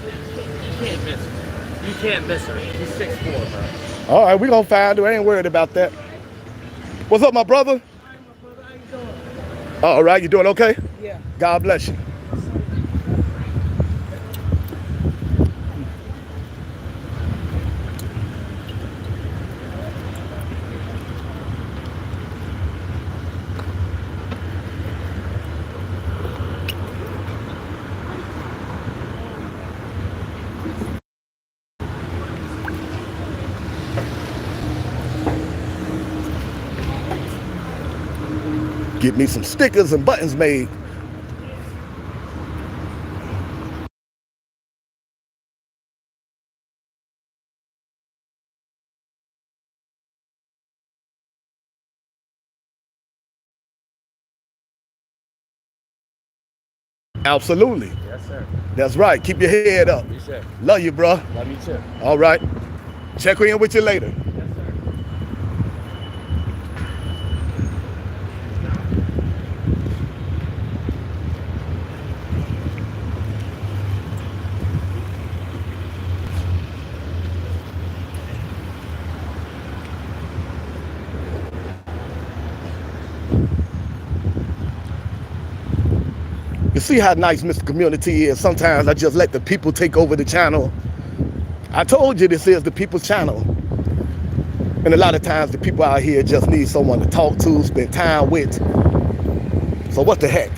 You can't miss her. You can't miss her. She's 6'4", bro. All right, we gonna find her. I ain't worried about that. What's up, my brother? All right, you doing okay? Yeah. God bless you. Get me some stickers and buttons made. Absolutely. Yes, sir. That's right. Keep your head up. Yes, sir. Love you, bro. Love you too. All right. Check in with you later. Yes, sir. You see how nice Mr. Community is. Sometimes I just let the people take over the channel. I told you this is the people's channel. And a lot of times the people out here just need someone to talk to, spend time with. So what the heck?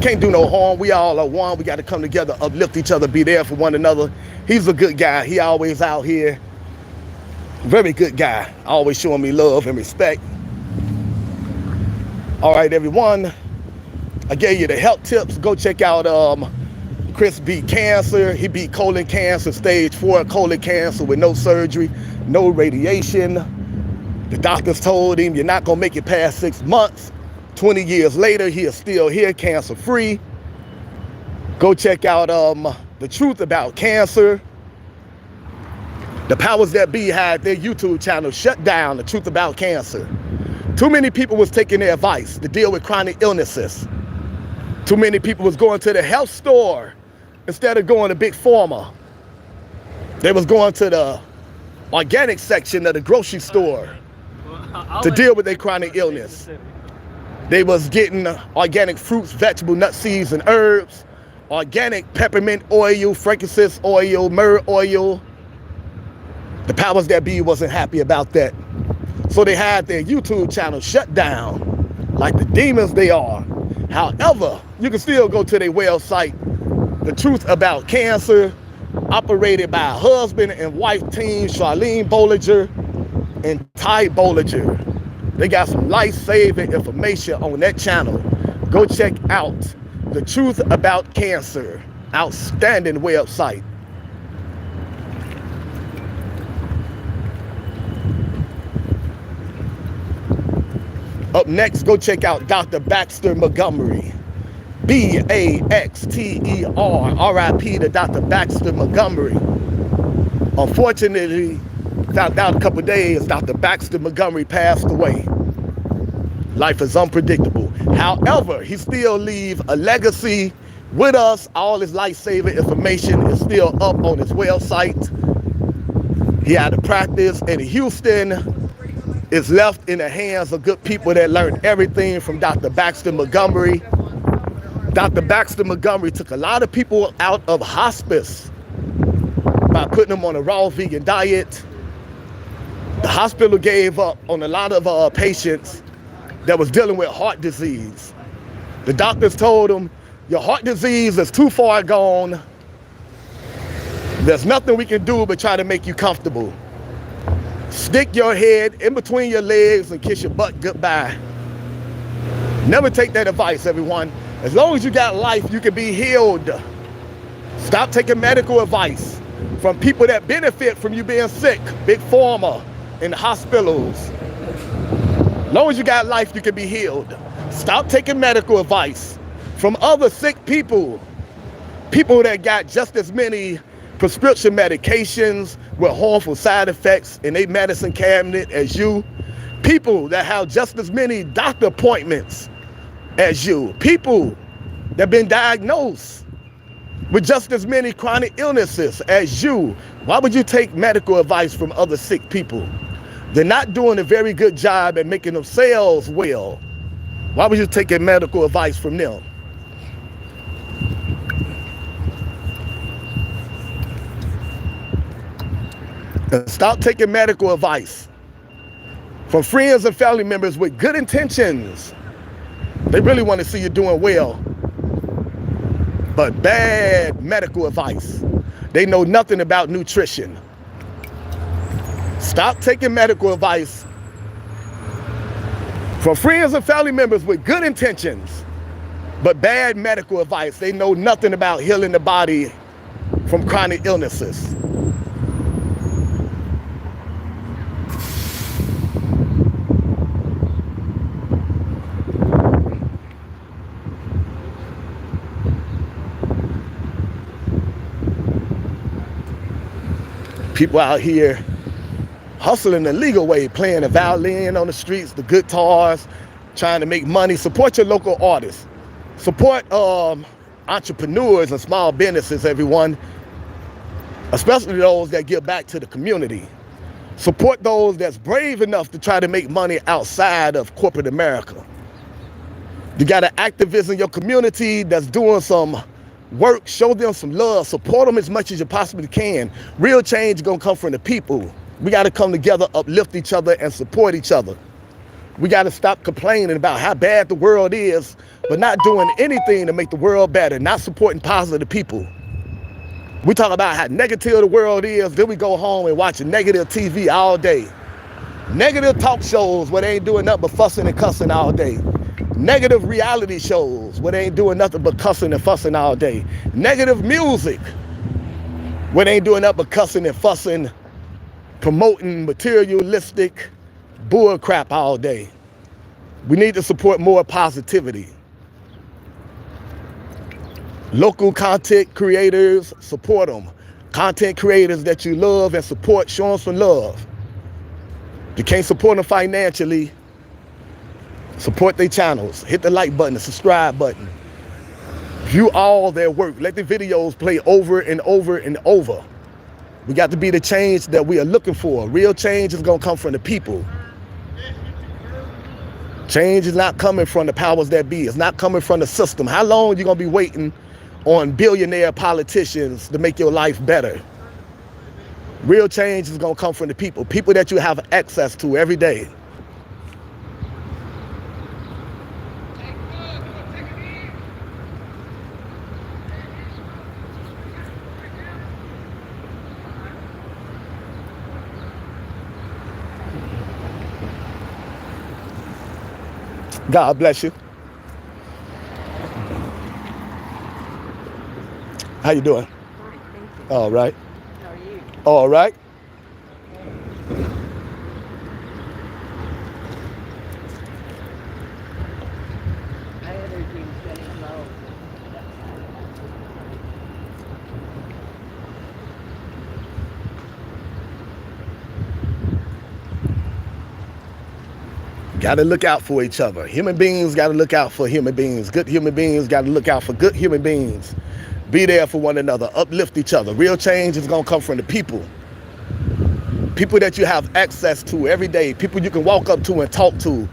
Can't do no harm. We all are one. We got to come together, uplift each other, be there for one another. He's a good guy. He always out here. Very good guy. Always showing me love and respect. All right, everyone. I gave you the health tips. Go check out Chris beat cancer. He beat colon cancer, stage 4 colon cancer with no surgery, no radiation. The doctors told him you're not gonna make it past 6 months. 20 years later, he is still here, cancer free. Go check out The Truth About Cancer. The powers that be had their YouTube channel shut down, The Truth About Cancer. Too many people was taking their advice to deal with chronic illnesses. Too many people was going to the health store instead of going to big pharma. They was going to the organic section of the grocery store to deal with their chronic illness. They was getting organic fruits, vegetables, nuts, seeds, and herbs, organic peppermint oil, frankincense oil, myrrh oil. The powers that be wasn't happy about that. So they had their YouTube channel shut down, like the demons they are. However, you can still go to their website, The Truth About Cancer, operated by a husband and wife team, Charlene Bollinger and Ty Bollinger. They got some life-saving information on that channel. Go check out The Truth About Cancer. Outstanding website. Up next, go check out Dr. Baxter Montgomery. B-A-X-T-E-R, R.I.P. to Dr. Baxter Montgomery. Unfortunately, found out a couple days, Dr. Baxter Montgomery passed away. Life is unpredictable. However, he still leave a legacy with us. All his life-saving information is still up on his website. He had a practice in Houston. It's left in the hands of good people that learned everything from Dr. Baxter Montgomery. Dr. Baxter Montgomery took a lot of people out of hospice by putting them on a raw vegan diet. The hospital gave up on a lot of patients that was dealing with heart disease. The doctors told them, your heart disease is too far gone. There's nothing we can do but try to make you comfortable. Stick your head in between your legs and kiss your butt goodbye. Never take that advice, everyone. As long as you got life, you can be healed. Stop taking medical advice from people that benefit from you being sick. Big pharma in hospitals. As long as you got life, you can be healed. Stop taking medical advice from other sick people. People that got just as many prescription medications with harmful side effects in their medicine cabinet as you. People that have just as many doctor appointments as you. People that have been diagnosed with just as many chronic illnesses as you. Why would you take medical advice from other sick people? They're not doing a very good job at making themselves well. Why would you take medical advice from them? And stop taking medical advice from friends and family members with good intentions. They really want to see you doing well, but bad medical advice. They know nothing about nutrition. Stop taking medical advice from friends and family members with good intentions, but bad medical advice. They know nothing about healing the body from chronic illnesses. People out here hustling the legal way, playing the violin on the streets, the guitars, trying to make money. Support your local artists. Support entrepreneurs and small businesses, everyone, especially those that give back to the community. Support those that's brave enough to try to make money outside of corporate America. You got an activist in your community that's doing some work, show them some love, support them as much as you possibly can. Real change is gonna come from the people. We gotta come together, uplift each other, and support each other. We gotta stop complaining about how bad the world is, but not doing anything to make the world better, not supporting positive people. We talk about how negative the world is, then we go home and watch negative TV all day. Negative talk shows where they ain't doing nothing but fussing and cussing all day. Negative reality shows where they ain't doing nothing but cussing and fussing all day. Negative music where they ain't doing nothing but cussing and fussing, promoting materialistic bull crap all day. We need to support more positivity. Local content creators, support them. Content creators that you love and support, show them some love. You can't support them financially. Support their channels. Hit the like button, the subscribe button. View all their work. Let the videos play over and over and over. We got to be the change that we are looking for. Real change is going to come from the people. Change is not coming from the powers that be. It's not coming from the system. How long are you going to be waiting on billionaire politicians to make your life better? Real change is going to come from the people. People that you have access to every day. God bless you. How you doing? Fine, thank you. All right. How are you? All right. My energy is getting low. Got to look out for each other. Human beings got to look out for human beings. Good human beings got to look out for good human beings. Be there for one another. Uplift each other. Real change is going to come from the people. People that you have access to every day. People you can walk up to and talk to.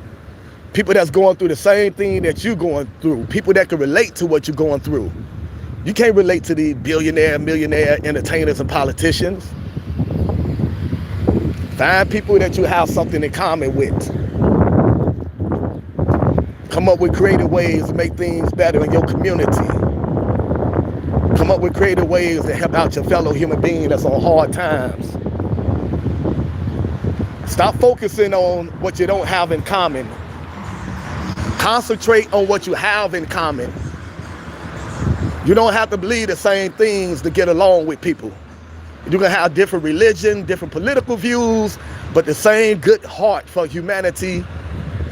People that's going through the same thing that you're going through. People that can relate to what you're going through. You can't relate to the billionaire, millionaire entertainers and politicians. Find people that you have something in common with. Come up with creative ways to make things better in your community. Come up with creative ways to help out your fellow human being that's on hard times. Stop focusing on what you don't have in common. Concentrate on what you have in common. You don't have to believe the same things to get along with people. You can have different religion, different political views, but the same good heart for humanity,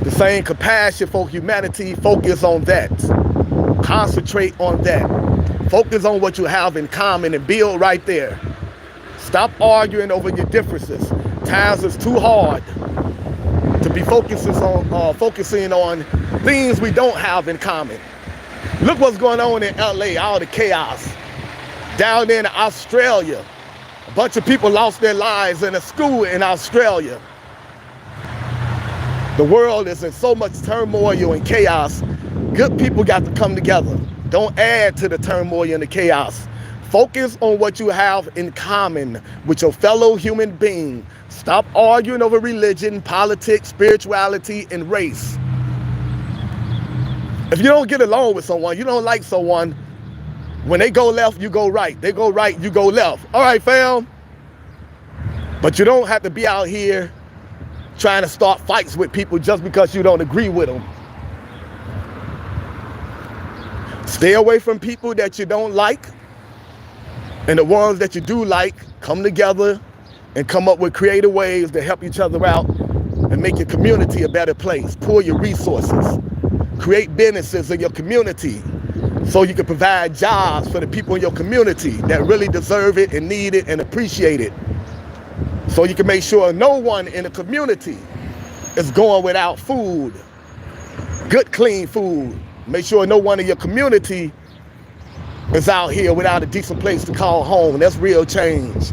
the same compassion for humanity. Focus on that. Concentrate on that. Focus on what you have in common and build right there. Stop arguing over your differences. Times is too hard to be focusing on things we don't have in common. Look what's going on in LA, all the chaos. Down there in Australia, a bunch of people lost their lives in a school in Australia. The world is in so much turmoil and chaos. Good people got to come together. Don't add to the turmoil and the chaos. Focus on what you have in common with your fellow human being. Stop arguing over religion, politics, spirituality, and race. If you don't get along with someone, you don't like someone, when they go left, you go right. They go right, you go left. All right, fam? But you don't have to be out here trying to start fights with people just because you don't agree with them. Stay away from people that you don't like, and the ones that you do like, come together and come up with creative ways to help each other out and make your community a better place. Pool your resources. Create businesses in your community so you can provide jobs for the people in your community that really deserve it and need it and appreciate it. So you can make sure no one in the community is going without food, good, clean food. Make sure no one in your community is out here without a decent place to call home. That's real change.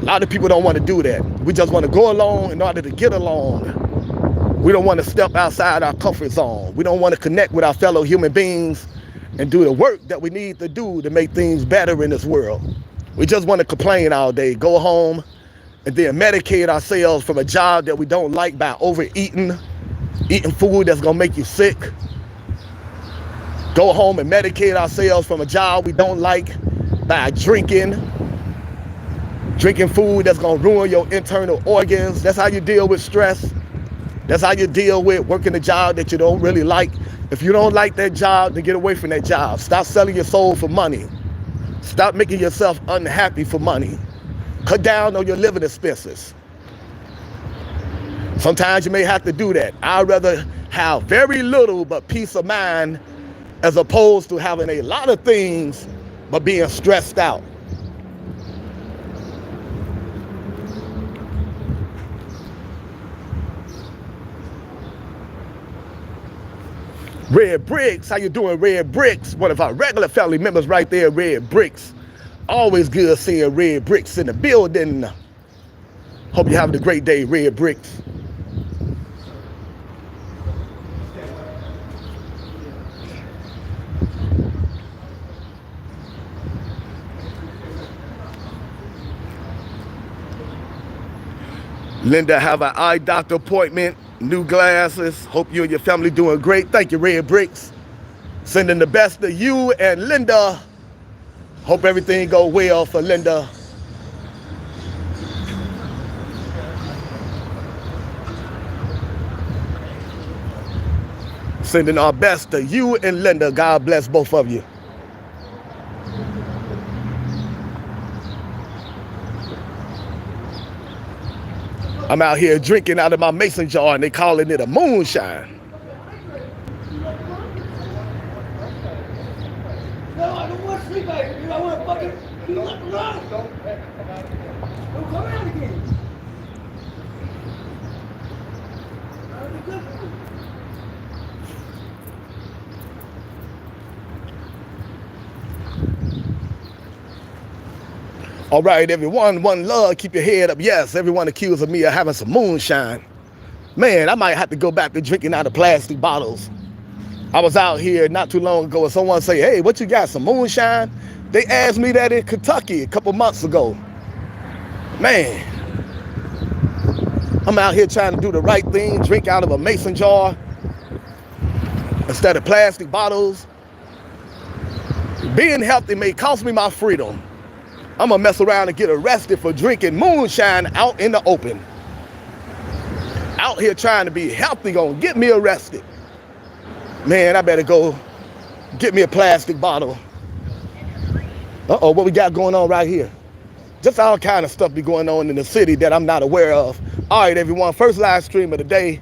A lot of people don't want to do that. We just want to go along in order to get along. We don't want to step outside our comfort zone. We don't want to connect with our fellow human beings and do the work that we need to do to make things better in this world. We just want to complain all day, go home, and then medicate ourselves from a job that we don't like by overeating, eating food that's gonna make you sick. Go home and medicate ourselves from a job we don't like by drinking food that's gonna ruin your internal organs. That's how you deal with stress. That's how you deal with working a job that you don't really like. If you don't like that job, then get away from that job. Stop selling your soul for money. Stop making yourself unhappy for money. Cut down on your living expenses. Sometimes you may have to do that. I'd rather have very little but peace of mind as opposed to having a lot of things but being stressed out. Red Bricks, how you doing, Red Bricks? One of our regular family members right there, Red Bricks. Always good seeing Red Bricks in the building. Hope you're having a great day, Red Bricks. Linda have an eye doctor appointment, new glasses. Hope you and your family doing great. Thank you, Red Bricks. Sending the best to you and Linda. Hope everything go well for Linda. Sending our best to you and Linda. God bless both of you. I'm out here drinking out of my mason jar and they calling it a moonshine. No, I don't want to sleep back here. I want to fucking be left alone. Don't come out again. All right, everyone, one love, keep your head up. Yes, everyone accused of me of having some moonshine. Man, I might have to go back to drinking out of plastic bottles. I was out here not too long ago and someone say, hey, what you got, some moonshine? They asked me that in Kentucky a couple months ago. Man, I'm out here trying to do the right thing, drink out of a mason jar instead of plastic bottles. Being healthy may cost me my freedom. I'm gonna mess around and get arrested for drinking moonshine out in the open. Out here trying to be healthy gonna get me arrested. Man, I better go get me a plastic bottle. Uh-oh, what we got going on right here? Just all kind of stuff be going on in the city that I'm not aware of. All right, everyone, first live stream of the day.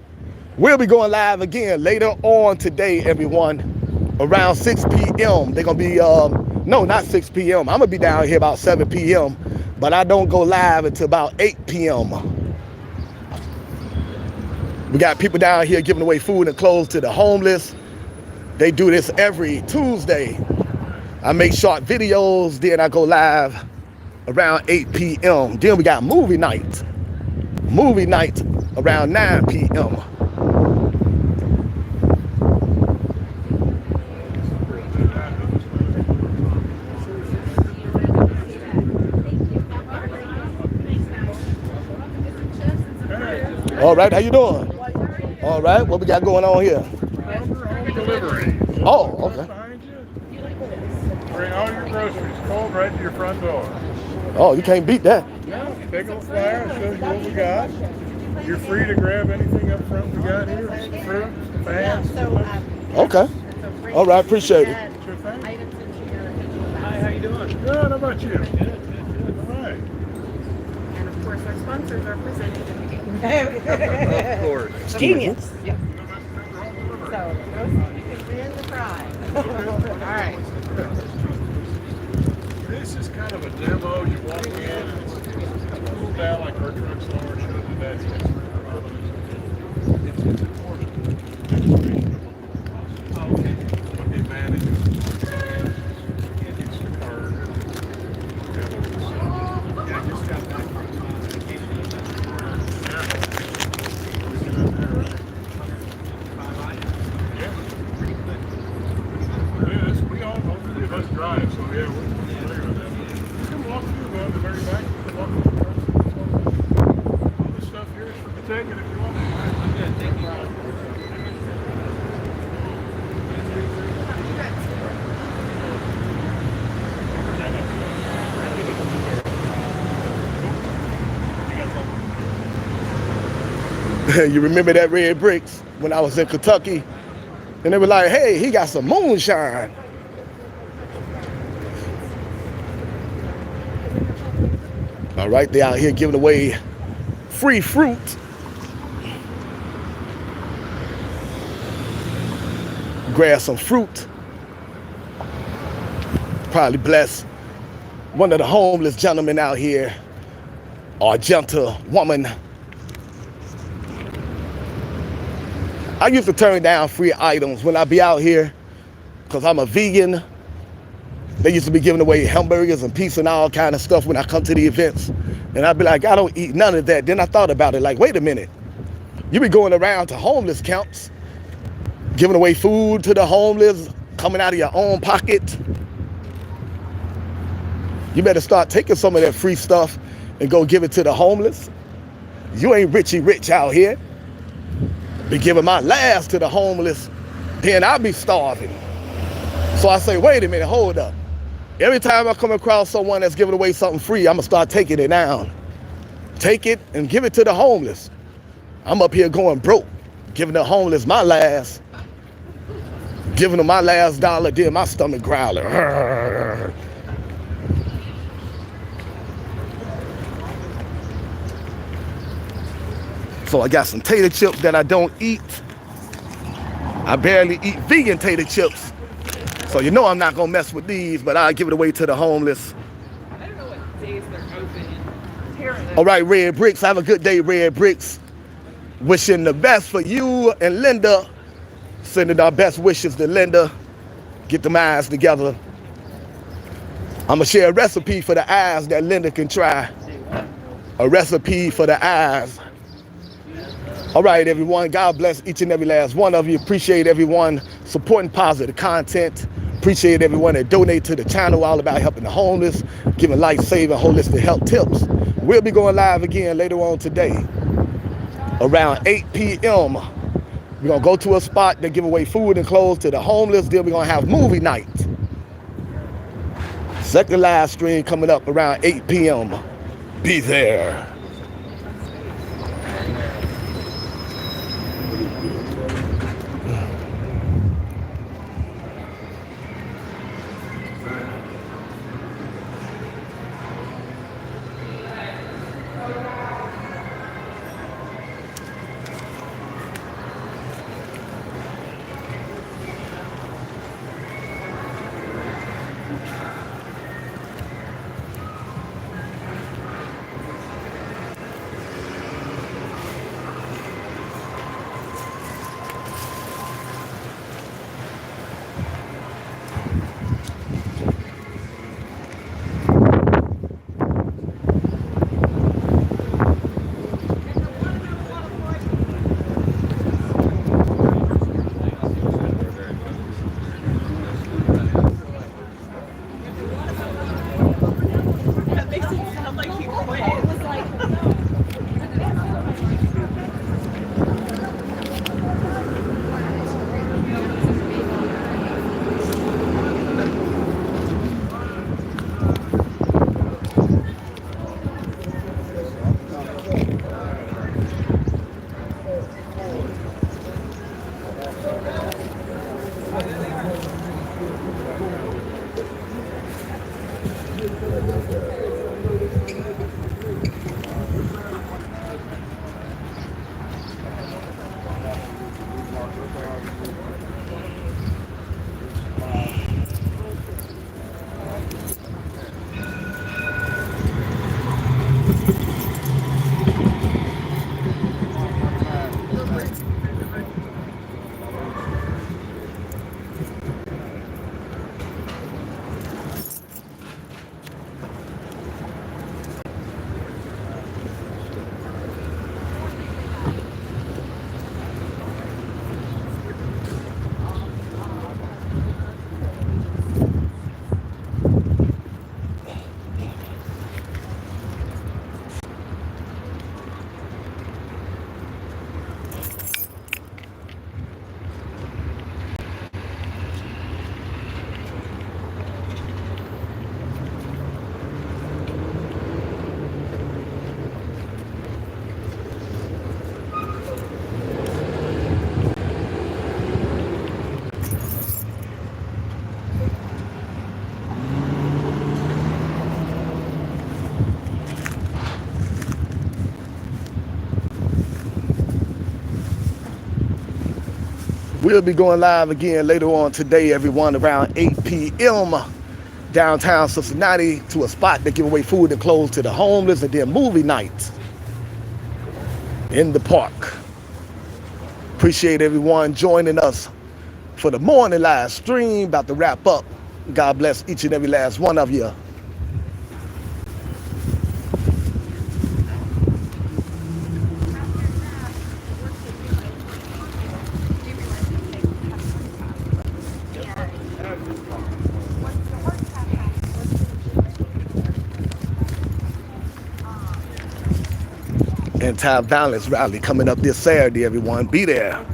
We'll be going live again later on today, everyone, around 6 p.m. They're gonna be, no, not 6 p.m. I'm gonna be down here about 7 p.m., but I don't go live until about 8 p.m. We got people down here giving away food and clothes to the homeless. They do this every Tuesday. I make short videos, then I go live around 8 p.m. Then we got movie night. Movie night around 9 p.m. All right, how you doing? All right, what we got going on here? Delivery. Oh, okay. Behind you. Bring all your groceries cold right to your front door. Oh, you can't beat that. No, take a little flyer, show you what we got. You're free to grab anything up front we got here. Fruit, fans. Okay. All right, appreciate it. Sure thing. Hi, how you doing? Good, how about you? Good. All right. And of course, our sponsors are presented in the game. Of course. Genius. Yeah. So, you can win the prize. All right. This is kind of a demo. You walk in, it's cooled down like our trucks are. Should do that. It's important. What they manage. It's the card. Yeah, I just got that. We all three of us drive, so yeah, we're familiar with that. You can walk through, go in the very back. You can walk through. All this stuff here is for the taking if you want. Yeah, thank you. You remember that Red Bricks when I was in Kentucky? And they were like, hey, he got some moonshine. All right, they out here giving away free fruit. Grab some fruit. Probably bless one of the homeless gentlemen out here, or a gentle woman. I used to turn down free items when I be out here because I'm a vegan They used to be giving away hamburgers and pizza and all kind of stuff when I come to the events. And I'd be like, I don't eat none of that. Then I thought about it, like, wait a minute. You be going around to homeless camps, giving away food to the homeless, coming out of your own pocket. You better start taking some of that free stuff and go give it to the homeless. You ain't richy rich out here. Be giving my last to the homeless, then I'll be starving. So I say, wait a minute, hold up. Every time I come across someone that's giving away something free, I'm gonna start taking it down. Take it and give it to the homeless. I'm up here going broke, giving the homeless my last, giving them my last dollar, then my stomach growling. So I got some tater chips that I don't eat. I barely eat vegan tater chips. So you know I'm not gonna mess with these, but I'll give it away to the homeless. I don't know what days they're open. All right, Red Bricks, have a good day, Red Bricks. Wishing the best for you and Linda. Sending our best wishes to Linda. Get them eyes together. I'm gonna share a recipe for the eyes that Linda can try. A recipe for the eyes. All right, everyone. God bless each and every last one of you. Appreciate everyone supporting positive content. Appreciate everyone that donate to the channel, all about helping the homeless, giving life-saving, holistic health tips. We'll be going live again later on today, around 8 p.m. We're gonna go to a spot that give away food and clothes to the homeless. Then we're gonna have movie night. Second live stream coming up around 8 p.m. Be there. That makes it sound like he quit. It was like. We'll be going live again later on today, everyone, around 8 p.m. downtown Cincinnati to a spot that give away food and clothes to the homeless, and then movie night in the park. Appreciate everyone joining us for the morning live stream. About to wrap up God bless each and every last one of you. Anti-violence rally coming up this Saturday, everyone. Be there.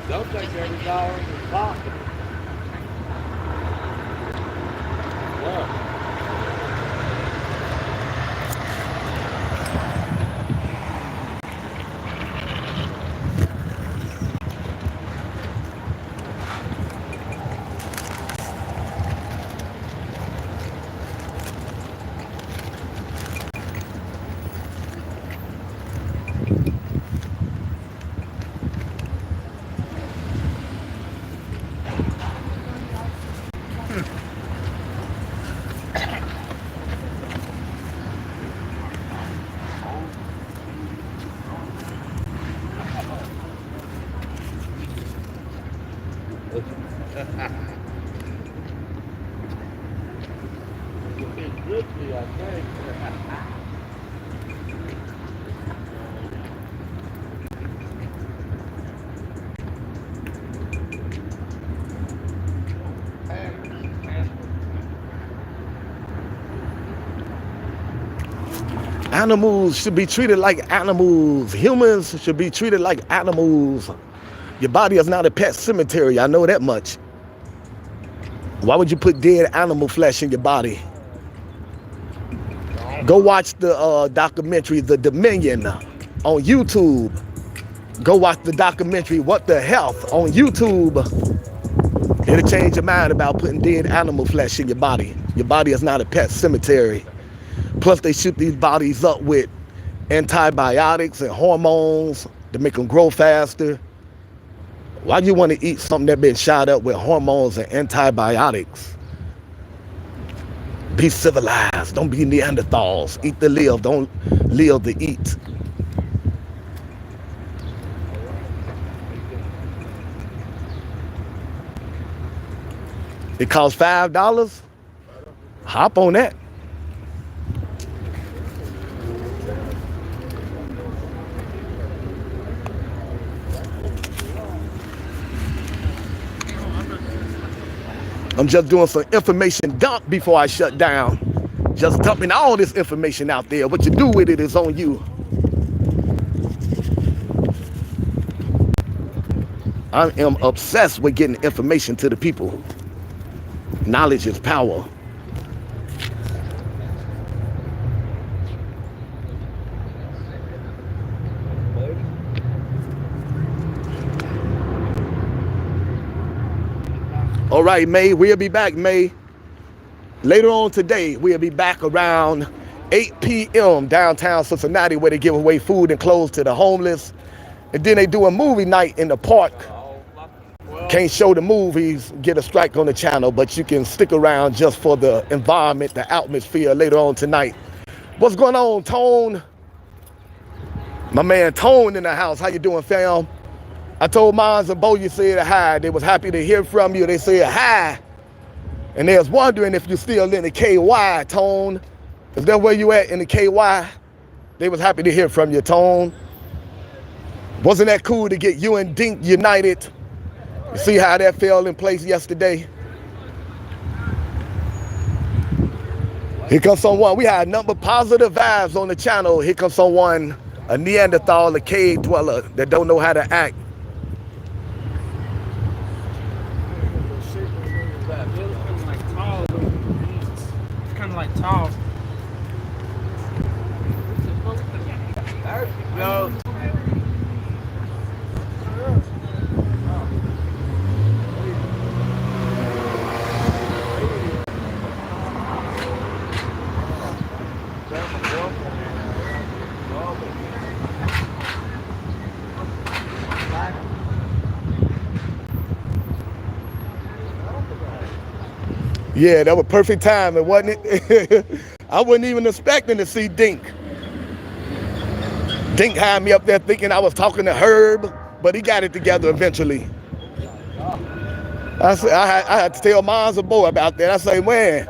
They'll take every dollar in your pocket. Yeah. I think. Animals should be treated like animals. Humans should be treated like animals. Your body is not a pet cemetery. I know that much. Why would you put dead animal flesh in your body? Go watch the documentary, The Dominion, on YouTube. Go watch the documentary, What the Health, on YouTube. It'll change your mind about putting dead animal flesh in your body. Your body is not a pet cemetery. Plus, they shoot these bodies up with antibiotics and hormones to make them grow faster. Why do you want to eat something that's been shot up with hormones and antibiotics? Be civilized. Don't be Neanderthals. Eat to live. Don't live to eat. It costs $5. Hop on that. I'm just doing some information dump before I shut down. Just dumping all this information out there. What you do with it is on you. I am obsessed with getting information to the people. Knowledge is power. All right, May, we'll be back, May. Later on today, we'll be back around 8 p.m. downtown Cincinnati, where they give away food and clothes to the homeless. And then they do a movie night in the park. Can't show the movies, get a strike on the channel, but you can stick around just for the environment, the atmosphere later on tonight. What's going on, Tone? My man Tone in the house. How you doing, fam? I told Mons and Bo you said hi. They was happy to hear from you. They said hi. And they was wondering if you're still in the KY, Tone. Is that where you at in the KY? They was happy to hear from you, Tone. Wasn't that cool to get you and Dink united? You see how that fell in place yesterday? Here comes someone. We had a number of positive vibes on the channel. Here comes someone, a Neanderthal, a cave dweller that don't know how to act. Kind of like tall. No. Yeah, that was perfect timing, wasn't it? I wasn't even expecting to see Dink. Dink had me up there thinking I was talking to Herb, but he got it together eventually. I said I had to tell Mons and Bo about that. I say, man,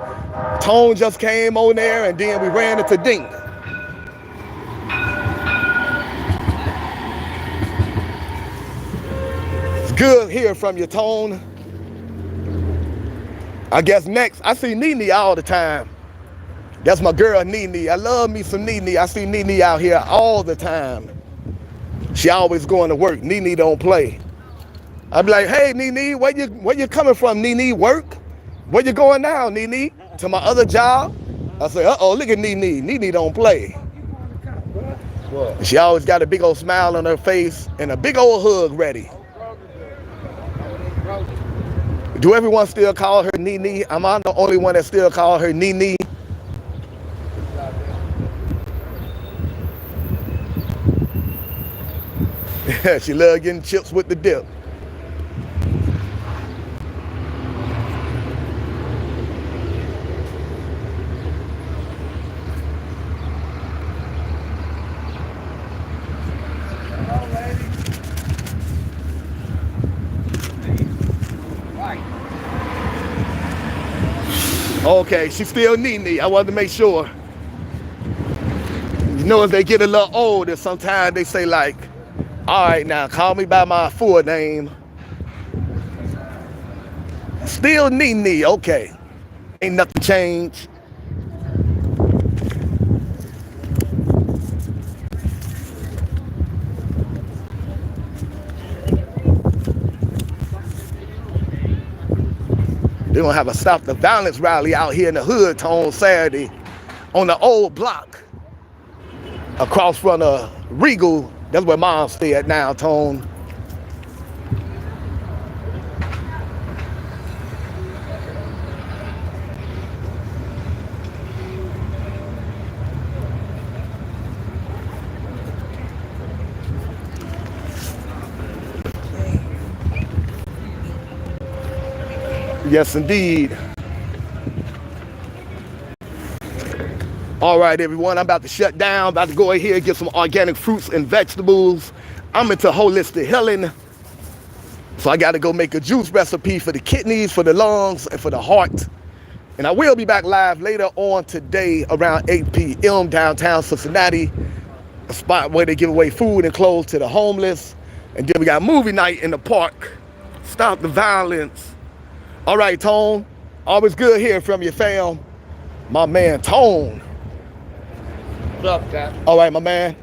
Tone just came on there and then we ran into Dink. It's good hearing from you, Tone. I guess next, I see Nene all the time. That's my girl, Nene. I love me some Nene. I see Nene out here all the time. She always going to work. Nene don't play. I be like, hey, Nene, where you coming from, Nene? Work? Where you going now, Nene? To my other job? I say, uh-oh, look at Nene. Nene don't play. What? She always got a big old smile on her face and a big old hug ready. Do everyone still call her Nene? Am I the only one that still call her Nene? She love getting chips with the dip. Okay, she's still Nene. I wanted to make sure. You know, as they get a little older, sometimes they say like, all right, now call me by my full name. Still Nene, okay. Ain't nothing changed. They're gonna have a Stop the Violence rally out here in the hood on Saturday on the old block across from Regal. That's where Mom stay at now, Tone. Yes, indeed. All right, everyone, I'm about to shut down, about to go in here and get some organic fruits and vegetables. I'm into holistic healing. So I got to go make a juice recipe for the kidneys, for the lungs, and for the heart. And I will be back live later on today around 8 p.m. downtown Cincinnati, a spot where they give away food and clothes to the homeless. And then we got movie night in the park. Stop the violence. All right, Tone. Always good hearing from you, fam. My man, Tone. What's up, Cap? All right, my man.